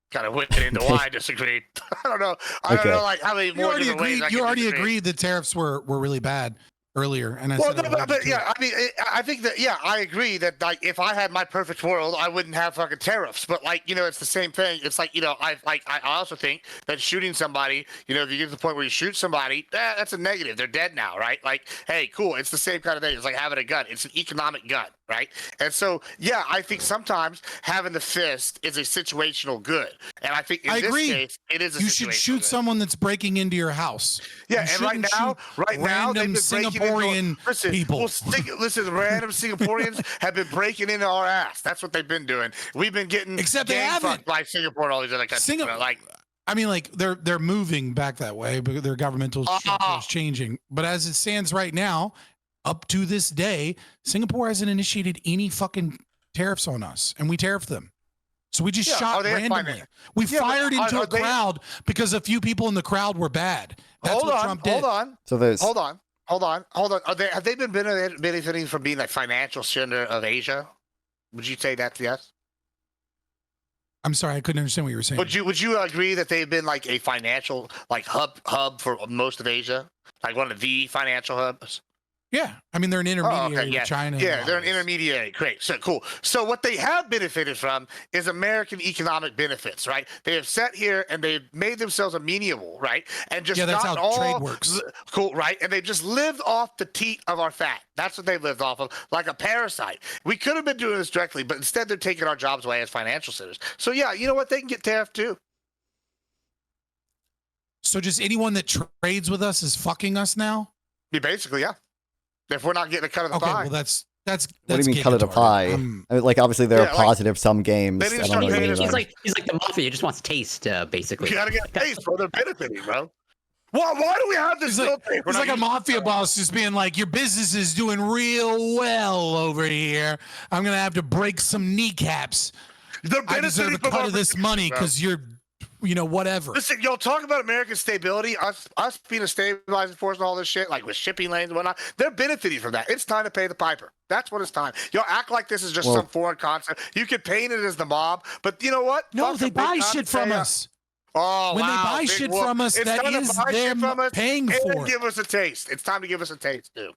kind of went into why I disagree. I don't know. I don't know like how many more different ways I can You already disagree. agreed that tariffs were really bad earlier, and I Well, said no, but yeah, I mean, I think that I agree that like if I had my perfect world, I wouldn't have fucking tariffs. But like it's the same thing. It's like I also think that shooting somebody, if you get to the point where you shoot somebody, that's a negative. They're dead now, right? Like, hey, cool. It's the same kind of thing. It's like having a gun. It's an economic gun, right? And so I think sometimes having the fist is a situational good, and I think in this case it is. You should shoot someone that's breaking into your house. Yeah, and right now random Singaporean people. Listen, random Singaporeans have been breaking into our ass. That's what they've been doing. We've been getting except they haven't like Singapore and all these other countries. I mean, like they're moving back that way, but their governmental structure is changing. But as it stands right now, up to this day, Singapore hasn't initiated any fucking tariffs on us, and we tariffed them. So we just shot randomly. We fired into a crowd because a few people in the crowd were bad. That's what Trump did. Hold on. Have they been benefiting from being a financial center of Asia? Would you say that's yes? I'm sorry, I couldn't understand what you were saying. Would you agree that they've been like a financial hub for most of Asia, like one of the financial hubs? Yeah, I mean they're an intermediary with China. Yeah, they're an intermediary. Great, so cool. So what they have benefited from is American economic benefits, right? They have sat here and they've made themselves amenable, right? And just that's gotten how trade works. Cool, right? And they've just lived off the teat of our fat. That's what they've lived off of, like a parasite. We could have been doing this directly, but instead they're taking our jobs away as financial centers. So yeah, you know what? They can get tariffed too. So just anyone that trades with us is fucking us now? Yeah, basically, yeah. If we're not getting a cut of the pie. Well, that's what do you mean cut of the pie? I mean, like obviously there are positive some games. He's like the mafia. He just wants taste, basically. You gotta get a taste, bro. They're benefiting, bro. Why do we have this? It's like a mafia boss just being like, your business is doing real well over here. I'm gonna have to break some kneecaps. I deserve a cut of this money because you're whatever. Listen, y'all talk about American stability, us being a stabilizing force and all this shit, like with shipping lanes and whatnot. They're benefiting from that. It's time to pay the piper. That's what it's time. Y'all act like this is just some foreign concept. You can paint it as the mob, but you know what? No, they buy shit from us. Oh, when they buy shit from us, that is them paying for it. Give us a taste. It's time to give us a taste, too.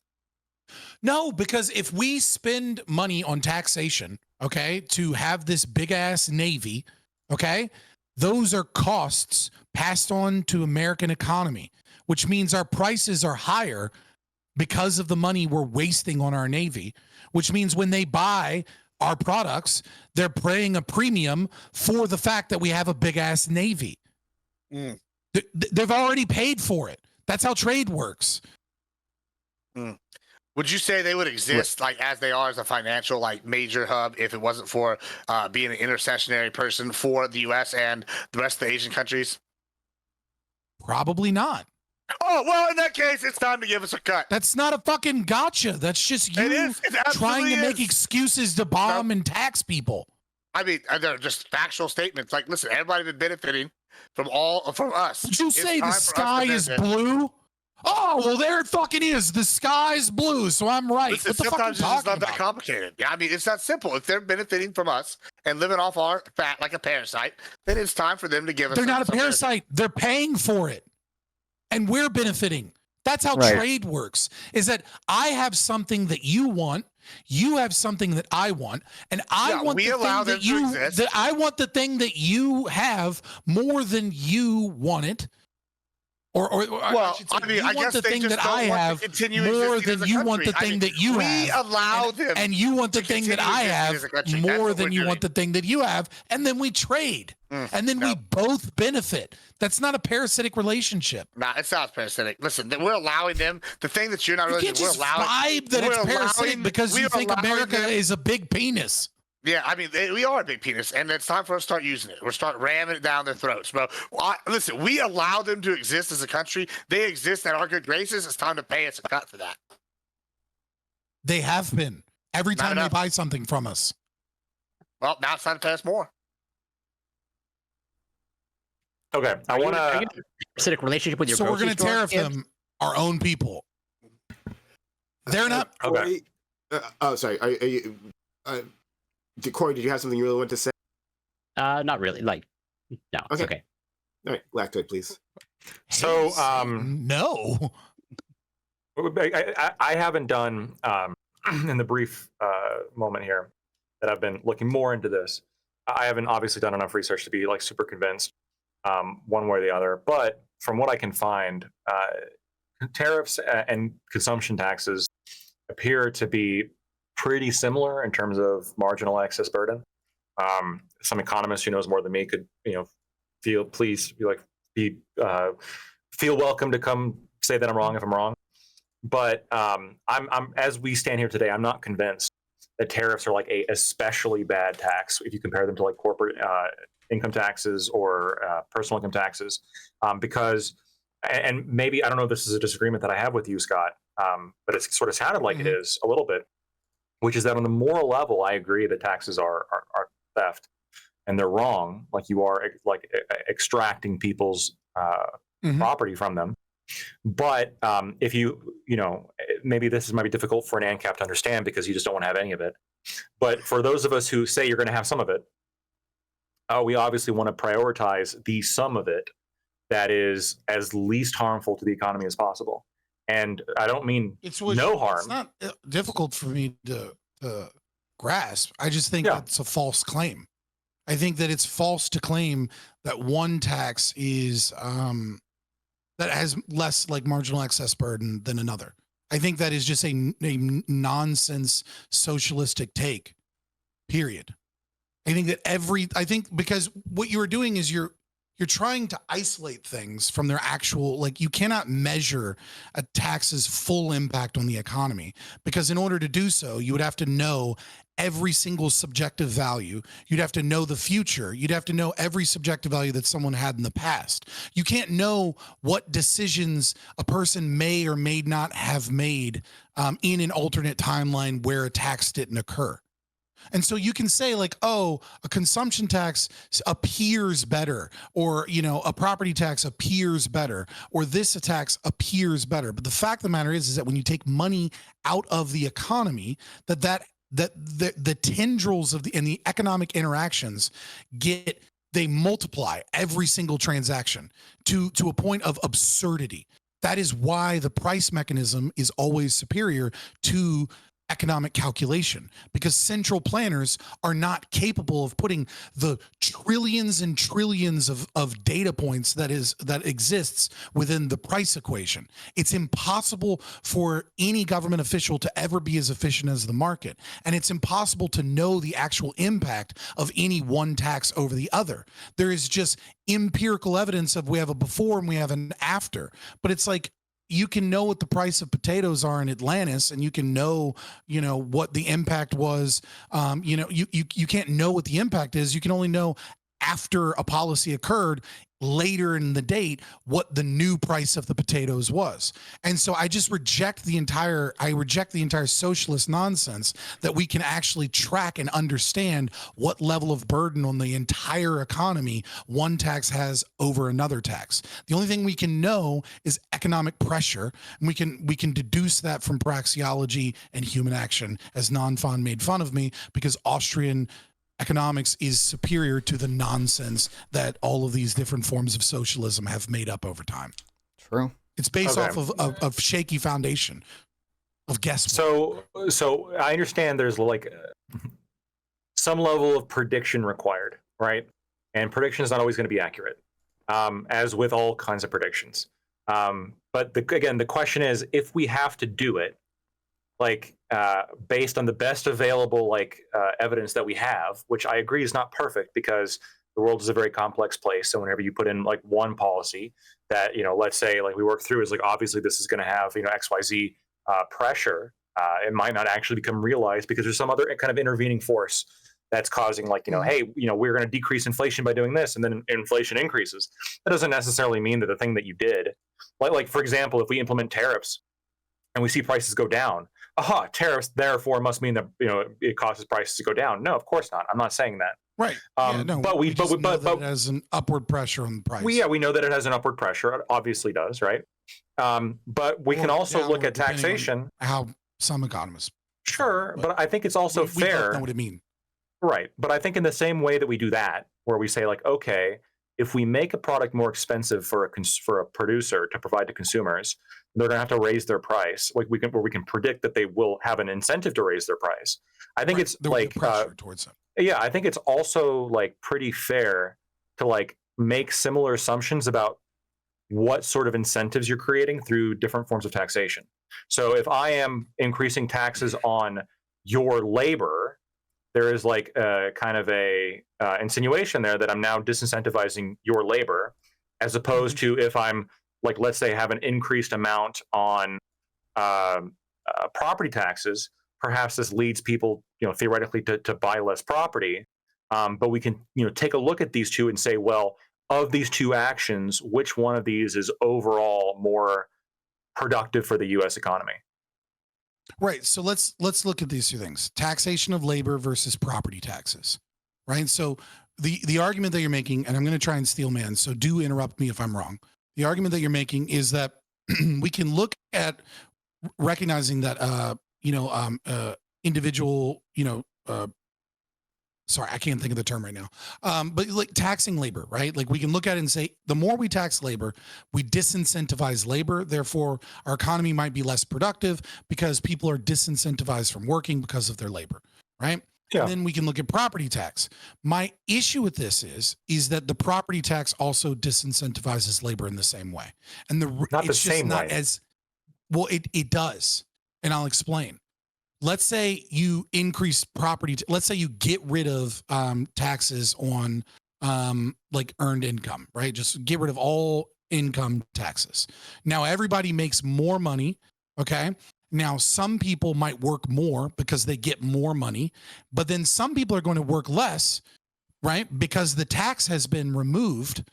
No, because if we spend money on taxation, okay, to have this big ass Navy, okay, those are costs passed on to American economy, which means our prices are higher because of the money we're wasting on our Navy, which means when they buy our products, they're paying a premium for the fact that we have a big ass Navy. They've already paid for it. That's how trade works. Would you say they would exist like as they are as a financial like major hub if it wasn't for being an intercessionary person for the U.S. and the rest of the Asian countries? Probably not. Oh, well, in that case, it's time to give us a cut. That's not a fucking gotcha. That's just you trying to make excuses to bomb and tax people. I mean, they're just factual statements. Like, listen, everybody's been benefiting from us. Did you say the sky is blue? Oh, well, there it fucking is. The sky's blue, so I'm right. Listen, what the fuck are you sometimes it's just talking not that complicated. Yeah, I mean, it's that simple. If they're benefiting from us and living off our fat like a parasite, then it's time for them to give us. They're not a parasite. They're paying for it. And we're benefiting. That's how Right. trade works, is that I have something that you want, you have something that I want, and I want we the allow thing them to exist. that I want the thing that you have more than you want it. Or I should say, you I want guess the they thing just that don't I want to have continue more existing than as a you want the country. thing that you we have. allow them, And you want the to thing that continue I existing have as a country. That's more what than we're you doing. want the thing that you have, and then we trade, and then we both benefit. That's not a parasitic relationship. Nah, it sounds parasitic. Listen, we're allowing them the thing that you're not You really. can't We're just allowing. vibe that it's we're parasitic allowing- because we you are think allowing America them- is a big penis. Yeah, I mean, we are a big penis, and it's time for us to start using it. We're start ramming it down their throats, bro. Listen, we allow them to exist as a country. They exist at our good graces. It's time to pay us a cut for that. They have been every Not time they enough. buy something from us. Well, now it's time to pay us more. Okay, I want Are you to. in a parasitic relationship with your So we're grocery going to store, tariff Gibbs? them, our own people. They're not. Okay. Oh, sorry. Are you, Corey, did you have something you really want to say? Not really. Like, no, it's Okay. okay. All right, Lactoid, please. So, no. I haven't done in the brief moment here that I've been looking more into this. I haven't obviously done enough research to be like super convinced one way or the other. But from what I can find, tariffs and consumption taxes appear to be pretty similar in terms of marginal excess burden. Some economist who knows more than me could, feel welcome to come say that I'm wrong if I'm wrong. But I'm as we stand here today, I'm not convinced that tariffs are like a especially bad tax if you compare them to like corporate income taxes or personal income taxes, because, and maybe I don't know if this is a disagreement that I have with you, Scott, but it's sort of sounded like it is a little bit, which is that on the moral level, I agree that taxes are theft and they're wrong. Like you are like extracting people's property from them. But if maybe this might be difficult for an ANCAP to understand because you just don't want to have any of it. But for those of us who say you're going to have some of it, we obviously want to prioritize the some of it that is as least harmful to the economy as possible. And I don't mean no harm. It's not difficult for me to grasp. I just think that's a false claim. I think that it's false to claim that one tax is that has less like marginal excess burden than another. I think that is just a nonsense socialistic take, period. I think because what you're doing is you're trying to isolate things from their actual, like you cannot measure a tax's full impact on the economy, because in order to do so, you would have to know every single subjective value. You'd have to know the future. You'd have to know every subjective value that someone had in the past. You can't know what decisions a person may or may not have made in an alternate timeline where a tax didn't occur. And so you can say like, oh, a consumption tax appears better, or, a property tax appears better, or this tax appears better. But the fact of the matter is that when you take money out of the economy, that the tendrils of the economic interactions they multiply every single transaction to a point of absurdity. That is why the price mechanism is always superior to economic calculation, because central planners are not capable of putting the trillions and trillions of data points that exists within the price equation. It's impossible for any government official to ever be as efficient as the market, and it's impossible to know the actual impact of any one tax over the other. There is just empirical evidence of we have a before and we have an after, but it's like, you can know what the price of potatoes are in Atlantis, and you can know, what the impact was. You can't know what the impact is. You can only know after a policy occurred later in the date what the new price of the potatoes was. And so I just reject the entire socialist nonsense that we can actually track and understand what level of burden on the entire economy one tax has over another tax. The only thing we can know is economic pressure, and we can deduce that from praxeology and human action, as Nonfon made fun of me because Austrian economics is superior to the nonsense that all of these different forms of socialism have made up over time. True. It's based Okay. off of shaky foundation of guesswork. So I understand there's like some level of prediction required, right? And prediction is not always going to be accurate, as with all kinds of predictions. But again, the question is, if we have to do it, like based on the best available evidence that we have, which I agree is not perfect because the world is a very complex place. So whenever you put in like one policy that, let's say like we work through is like, obviously this is going to have, XYZ pressure, it might not actually become realized because there's some other kind of intervening force that's causing hey, we're going to decrease inflation by doing this, and then inflation increases. That doesn't necessarily mean that the thing that you did, like for example, if we implement tariffs and we see prices go down, tariffs therefore must mean that it causes prices to go down. No, of course not. I'm not saying that. Right. But it has an upward pressure on the price. We know that it has an upward pressure. It obviously does, right? But we can also look at taxation. How some economists. Sure, but I think it's also fair. We both know what it means. Right. But I think in the same way that we do that, where we say like, okay, if we make a product more expensive for a producer to provide to consumers, they're going to have to raise their price. Like we can predict that they will have an incentive to raise their price. I think it's like pressure towards them. Yeah, I think it's also like pretty fair to like make similar assumptions about what sort of incentives you're creating through different forms of taxation. So if I am increasing taxes on your labor, there is like a kind of a insinuation there that I'm now disincentivizing your labor, as opposed to if I'm like, let's say, have an increased amount on property taxes. Perhaps this leads people, theoretically to buy less property. But we can, take a look at these two and say, well, of these two actions, which one of these is overall more productive for the U.S. economy? Right. So let's look at these two things: taxation of labor versus property taxes. Right. So the argument that you're making, and I'm going to try and steal man, so do interrupt me if I'm wrong. The argument that you're making is that we can look at recognizing that individual, sorry, I can't think of the term right now. But like taxing labor, right? Like we can look at it and say, the more we tax labor, we disincentivize labor. Therefore, our economy might be less productive because people are disincentivized from working because of their labor, right? Yeah. And then we can look at property tax. My issue with this is that the property tax also disincentivizes labor in the same way. And it does. And I'll explain. Let's say you increase property. Let's say you get rid of taxes on like earned income, right? Just get rid of all income taxes. Now everybody makes more money. Okay. Now some people might work more because they get more money, but then some people are going to work less, right? Because the tax has been removed,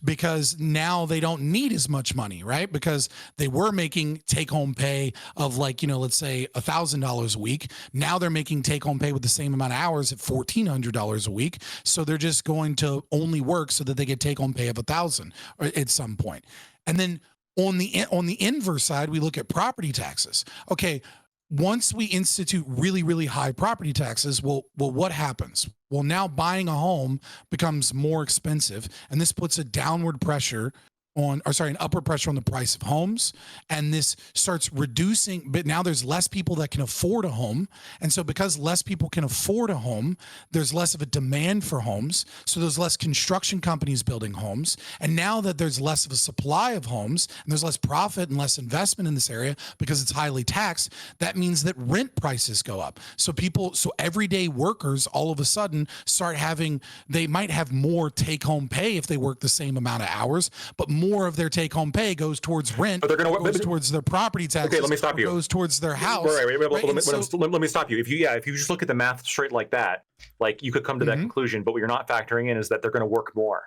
because now they don't need as much money, right? Because they were making take-home pay of like, let's say $1,000 a week. Now they're making take-home pay with the same amount of hours at $1,400 a week. So they're just going to only work so that they get take-home pay of $1,000 at some point. And then on the inverse side, we look at property taxes. Okay, once we institute really, really high property taxes, well, what happens? Well, now buying a home becomes more expensive, and this puts a downward pressure an upward pressure on the price of homes. And this starts reducing, but now there's less people that can afford a home. And so because less people can afford a home, there's less of a demand for homes. So there's less construction companies building homes. And now that there's less of a supply of homes and there's less profit and less investment in this area because it's highly taxed, that means that rent prices go up. So everyday workers all of a sudden they might have more take-home pay if they work the same amount of hours, but more of their take-home pay goes towards rent, but they're going to goes towards their property taxes. Okay, let me stop you. Goes towards their house. Right. Let me stop you. If you just look at the math straight like that, like you could come to that conclusion. But what you're not factoring in is that they're going to work more.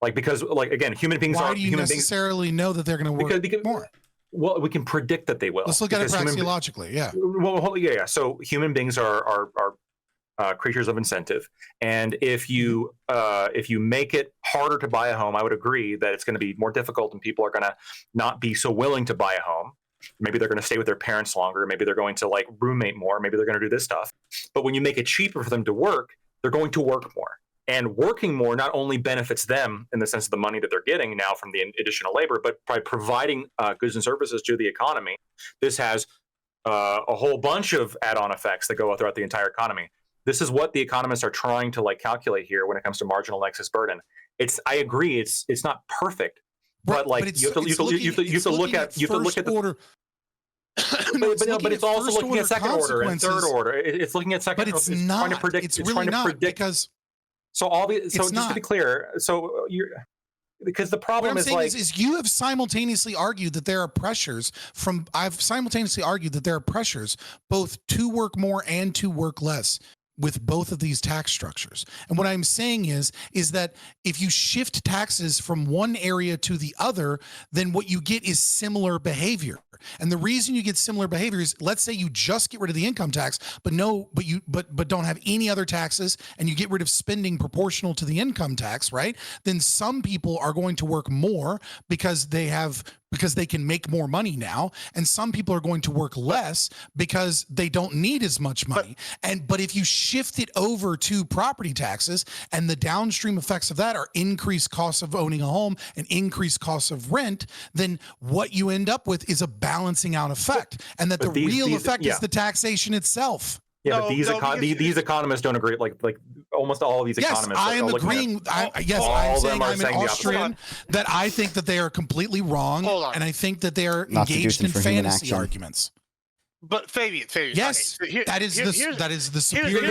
Like because again, human beings Why do you necessarily know that they're going to work more? Well, we can predict that they will. Let's look at it praxeologically. Yeah. Well, yeah. So human beings are creatures of incentive, and if you make it harder to buy a home, I would agree that it's going to be more difficult, and people are going to not be so willing to buy a home. Maybe they're going to stay with their parents longer. Maybe they're going to like roommate more. Maybe they're going to do this stuff. But when you make it cheaper for them to work, they're going to work more. And working more not only benefits them in the sense of the money that they're getting now from the additional labor, but by providing goods and services to the economy, this has a whole bunch of add-on effects that go throughout the entire economy. This is what the economists are trying to like calculate here when it comes to marginal excess burden. I agree, it's not perfect, but like you have to look at the order. but it's also looking at second order and third order. It's looking at second. But it's trying to not. predict. It's It's really trying to not predict. because So just not. to be clear, so you're because the what problem I'm is saying like is you have simultaneously argued that there are pressures from. I've simultaneously argued that there are pressures both to work more and to work less with both of these tax structures. And what I'm saying is that if you shift taxes from one area to the other, then what you get is similar behavior. And the reason you get similar behavior is, let's say you just get rid of the income tax, but don't have any other taxes, and you get rid of spending proportional to the income tax, right? Then some people are going to work more because they can make more money now, and some people are going to work less because they don't need as much money. But if you shift it over to property taxes, and the downstream effects of that are increased costs of owning a home and increased costs of rent, then what you end up with is a balancing out effect, and that the real effect is the taxation itself. Yeah, but these economists don't agree. Like almost all of these economists. I am agreeing. I'm saying I'm an Austrian that I think that they are completely wrong, and I think that they are engaged in fantasy arguments. But Fabian, yes, okay, that is the superior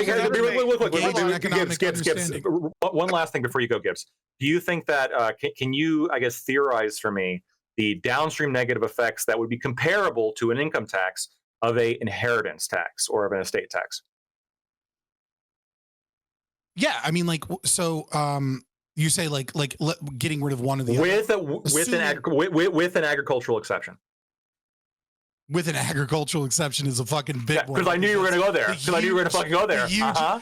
economic understanding. One last thing before you go, Gibbs. Do you think that can you, I guess, theorize for me the downstream negative effects that would be comparable to an income tax of a inheritance tax or of an estate tax? Yeah, I mean, like, so you say like getting rid of one of the with an agricultural exception. With an agricultural exception is a fucking big one. Because I knew you were going to go there. Because I knew you were going to fucking go there.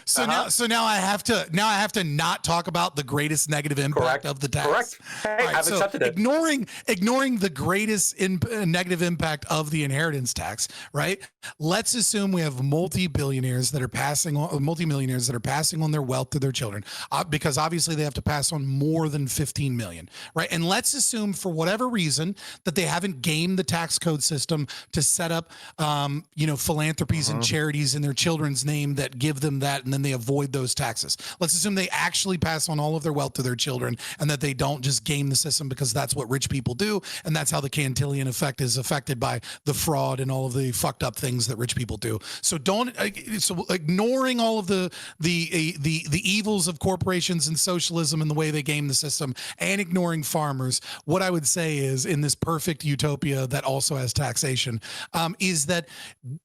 So now I have to not talk about the greatest negative impact of the tax. Correct. Hey, I've accepted it. Ignoring the greatest negative impact of the inheritance tax, right? Let's assume we have multi-millionaires that are passing on their wealth to their children, because obviously they have to pass on more than 15 million, right? And let's assume for whatever reason that they haven't gamed the tax code system to set up, philanthropies and charities in their children's name that give them that, and then they avoid those taxes. Let's assume they actually pass on all of their wealth to their children, and that they don't just game the system, because that's what rich people do, and that's how the Cantillon effect is affected by the fraud and all of the fucked up things that rich people do. So ignoring all of the evils of corporations and socialism and the way they game the system, and ignoring farmers, what I would say is, in this perfect utopia that also has taxation, is that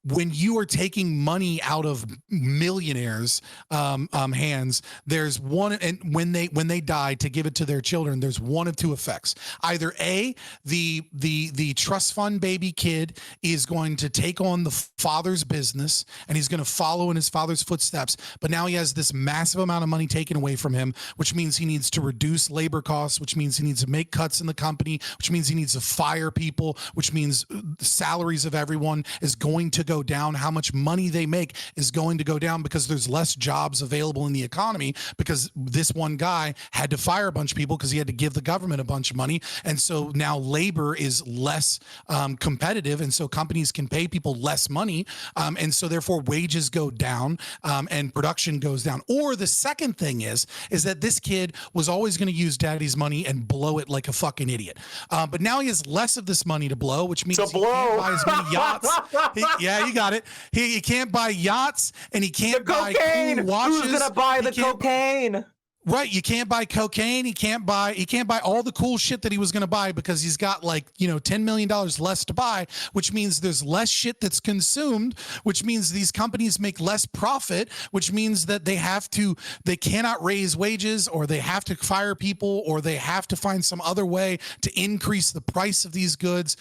when you are taking money out of millionaires' hands, there's one, and when they die to give it to their children, there's one of two effects. Either A, the trust fund baby kid is going to take on the father's business, and he's going to follow in his father's footsteps, but now he has this massive amount of money taken away from him, which means he needs to reduce labor costs, which means he needs to make cuts in the company, which means he needs to fire people, which means salaries of everyone is going to go down. How much money they make is going to go down, because there's less jobs available in the economy, because this one guy had to fire a bunch of people because he had to give the government a bunch of money. And so now labor is less competitive, and so companies can pay people less money, and so therefore wages go down, and production goes down. Or the second thing is that this kid was always going to use daddy's money and blow it like a fucking idiot, but now he has less of this money to blow, which means he can't buy as many yachts. You got it. He can't buy yachts, and he can't buy cool watches. Who's gonna buy the cocaine? Right, you can't buy cocaine. He can't buy all the cool shit that he was going to buy, because he's got $10 million less to buy, which means there's less shit that's consumed, which means these companies make less profit, which means that they cannot raise wages, or they have to fire people, or they have to find some other way to increase the price of these goods.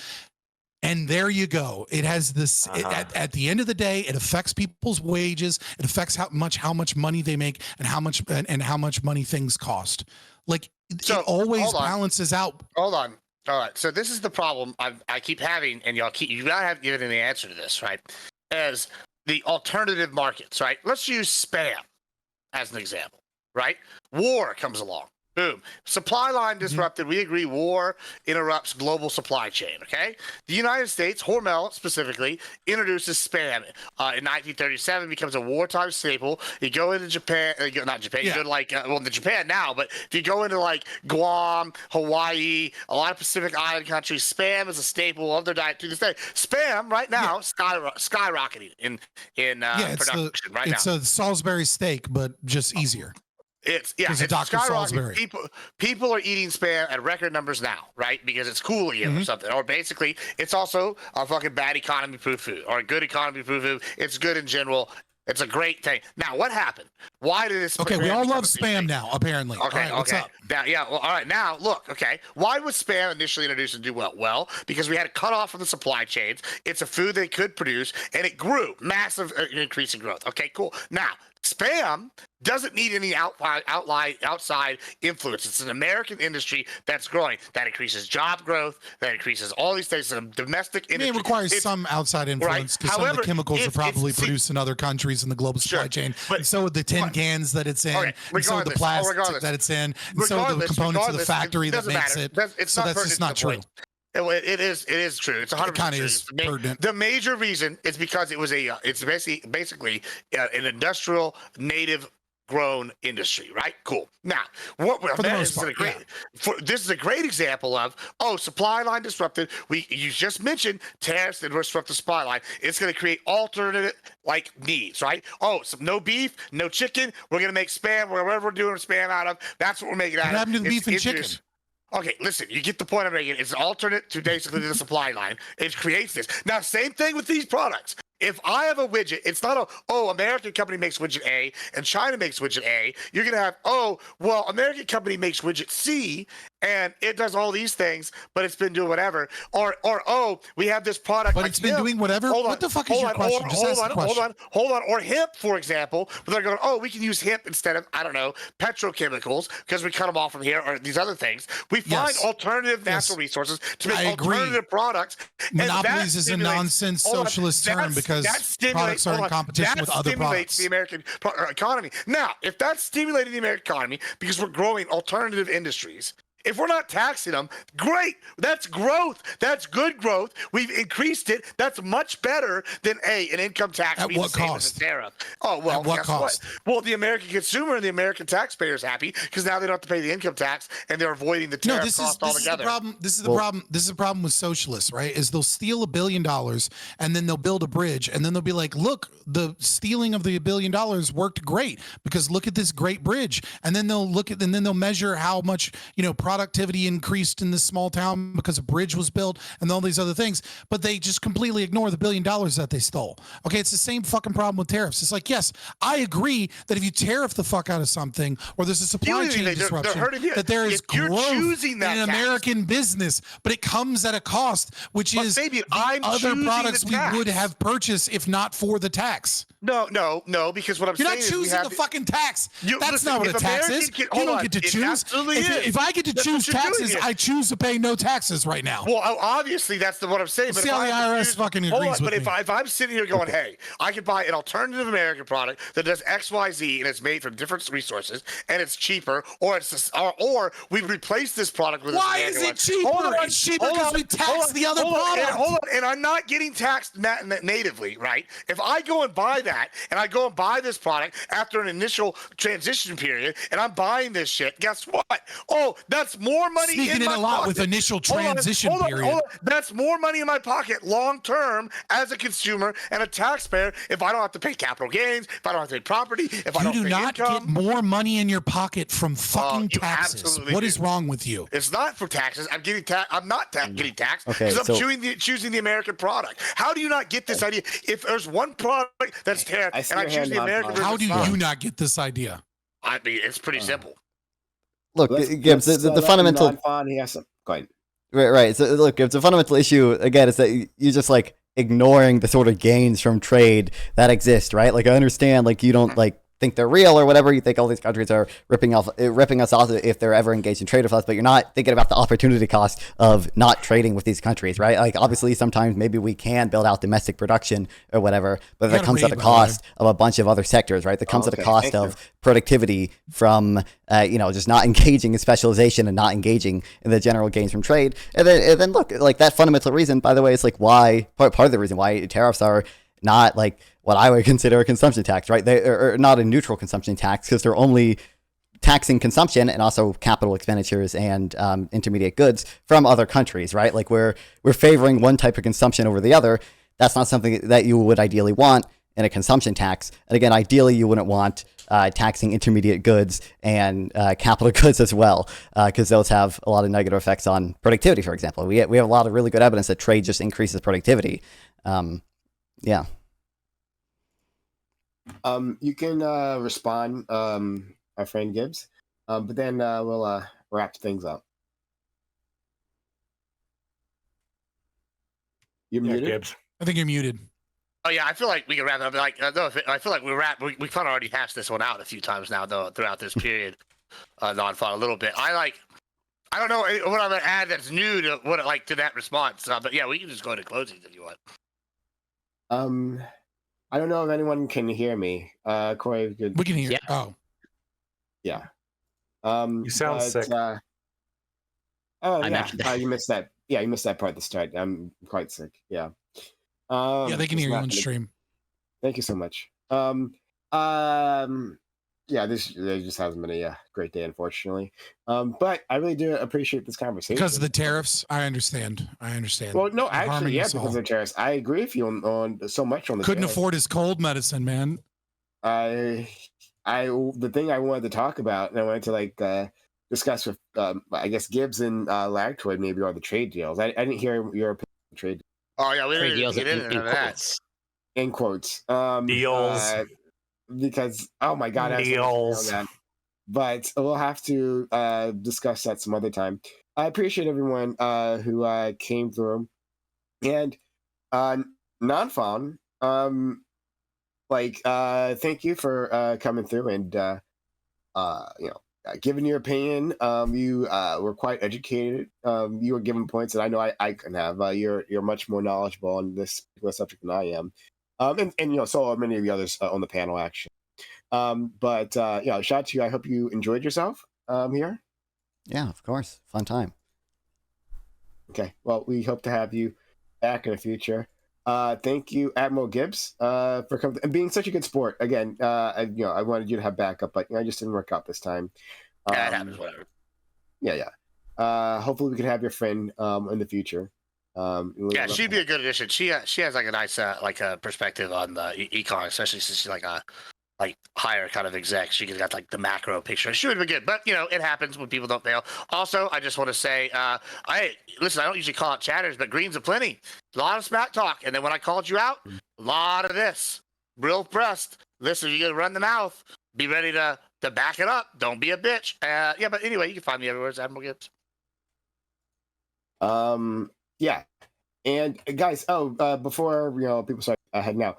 And there you go. It has this, at the end of the day, it affects people's wages. It affects how much money they make, and how much money things cost. It always balances out. Hold on. All right. So this is the problem I keep having, and you gotta have given the answer to this, right? As the alternative markets, right? Let's use spam as an example. right? War comes along. Boom. Supply line disrupted. We agree war interrupts global supply chain, okay? The United States, Hormel specifically, introduces Spam. In 1937, becomes a wartime staple. You go into Japan, not Japan, you go to like, well, the Japan now, but if you go into like Guam, Hawaii, a lot of Pacific Island countries, Spam is a staple of their diet to this day. Spam, right now, skyrocketing in production right now. It's a Salisbury steak, but just easier. It's Dr. Salisbury. People are eating Spam at record numbers now, right? Because it's cool again or something. Or basically, it's also a fucking bad economy-proof food or a good economy-proof food. It's good in general. It's a great thing. Now, what happened? Why did this? Okay, we all love Spam now, apparently. Okay, all right, what's up? Now, all right. Now, look, okay. Why was Spam initially introduced and do well? Well, because we had a cutoff from the supply chains. It's a food they could produce, and it grew. Massive increase in growth. Okay, cool. Now, Spam doesn't need any outside influence. It's an American industry that's growing. That increases job growth. That increases all these things. It's a domestic industry. It requires some outside influence because some of the chemicals are probably produced in other countries in the global supply chain. And so the tin cans that it's in, and so the plastic that it's in, and so the components of the factory that makes it. So that's just not true. It is true. It's 100% kind of true. is pertinent. The major reason is because it was it's basically an industrial native grown industry, right? Cool. Now, this is a great example of supply line disrupted. You just mentioned tariffs that disrupt the supply line. It's going to create alternate needs, right? No beef, no chicken. We're going to make Spam. Whatever we're doing Spam out of, that's what we're making out of. What happened to the beef and chicken? Okay, listen, you get the point I'm making. It's an alternate to basically the supply line. It creates this. Now, same thing with these products. If I have a widget, it's not American company makes widget A and China makes widget A. You're going to have, American company makes widget C and it does all these things, but it's been doing whatever. Or we have this product. But it's been doing whatever? What the fuck is your question? Just ask the question. Hold on. Or hemp, for example, where they're going, we can use hemp instead of, petrochemicals because we cut them off from here or these other things. We find alternative natural resources to make alternative products. Monopolies is a nonsense socialist term because products are in competition with other products. That stimulates the American economy. Now, if that's stimulating the American economy because we're growing alternative industries, if we're not taxing them, great. That's growth. That's good growth. We've increased it. That's much better than an income tax. At what cost? At what cost? Well, the American consumer and the American taxpayer is happy because now they don't have to pay the income tax and they're avoiding the tariff cost altogether. This is the problem. This is the problem with socialists, right? Is they'll steal $1 billion and then they'll build a bridge and then they'll be like, look, the stealing of the $1 billion worked great because look at this great bridge. And then they'll measure how much, productivity increased in this small town because a bridge was built and all these other things, but they just completely ignore the $1 billion that they stole. Okay, it's the same fucking problem with tariffs. It's like, yes, I agree that if you tariff the fuck out of something or there's a supply chain disruption, that there is growth in American business, but it comes at a cost, which is the other products we would have purchased if not for the tax. No, because what I'm saying is you're not choosing the fucking tax. That's not what a tax is. You don't get to choose. If I get to choose taxes, I choose to pay no taxes right now. Well, obviously that's what I'm saying. See how the IRS fucking agrees with me. But if I'm sitting here going, hey, I could buy an alternative American product that does X, Y, Z, and it's made from different resources, and it's cheaper, or we replace this product with. Why is it cheaper? It's cheaper because we tax the other product. And I'm not getting taxed natively, right? If I go and buy that, and I go and buy this product after an initial transition period, and I'm buying this shit, guess what? That's more money Sneaking in a lot pocket. With initial transition period. That's more money in my pocket long term as a consumer and a taxpayer if I don't have to pay capital gains, if I don't have to pay property, if I don't pay income. You do not get more money in your pocket from fucking taxes. What is wrong with you? It's not for taxes. I'm getting I'm not getting taxed because I'm choosing the American product. How do you not get this idea? If there's one product that's tariffed and I choose the American, how do you not get this idea? I mean, it's pretty simple. Look, Gibbs, the fundamental. Nonfon, he has some. Go ahead. Right. So look, it's a fundamental issue again. Is that you just ignoring the sort of gains from trade that exist, right? I understand, you don't think they're real or whatever. You think all these countries are ripping us off if they're ever engaged in trade with us, but you're not thinking about the opportunity cost of not trading with these countries, right? Like obviously sometimes maybe we can build out domestic production or whatever, but that comes at a cost of a bunch of other sectors, right? That comes at a cost of productivity from just not engaging in specialization and not engaging in the general gains from trade. And then look, like that fundamental reason, by the way, is like why part of the reason why tariffs are not like what I would consider a consumption tax, right? They are not a neutral consumption tax because they're only taxing consumption and also capital expenditures and intermediate goods from other countries, right? Like we're favoring one type of consumption over the other. That's not something that you would ideally want in a consumption tax. And again, ideally, you wouldn't want taxing intermediate goods and capital goods as well, because those have a lot of negative effects on productivity, for example. We have a lot of really good evidence that trade just increases productivity. Yeah. You can respond, our friend Gibbs, but then we'll wrap things up. You're muted. Gibbs. I think you're muted. Oh yeah, I feel like we can wrap it up. Like, no, I feel like we kind of already hashed this one out a few times now, though, throughout this period. Nonfon a little bit. I don't know what I'm gonna add that's new to to that response. But yeah, we can just go into closings if you want. I don't know if anyone can hear me. Corey, good. We can hear. Yeah. Oh, Yeah. You sound sick. Oh I yeah, mentioned that. you missed that. Yeah, you missed that part at the start. I'm quite sick. Yeah. yeah, they can it's hear you not on gonna- stream. Thank you so much. Yeah, there just hasn't been a great day, unfortunately. But I really do appreciate this conversation Because of the tariffs, I understand. Well, no, They're harming actually, yeah, us because all. of tariffs. I agree with you on so much on the Couldn't tariffs. afford his cold medicine, man. The thing I wanted to talk about, and I wanted to discuss with I guess Gibbs and Lactoid maybe are the trade deals. I didn't hear your opinion on trade Oh yeah, we Trade didn't deals get into in that. quotes. in quotes. Deals. Because oh my god, I was gonna say Deals. that. But we'll have to discuss that some other time. I appreciate everyone who came through, and Nonfon, thank you for coming through and giving your opinion. You were quite educated. You were given points that I know I couldn't have. You're much more knowledgeable on this particular subject than I am, and so are many of the others on the panel actually. But shout out to you. I hope you enjoyed yourself here. Yeah, of course. Fun time. Okay. Well, we hope to have you back in the future. Thank you, Admiral Gibbs, for coming and being such a good sport. Again, I wanted you to have backup, but I just didn't work out this time. Yeah, it happens. Whatever. Yeah. Hopefully, we can have your friend in the future. Yeah, she'd be a good addition. She has like a nice perspective on the econ, especially since she's like a higher kind of exec. She got like the macro picture. She would be good, but it happens when people don't fail. Also, I just want to say, I don't usually call out chatters, but Green's aplenty. A lot of smack talk, and then when I called you out, a lot of this. Real pressed. Listen, you're gonna run the mouth. Be ready to back it up. Don't be a bitch. But anyway, you can find me everywhere as Admiral Gibbs. Yeah, and guys, before people start heading out,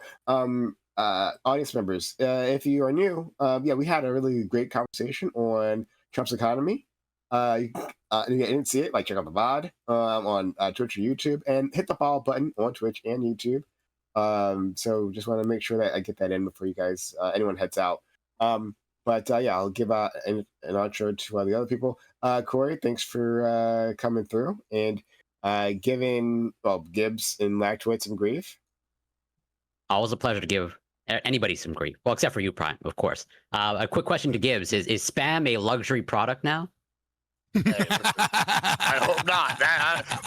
audience members, if you are new, we had a really great conversation on Trump's economy. If you didn't see it, check out the VOD on Twitch or YouTube, and hit the follow button on Twitch and YouTube. So just want to make sure that I get that in before you guys, anyone heads out. I'll give an outro to the other people. Corey, thanks for coming through and giving Gibbs and Lactoid some grief. Always a pleasure to give anybody some grief. Well, except for you, Prime, of course. A quick question to Gibbs: Is spam a luxury product now? I hope not.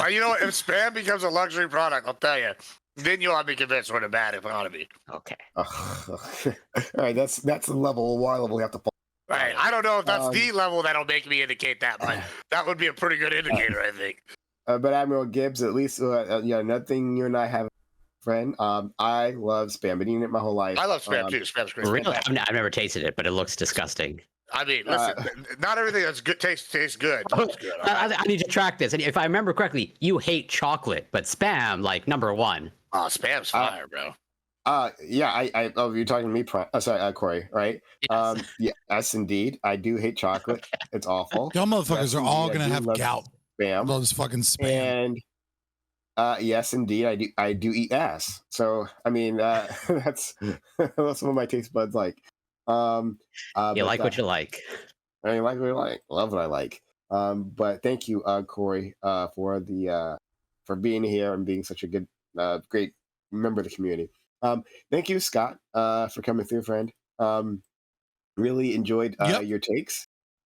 You know what? If spam becomes a luxury product, I'll tell you, then you'll have me convinced we're in a bad economy. Okay. All right, that's the level. Why level we have to fall. Right. I don't know if that's the level that'll make me indicate that, but that would be a pretty good indicator, I think. But Admiral Gibbs, at least nothing you and I have. Friend, I love spam. Been eating it my whole life. I love spam too. Spam's great. Really? I've never tasted it, but it looks disgusting. I mean, listen, not everything that's good tastes good. It's good, all right? I need to track this. And if I remember correctly, you hate chocolate, but spam, number one. Oh, spam's fire, bro. Yeah, oh, you're talking to me, Corey, right? Yes. Yes, indeed. I do hate chocolate. It's awful. Y'all motherfuckers Yes, are all indeed, I gonna do have love gout. Spam. Those fucking spam. And yes, indeed, I do eat ass. So I mean, that's what my taste buds like. You like what you like. I mean, like what I like, love what I like. But thank you, Corey, for for being here and being such a good, great member of the community. Thank you, Scott, for coming through, friend. Really enjoyed your takes.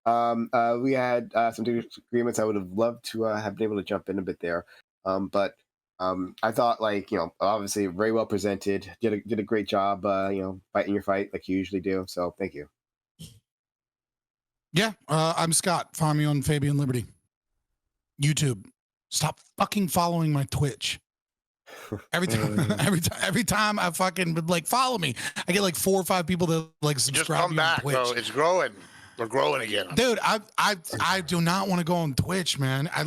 We had some disagreements. I would have loved to have been able to jump in a bit there, but I thought, like, obviously very well presented. Did a great job, fighting your fight like you usually do. So thank you. Yeah, I'm Scott. Follow me on Fabian Liberty. YouTube. Stop fucking following my Twitch. Every time I fucking like follow me, I get like 4 or 5 people that like subscribe. Just come back, bro. It's growing. We're growing again, dude. I do not want to go on Twitch, man. I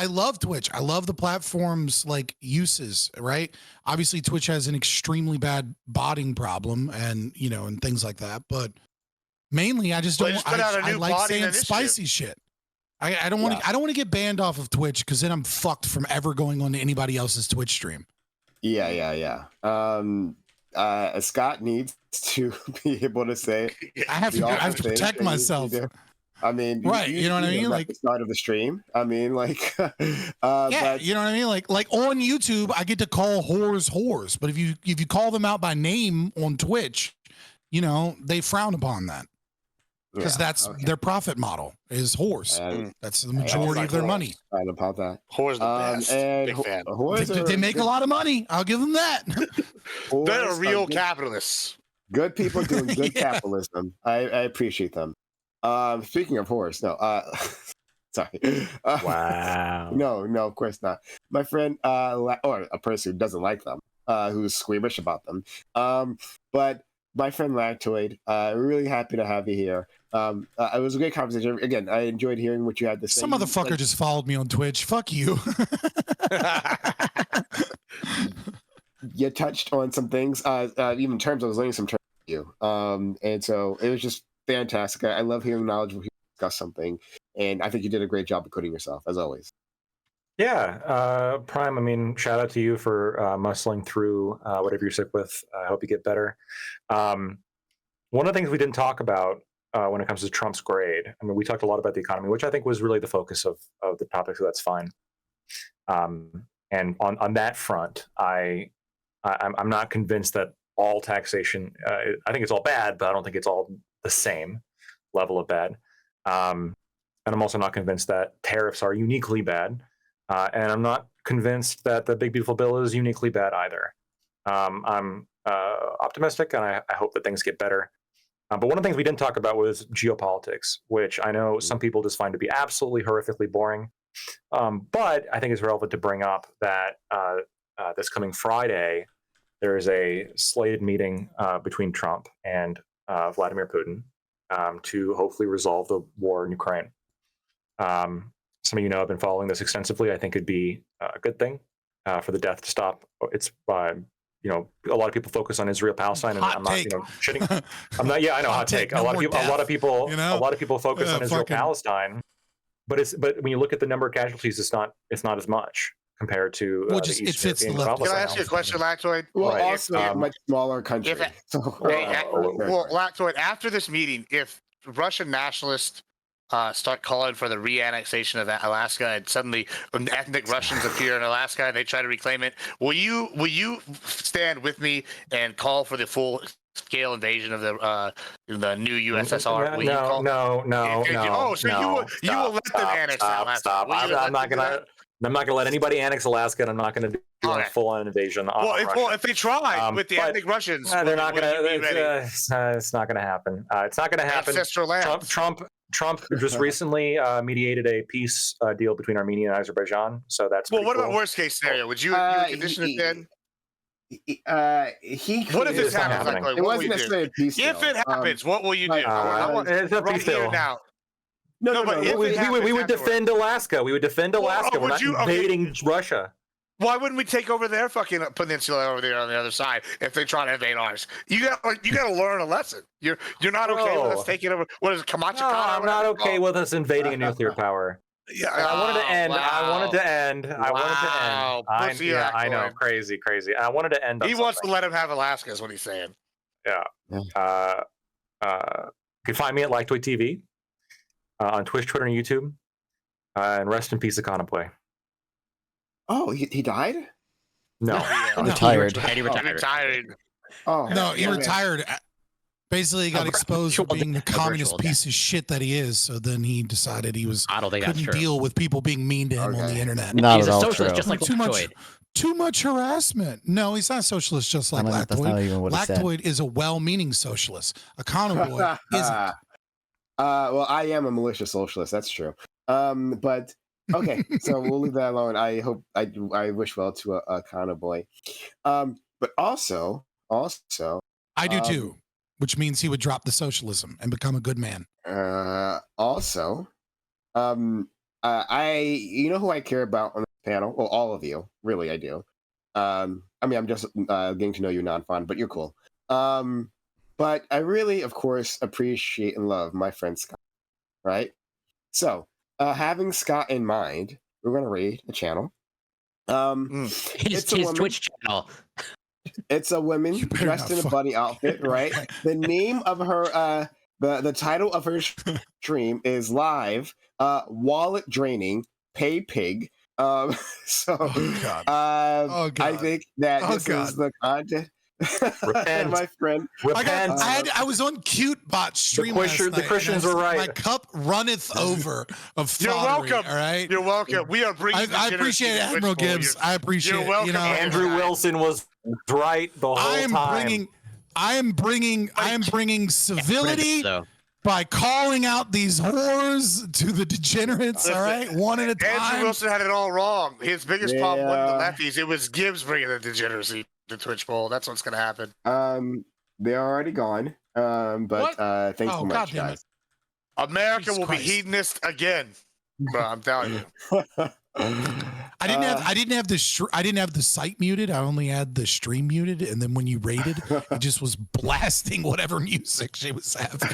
love Twitch. I love the platform's like uses, right? Obviously, Twitch has an extremely bad botting problem, and and things like that. But mainly, I just don't. I like saying spicy shit. I don't want to. I don't want to get banned off of Twitch because then I'm fucked from ever going on to anybody else's Twitch stream. Yeah. Scott needs to be able to say. I have to protect myself. I mean, right? You know what I mean? Like the start of the stream. I mean, like, yeah, but, you know what I mean? Like on YouTube, I get to call whores, but if you call them out by name on Twitch, they frown upon that. Because that's their profit model is whores. That's the majority of their money. Right about that. Whores the best. Big fan. They make a lot of money. I'll give them that. They're real capitalists. Good people doing good capitalism. I appreciate them. Speaking of whores, no. Sorry. Wow. No, of course not. My friend, or a person who doesn't like them, who's squeamish about them. But my friend Lactoid, really happy to have you here. It was a great conversation. Again, I enjoyed hearing what you had to say. Some motherfucker just followed me on Twitch. Fuck you. You touched on some things, even in terms I was learning some terms from you. And so it was just fantastic. I love hearing knowledgeable people discuss something. And I think you did a great job of coding yourself, as always. Yeah, Prime, I mean, shout out to you for muscling through whatever you're sick with. I hope you get better. One of the things we didn't talk about when it comes to Trump's grade, I mean, we talked a lot about the economy, which I think was really the focus of the topic, so that's fine. And on that front, I'm not convinced that all taxation, I think it's all bad, but I don't think it's all the same level of bad. And I'm also not convinced that tariffs are uniquely bad. And I'm not convinced that the Big Beautiful Bill is uniquely bad either. I'm optimistic, and I hope that things get better. But one of the things we didn't talk about was geopolitics, which I know some people just find to be absolutely horrifically boring. But I think it's relevant to bring up that this coming Friday, there is a slated meeting between Trump and Vladimir Putin to hopefully resolve the war in Ukraine. Some of you know I've been following this extensively. I think it'd be a good thing for the death to stop. It's a lot of people focus on Israel Palestine, and I'm not shitting. I'm not. Yeah, I know, hot take. A lot of people focus on Israel Palestine, but when you look at the number of casualties, it's not as much compared to it fits the left. Can I ask you a question, Lactoid? Well, also a much smaller country. Lactoid, after this meeting, if Russian nationalists start calling for the re-annexation of Alaska, and suddenly ethnic Russians appear in Alaska and they try to reclaim it, will you stand with me and call for the full-scale invasion of the new USSR? No. Oh, so you will let them annex Alaska? Stop. I'm not gonna let anybody annex Alaska, and I'm not gonna do a full-on invasion. Well, if they try with the ethnic Russians, they're not gonna. It's not gonna happen. It's not gonna happen. Ancestral land. Trump just recently mediated a peace deal between Armenia and Azerbaijan. So that's what cool. about worst case scenario? Would you condition it then? What if this happens? It wasn't necessarily a peace deal. If it happens, what will you do? It's a peace deal. No, but we would defend Alaska. We would defend Alaska. We're not invading Russia. Why wouldn't we take over their fucking peninsula over there on the other side if they try to invade ours? You got to learn a lesson. You're not okay with us taking over. What is it, Camacho? No, I'm not okay with us invading a nuclear power. Yeah, And I wanted to end. wow. I wanted to end. I wanted to end. Pussy Yeah, I know. Lactoid. Crazy. And I wanted to end. He wants to let him have Alaska, is what he's saying. Yeah. You can find me at LactoidTV on Twitch, Twitter, and YouTube. And rest in peace, Econoplay. Oh, he died? No. Retired. He retired. Oh No, he yeah, retired. Basically, he got exposed for being the communist piece of shit that he is. So then he decided he was I don't think that's couldn't true. deal with people being mean to him on Okay. the internet. Not He's at a all socialist, true. just like Lactoid. Too much harassment. No, he's not a socialist, just like That's not Lactoid. even what it said. Lactoid is a well-meaning socialist. Econoboy isn't. Well, I am a malicious socialist. That's true. But okay, so we'll leave that alone. I hope I wish well to a Boy. But also, I do too, which means he would drop the socialism and become a good man. You know who I care about on this panel? Well, all of you, really, I do. I mean, I'm just getting to know you, Nonfon, but you're cool. But I really, of course, appreciate and love my friend Scott, right? So, having Scott in mind, we're going to raid a channel. His Twitch channel. It's a woman You better dressed not in a fuck- bunny outfit, right? The name of her, the title of her stream is Live, Wallet Draining, Pay Pig. So, Oh, God. I God. think that Oh, this God. is the content. Repent. My friend. Repent. I was on CuteBot stream last night. The Christians and were right. My cup runneth over of You're flattery, welcome. All right. You're welcome. We are bringing. I appreciate it, Admiral Gibbs. I appreciate You're it. welcome, You know, Andrew. Andrew Wilson was right the whole time. I am bringing civility So by calling out these whores to the degenerates. All right, one at a Andrew time. Wilson had it all wrong. His biggest problem wasn't the Yeah. lefties. It was Gibbs bringing the degeneracy to Twitch poll. That's what's going to happen. They're already gone. But thanks Oh, so much, goddamn it. guys. America Jesus will Christ. be hedonist again. Bro, I'm telling you. I didn't have the site muted. I only had the stream muted, and then when you rated, it just was blasting whatever music she was having.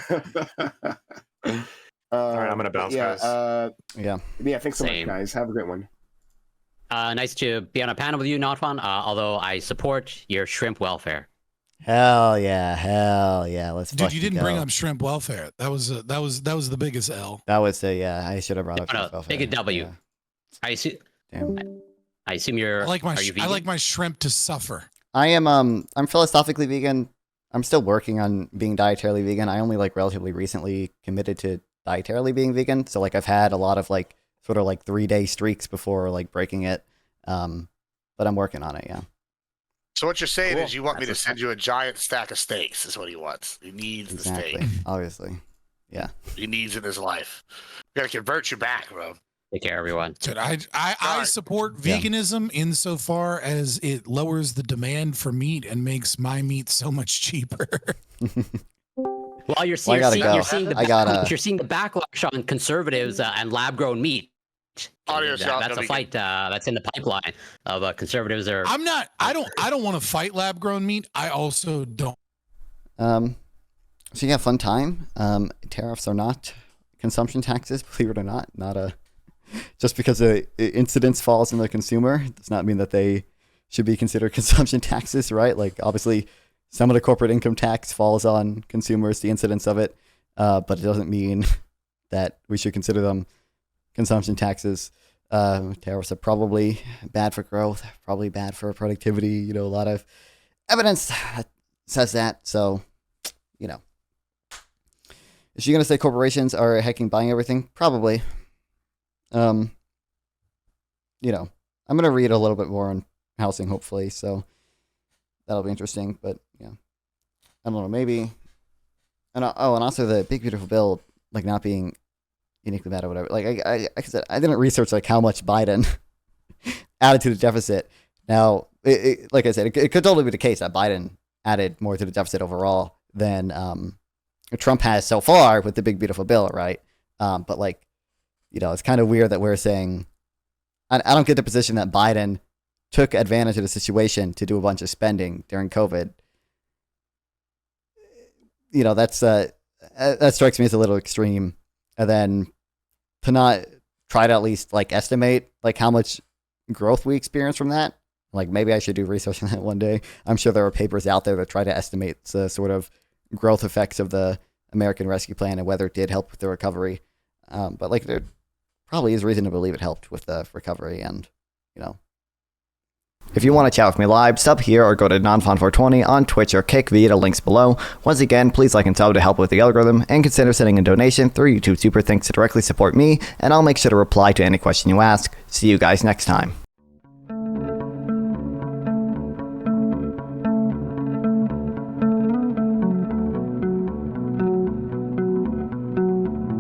All right, I'm gonna bounce, yeah, guys. Yeah, thanks so Same. much, guys. Have a great one. nice to be on a panel with you, Nonfon. Although I support your shrimp welfare. Hell yeah. Let's Dude, fucking you didn't bring go. up shrimp welfare. That was the biggest L. That was I should have brought up. No, shrimp welfare. take a W. Yeah. I assume. Damn. I assume you're. I like Are you vegan? my shrimp to suffer. I am I'm philosophically vegan. I'm still working on being dietarily vegan. I only relatively recently committed to dietarily being vegan. So I've had a lot of sort of 3-day streaks before breaking it. But I'm working on it, yeah. So what you're saying Cool. is you want me to That's send you a giant stack of steaks is what he wants. He needs Exactly. the steak. Obviously. Yeah. He needs in his life. We gotta convert you back, bro. Take care, everyone. Dude, I Sorry. support Yeah. veganism insofar as it lowers the demand for meat and makes my meat so much cheaper. Well, you're Well, I gotta go. you're seeing the I gotta- you're seeing the backlash on conservatives and lab-grown meat. Adios, y'all. That's a Gotta be fight that's in the pipeline of conservatives are. I don't want to fight lab grown meat. I also don't. So yeah, fun time. Tariffs are not consumption taxes, believe it or not. Not a just because the incidence falls on the consumer does not mean that they should be considered consumption taxes, right? Obviously some of the corporate income tax falls on consumers, the incidence of it, but it doesn't mean that we should consider them consumption taxes. Tariffs are probably bad for growth, probably bad for productivity. A lot of evidence that says that. So, is she gonna say corporations are hacking buying everything? Probably. I'm gonna read a little bit more on housing, hopefully. So that'll be interesting. But yeah, I don't know. Maybe. And also the big beautiful bill, not being uniquely bad or whatever. Like I said, I didn't research how much Biden added to the deficit. Now, like I said, it could totally be the case that Biden added more to the deficit overall than Trump has so far with the big beautiful bill, right? But it's kind of weird that we're saying I don't get the position that Biden took advantage of the situation to do a bunch of spending during COVID, that strikes me as a little extreme. And then to not try to at least like estimate like how much growth we experience from that. Like maybe I should do research on that one day. I'm sure there are papers out there that try to estimate the sort of growth effects of the American Rescue Plan and whether it did help with the recovery. But like there probably is reason to believe it helped with the recovery. And, if you want to chat with me live, sub here or go to Nonfon420 on Twitch or Kick via the links below. Once again, please like and sub to help with the algorithm, and consider sending a donation through YouTube Super Thanks to directly support me, and I'll make sure to reply to any question you ask. See you guys next time.